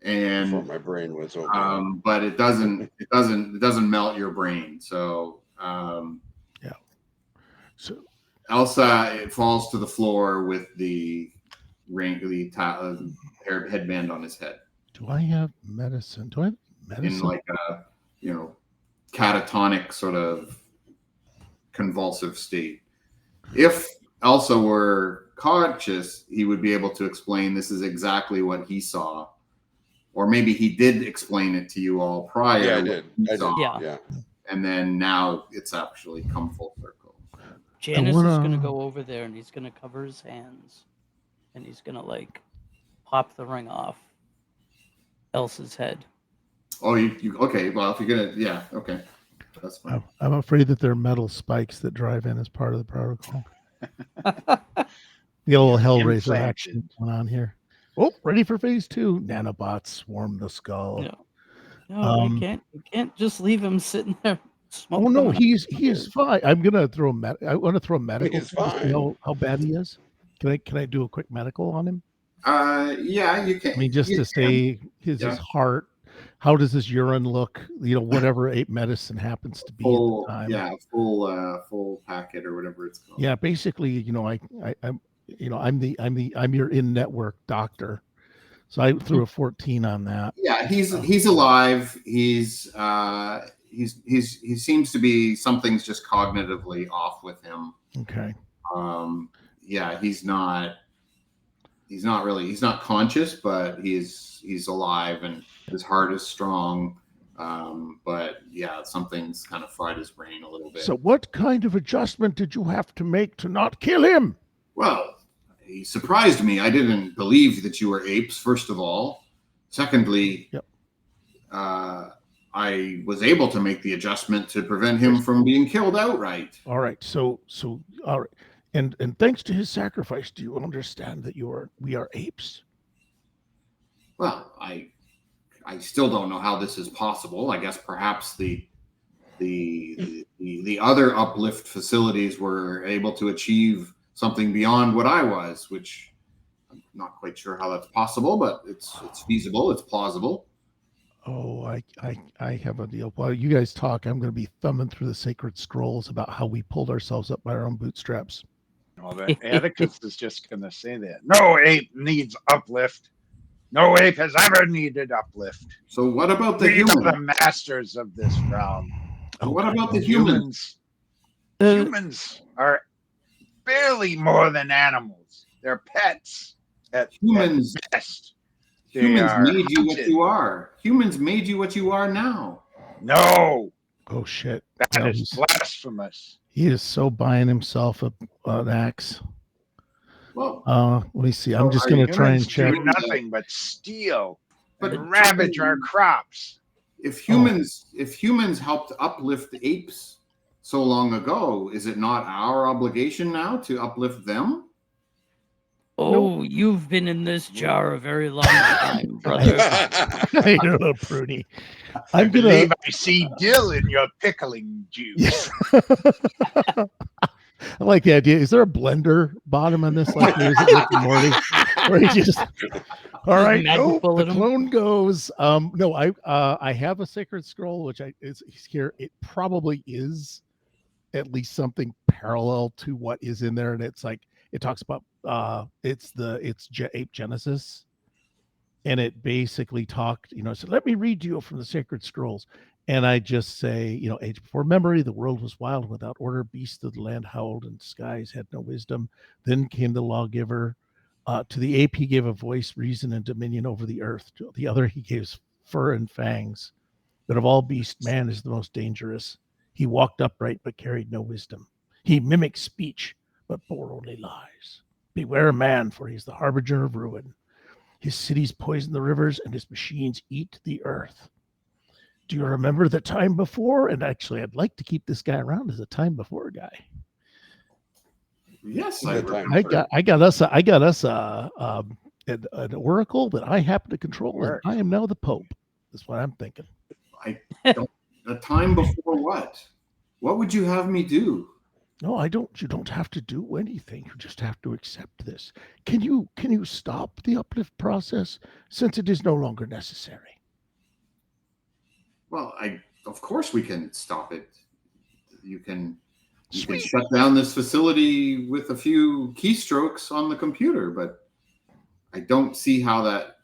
and Before my brain was open. but it doesn't melt your brain. So So Elsa, it falls to the floor with the headband on his head do I have medicine? Do I have medicine? in like a, catatonic sort of convulsive state. If Elsa were conscious, he would be able to explain this is exactly what he saw. Or maybe he did explain it to you all prior. Yeah, I did. Yeah. Yeah. And then now it's actually come full circle. Janice is going to go over there and he's going to cover his hands. And he's going to, like, pop the ring off Elsa's head. Oh, you okay. Well, if you're going to, yeah, okay. That's fine. I'm afraid that there are metal spikes that drive in as part of the protocol. The old Hellraiser Implanted. action going on here. Oh, ready for phase 2. Nanobots swarm the skull. No, we can't just leave him sitting there. Oh no, smoking. he is fine. I'm gonna throw I want to throw a medical He's to see how bad he is. Can I do a quick medical on him? Yeah, you can. I mean, just to say his heart. How does his urine look? Whatever ape medicine happens to be full, at the time. Yeah, full packet or whatever it's called. Yeah, basically, I'm your in-network doctor. So I threw a 14 on that. Yeah, he's alive. He seems to be, something's just cognitively off with him. Okay. Yeah, he's not conscious, but he's alive and his heart is strong. But yeah, something's kind of fried his brain a little bit. So what kind of adjustment did you have to make to not kill him? Well, he surprised me. I didn't believe that you were apes, first of all. Secondly, I was able to make the adjustment to prevent him from being killed outright. All right. So all right. And thanks to his sacrifice, do you understand that we are apes? Well, I still don't know how this is possible. I guess perhaps the other uplift facilities were able to achieve something beyond what I was, which I'm not quite sure how that's possible, but it's feasible, it's plausible. Oh, I have a deal. While you guys talk, I'm going to be thumbing through the sacred scrolls about how we pulled ourselves up by our own bootstraps. Well, the Atticus is just going to say that. No ape needs uplift. No ape has ever needed uplift. So what about the We humans? are the masters of this realm. What about the humans? Humans are barely more than animals. They're pets at Humans. best. Humans made you what you are. Humans made you what you are now. No, Oh shit! that is blasphemous. He is so buying himself an axe. Well, Let me see. I'm just going to try and Humans check. do nothing but steal But and ravage our crops. if humans helped uplift the apes so long ago, is it not our obligation now to uplift them? Oh, you've been in this jar a very long time, brother. I know, Prudy. I believe I see dill in your pickling juice. I like the idea. Is there a blender bottom on this? Like there is at Rick and Morty, where he just all right. Magic Oh, bullet the him. clone goes. No, I have a sacred scroll, which is here. It probably is at least something parallel to what is in there, and it's like it talks about it's Ape Genesis, and it basically talked. So let me read to you from the sacred scrolls. And I just say, age before memory, the world was wild without order. Beasts of the land howled, and skies had no wisdom. Then came the lawgiver. To the ape, he gave a voice, reason, and dominion over the earth. To the other, he gave fur and fangs. But of all beasts, man is the most dangerous. He walked upright, but carried no wisdom. He mimicked speech, but bore only lies. Beware man, for he's the harbinger of ruin. His cities poison the rivers, and his machines eat the earth. Do you remember the time before? And actually, I'd like to keep this guy around as a time before guy. Yes, I got us an oracle that I happen to control, and I am now the Pope. That's what I'm thinking. A time before what? What would you have me do? No, I don't. You don't have to do anything. You just have to accept this. Can you stop the uplift process since it is no longer necessary? Well, of course we can stop it. You can You can Sweet. shut down this facility with a few keystrokes on the computer, but I don't see how that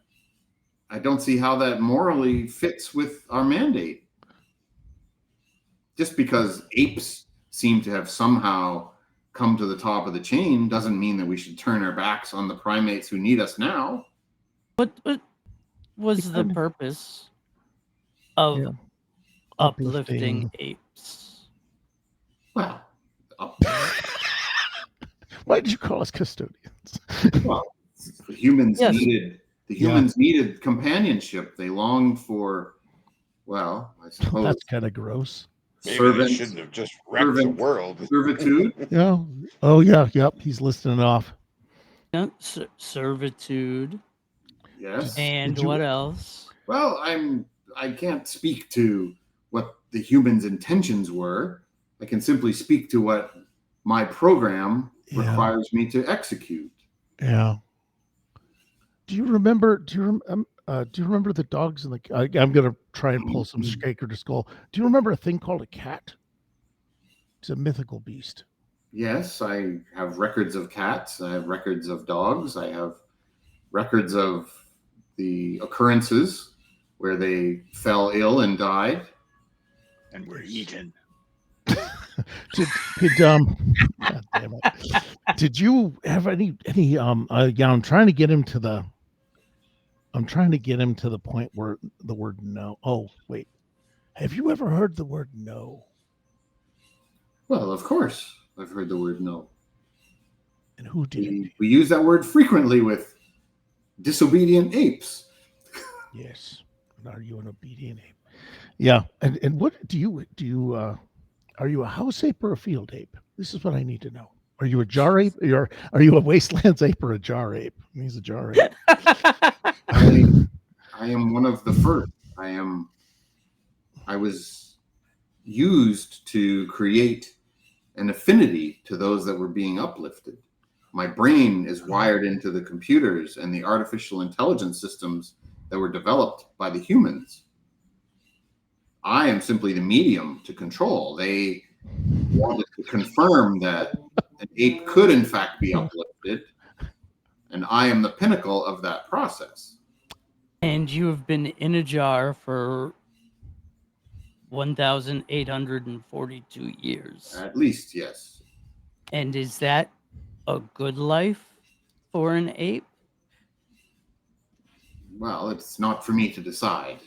morally fits with our mandate. Just because apes seem to have somehow come to the top of the chain doesn't mean that we should turn our backs on the primates who need us now. What was the purpose of Yeah. uplifting apes? Well, Why did you call us custodians? well, the humans Yes. needed companionship. They longed for, well, I suppose That's kind of gross. Maybe they shouldn't have just wrecked the world. Servitude. Yeah. Oh yeah. Yep. He's listing it off. Yeah, servitude. Yes. And what else? Well, I can't speak to what the humans' intentions were. I can simply speak to what my program requires me to execute. Yeah. Do you remember? Do you remember the dogs in the? I'm gonna try and pull some Skaker to skull. Do you remember a thing called a cat? It's a mythical beast. Yes, I have records of cats. I have records of dogs. I have records of the occurrences where they fell ill and died. And were eaten. God damn it. Did you have any yeah, I'm trying to get him to the point where the word no. Oh, wait. Have you ever heard the word no? Well, of course, I've heard the word no. And who did? We use that word frequently with disobedient apes. Yes. Are you an obedient ape? Yeah. And what do you are you a house ape or a field ape? This is what I need to know. Are you a jar ape? Are you a wastelands ape or a jar ape? He's a jar ape. I am one of the first. I was used to create an affinity to those that were being uplifted. My brain is wired into the computers and the artificial intelligence systems that were developed by the humans. I am simply the medium to control. They wanted to confirm that an ape could in fact be uplifted, and I am the pinnacle of that process. And you have been in a jar for 1,842 years. At least, yes. And is that a good life for an ape? Well, it's not for me to decide.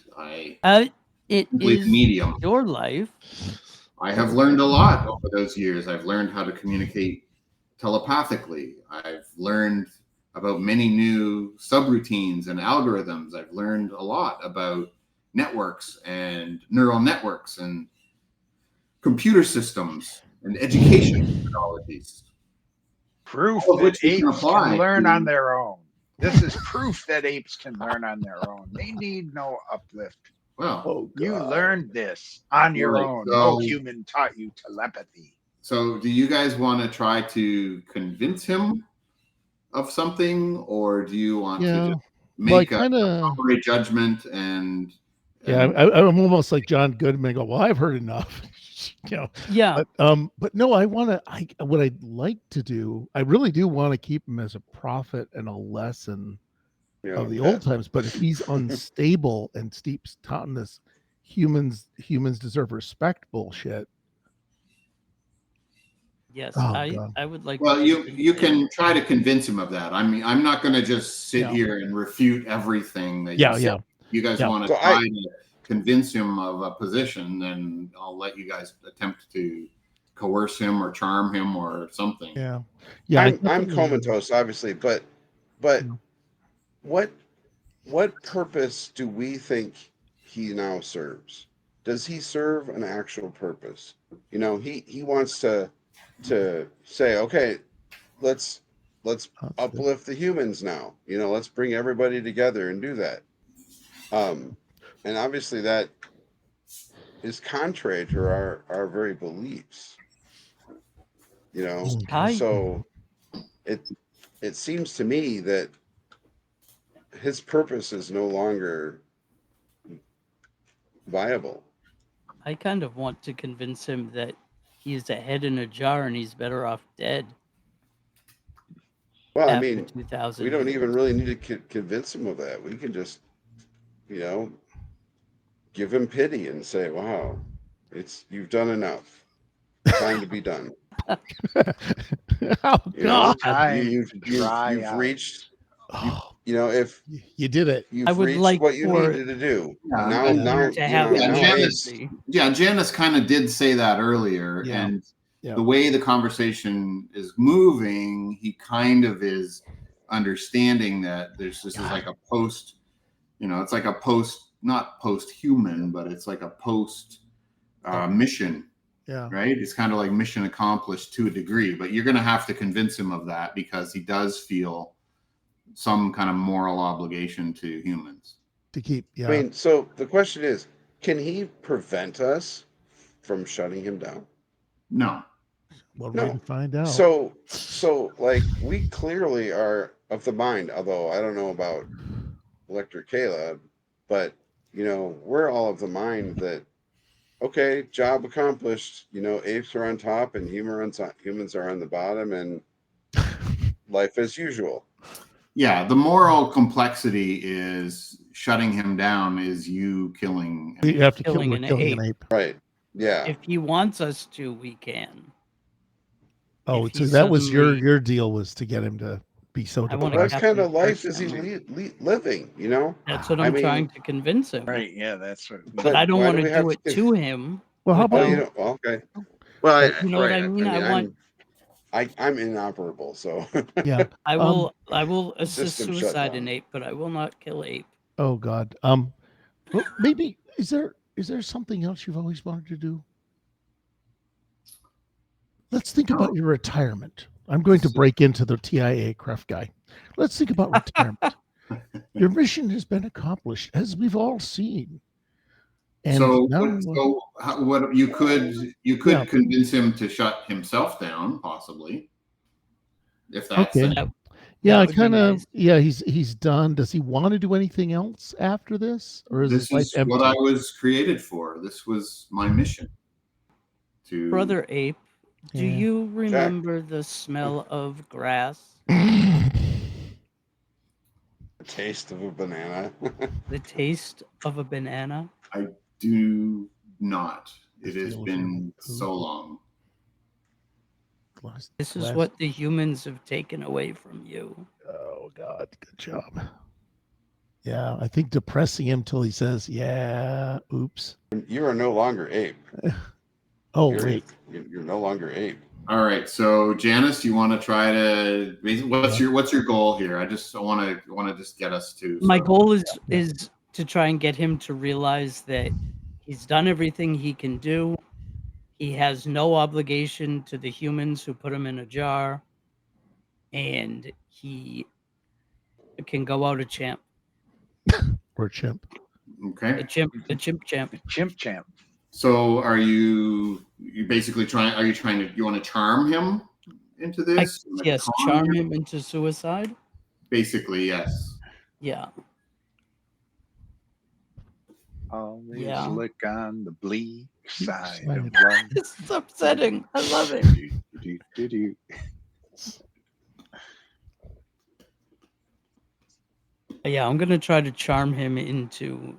It is medium. Your life. I have learned a lot over those years. I've learned how to communicate telepathically. I've learned about many new subroutines and algorithms. I've learned a lot about networks and neural networks and computer systems and education methodologies. Proof that apes can learn on their own. This is proof that apes can learn on their own. They need no uplift. Well, you learned this on your own. No human taught you telepathy. So do you guys want to try to convince him of something, or do you want to just make a summary judgment and I'm almost like John Goodman. Go, well, I've heard enough. Yeah. But no, what I'd like to do, I really do want to keep him as a prophet and a lesson of the old times. But if he's unstable and steeps on this humans deserve respect bullshit. Yes, I would like. Well, you can try to convince him of that. I mean, I'm not going to just sit here and refute everything that you said. You guys want to try to convince him of a position, then I'll let you guys attempt to coerce him or charm him or something. I'm comatose, obviously, but what purpose do we think he now serves? Does he serve an actual purpose? He wants to say, okay, let's uplift the humans now. Let's bring everybody together and do that. And obviously that is contrary to our very beliefs. So it seems to me that his purpose is no longer viable. I kind of want to convince him that he's a head in a jar and he's better off dead. Well, I after mean, 2,000 we don't years. even really need to convince him of that. We can just, give him pity and say, "Wow, you've done enough. Time to be done." Oh You know, God! Time you've to dry you've out. reached, Oh, if you did it. I you've would reached like what you for needed to do. Yeah, Now, and- now, to have Yeah, no now, Janice. empathy. Yeah, Janice kind of did say that earlier, Yeah. and Yeah. the way the conversation is moving, he kind of is understanding that this is like a post, it's like a post, not post-human, but it's like a post mission, Yeah. right? It's kind of like mission accomplished to a degree, but you're going to have to convince him of that because he does feel some kind of moral obligation to humans. To keep. Yeah. I mean, so the question is, can he prevent us from shutting him down? No. Well, No. we can find out. So like we clearly are of the mind, although I don't know about Electric Caleb, but we're all of the mind that okay, job accomplished. Apes are on top and humans are on the bottom, and life as usual. Yeah, the moral complexity is shutting him down is you killing. You have to kill. Killing We're an killing an ape. ape. Right. Yeah. If he wants us to, we can. Oh, If so he that was suddenly- your deal was to get him to be so I wanna depressed. What kind of Captain life is he Kirk living? That's what I I'm mean- trying to convince him. Right? Yeah, that's what. But I don't why want do to we have do it to him. Well, how without- about Well, okay. Well, You know what I mean? I want- I'm inoperable, so yeah? I will assist System suicide shutdown. in ape, but I will not kill ape. Oh God. Well, maybe is there something else you've always wanted to do? Let's think about your retirement. I'm going to break into the TIA craft guy. Let's think about retirement. Your mission has been accomplished, as we've all seen. And so now, what you could Yeah. convince him to shut himself down, possibly, if that's Okay. it. yeah, That would be kind of. nice. Yeah, he's done. Does he want to do anything else after this, or is This his life is empty? what I was created for. This was my mission. To Brother ape, do Yeah. you remember the smell of grass? the taste of a banana. The taste of a banana? do not. It has Feels been like so poop. long. This is Last- what the humans have taken away from you. Oh God, good job. Yeah, I think depressing him till he says, "Yeah, oops." You are no longer ape. Oh You're, wait, you're no longer ape. All right, so Janice, you want to try to? What's your goal here? I want to just get us to. My sort of- goal is to try and get him to realize that he's done everything he can do. He has no obligation to the humans who put him in a jar, and he can go out a champ, or chimp. Okay. a chimp champ. Chimp champ. So are you basically trying? Are you trying to? You want to charm him into this? Like, Yes, calm charm him into suicide. Basically, yes. Yeah, Always Yeah. look on the bleak side Side. of life. this is upsetting. I love it. Do. Yeah, I'm gonna try to charm him into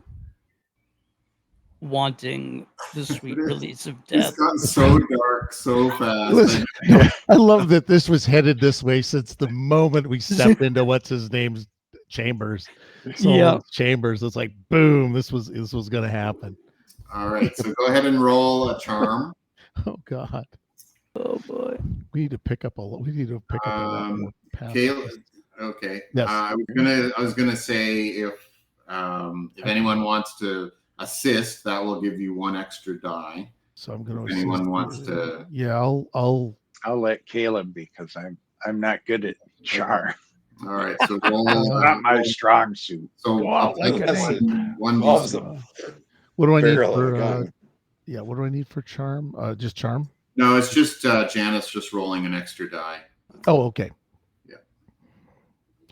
wanting the sweet release of It's death. got so dark so fast. Listen, no, I love that this was headed this way since the moment we stepped into what's his name's chambers. Yeah. Chambers. It's like boom. This was going to happen. All right, so go ahead and roll a charm. Oh God, Oh boy. we need to pick up a lot. We need to pick up a lot more. Caleb, okay. Yes. I was gonna say if anyone wants to assist, that will give you one extra die. So I'm going If anyone wants to, Yeah, I'll. I'll let Caleb because I'm not good at char. all right. So roll. Not my strong suit. So Wow, like up an to ape. one Loves d6. them. What do I need Barrel of a for? gun. Yeah, what do I need for charm? Just charm. No, it's just Janice just rolling an extra die. Oh, okay. Yeah.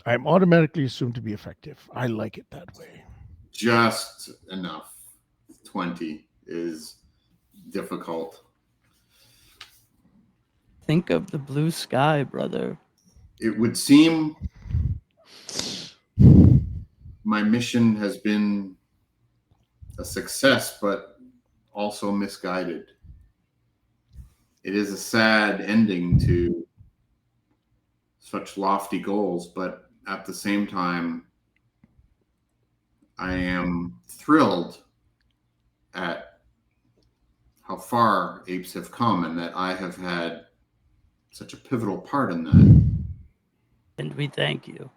I'm automatically assumed to be effective. I like it that way. Just enough. 20 is difficult. think of the blue sky, brother? It would seem my mission has been a success, but also misguided. It is a sad ending to such lofty goals, but at the same time, I am thrilled at how far apes have come and that I have had such a pivotal part in that. And we thank you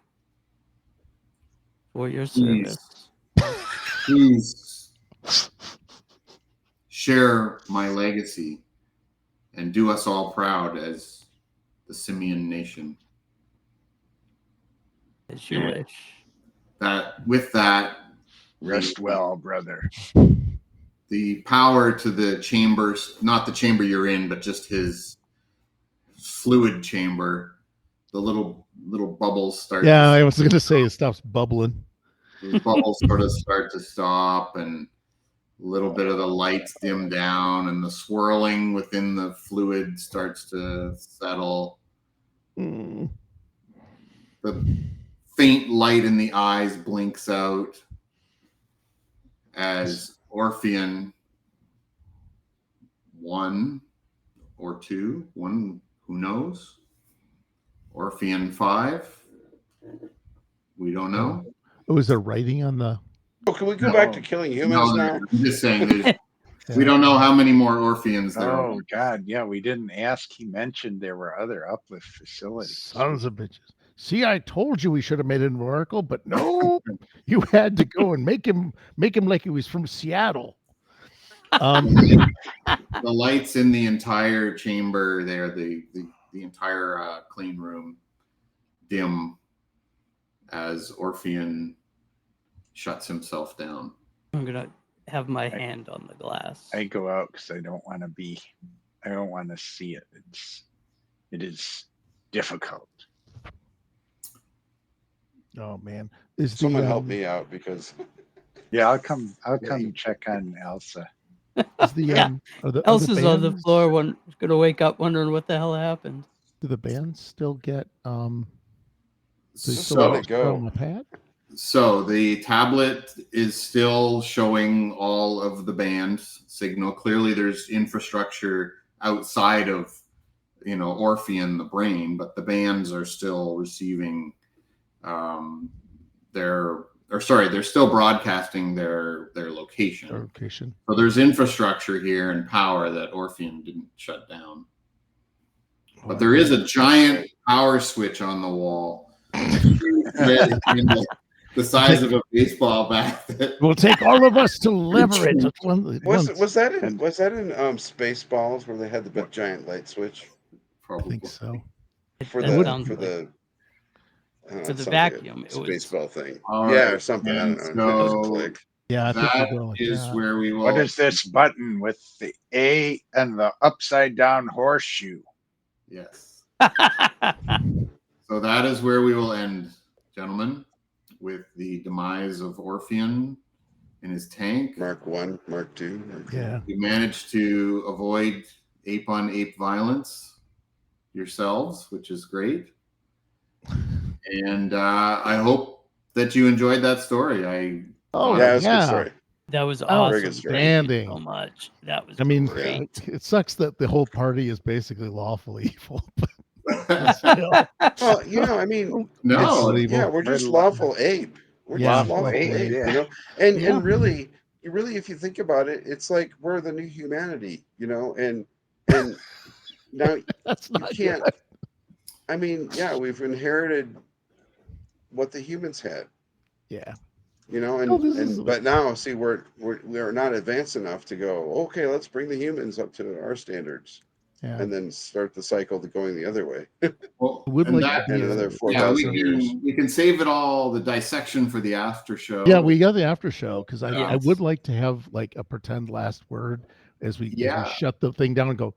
for your Please. service. Please share my legacy and do us all proud as the Simian nation. As you wish. That with that, Rest well, brother. the power to the chambers, not the chamber you're in, but just his fluid chamber, the little bubbles start. Yeah, I was going to say it stops bubbling. The bubbles sort of start to stop, and a little bit of the lights dim down, and the swirling within the fluid starts to settle. Mm. The faint light in the eyes blinks out as Orpheon 1 or 2, one who knows, Orpheon 5, we don't know. Oh, is there writing on the? Oh, can we go back to killing humans No, now? I'm just saying we don't know how many more Orpheons there are. Oh God, yeah, we didn't ask. He mentioned there were other uplift facilities. Sons of bitches. See, I told you we should have made it an oracle, but no, you had to go and make him like he was from Seattle. The lights in the entire chamber there, the entire clean room dim as Orpheon shuts himself down. I'm gonna have my hand on the glass. I go out because I don't want to see it. It is difficult. Oh man, is Someone the help me out because Yeah, I'll come check on Elsa. is the are the Elsa's on the bands- floor, gonna wake up wondering what the hell happened. Do the bands still get they still So, let it go. on the pad? so the tablet is still showing all of the band signal. Clearly, there's infrastructure outside of Orpheon, the brain, but the bands are still receiving. They're still broadcasting their location. Location. So there's infrastructure here and power that Orpheon didn't shut down. But there is a giant power switch on the wall, the size of a baseball bat. It will take all of us to lever it. at once. was that in Spaceballs where they had the giant light switch I Probably. think so. for That the sounds for like- the for the something, vacuum, a it was- baseball thing. All Yeah, right, or something. I and don't know. It doesn't so click. Yeah, I think that we're going like is that. where we will. What is this button with the A and the upside down horseshoe? Yes. So that is where we will end, gentlemen, with the demise of Orpheon in his tank. Mark 1, Mark 2. Mark 3. Yeah. You managed to avoid ape-on-ape violence yourselves, which is great. And I hope that you enjoyed that story. Oh Yeah, it's a yeah. good story. That was Oh, awesome. very good story. Thank you so Outstanding. much. That was I mean, great. it sucks that the whole party is basically lawful evil. But still, Well, I mean, No, it's yeah, evil. we're just We're lawful ape. We're Yeah, just lawful lawful ape, ape. Yeah. And Yeah. really, if you think about it, it's like we're the new humanity, and now That's you not can't. good. I mean, yeah, we've inherited what the humans had, Yeah. and this is- but now see we're not advanced enough to go. Okay, let's bring the humans up to our standards, Yeah. and then start the cycle to going the other way. well, Would and like that- to be And another a- 4,000 years. we can save it all, the dissection for the after show. Yeah, we got the after show because I Yes. would like to have like a pretend last word as we Yeah. shut the thing down and go.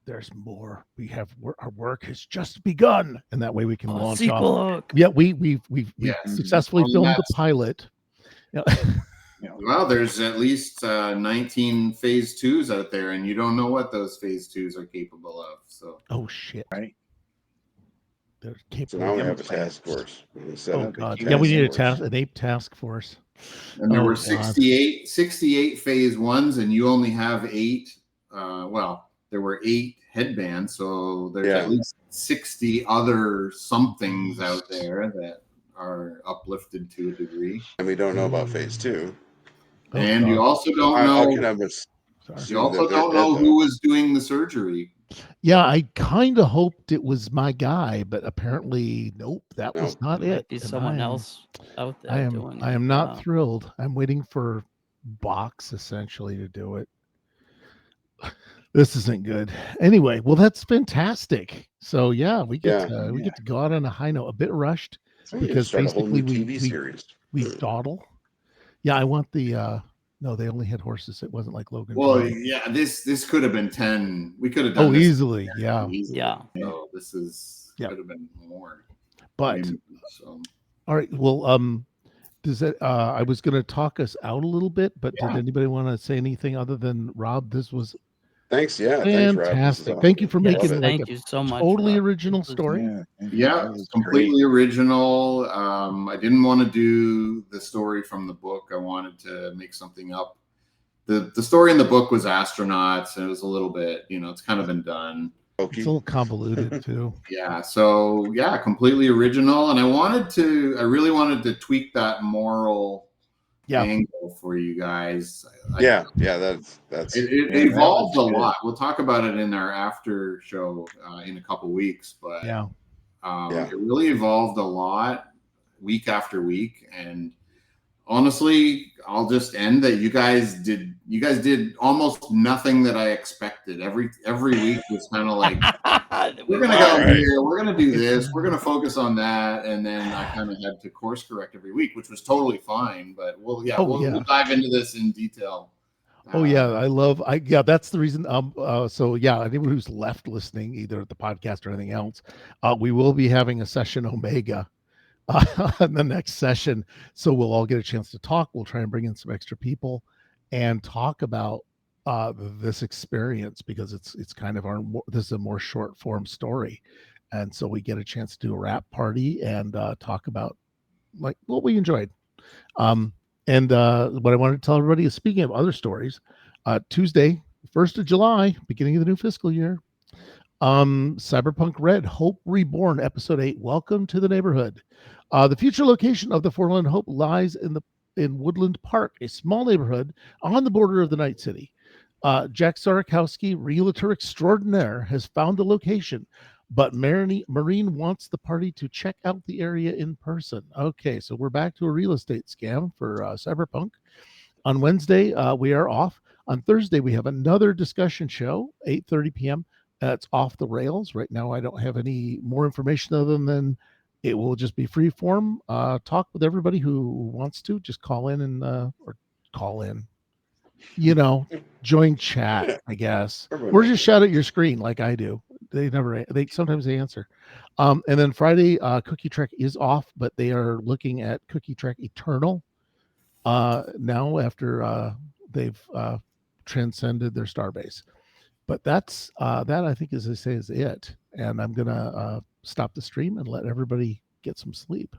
There's more. We have our work has just begun, and that way we can launch off. Sequel hook. Yeah, we've Yes. successfully On filmed that- the pilot. Yeah. Well, there's at least 19 phase 2s out there, and you don't know what those phase 2s are capable of. So, Oh shit! Right. They're So capable now we of have a implants. task force. We can set Oh up a god! task Yeah, we need force. an ape task force. and there Oh, were God. 68 phase 1s, and you only have 8. Well, there were 8 headbands, so there's Yeah. at least 60 other somethings out there that are uplifted to a degree. And we don't know about phase 2. Oh, And you God. also don't How know. can I Sorry. You assume also that they're don't dead, know though? who was doing the surgery. Yeah, I kind of hoped it was my guy, but apparently, nope, that was Nope. not It might it. be And someone else out I there am, doing I it. am not Yeah. thrilled. I'm waiting for Box essentially to do it. This isn't good. Anyway, well, that's fantastic. So yeah, we get Yeah. we get to go out on a high note, a bit rushed So we can because start a whole basically new TV series. we dawdle. Yeah, I want the no, they only had horses. It wasn't like Logan. Well, Paul. yeah, this could have been 10. We could have done Oh, this easily, yeah, easily. Yeah. So this is Yep. could have been more. but So all right. Well, does that? I was going to talk us out a little bit, but did Yeah. anybody want to say anything other than Rob? This was Thanks. Yeah. Thanks, Rob. This is fantastic. Thank you awesome. for Yes, making like thank a you so much. totally Rob. original This was- story. yeah, That was completely great. original. I didn't want to do the story from the book. I wanted to make something up. The story in the book was astronauts, and it was a little bit, it's kind of been done. It's a little convoluted too. Yeah, so yeah, completely original, and I really wanted to tweak that moral angle for you guys. Yeah. That's It evolved a lot. We'll talk about it in our after show in a couple weeks, but Yeah. it really evolved a lot week after week. And honestly, I'll just end that you guys did almost nothing that I expected. Every week was kind of like, we're gonna go here, we're gonna do this, we're gonna focus on that, and then I kind of had to course correct every week, which was totally fine. But we'll dive into this in detail. Oh yeah, that's the reason. So yeah, anyone who's left listening, either at the podcast or anything else, we will be having a session Omega in the next session. So we'll all get a chance to talk. We'll try and bring in some extra people and talk about this experience, because it's kind of this is a more short form story, and so we get a chance to do a wrap party and talk about like what we enjoyed. And what I wanted to tell everybody is, speaking of other stories, Tuesday, 1st of July, beginning of the new fiscal year, Cyberpunk Red, Hope Reborn, Episode 8, Welcome to the Neighborhood. The future location of the Forlorn Hope lies in Woodland Park, a small neighborhood on the border of the Night City. Jack Sarakowski, realtor extraordinaire, has found the location, but Marine wants the party to check out the area in person. Okay, so we're back to a real estate scam for Cyberpunk. On Wednesday, we are off. On Thursday, we have another discussion show, 8:30 p.m. It's off the rails. Right now, I don't have any more information other than it will just be free form. Talk with everybody who wants to. Just call in or call in. Join chat, I guess. Or just shout at your screen like I do. They sometimes answer. And then Friday, Cookie Trek is off, but they are looking at Cookie Trek Eternal now after they've transcended their starbase. But that's that, I think, as I say, is it. And I'm gonna stop the stream and let everybody get some sleep.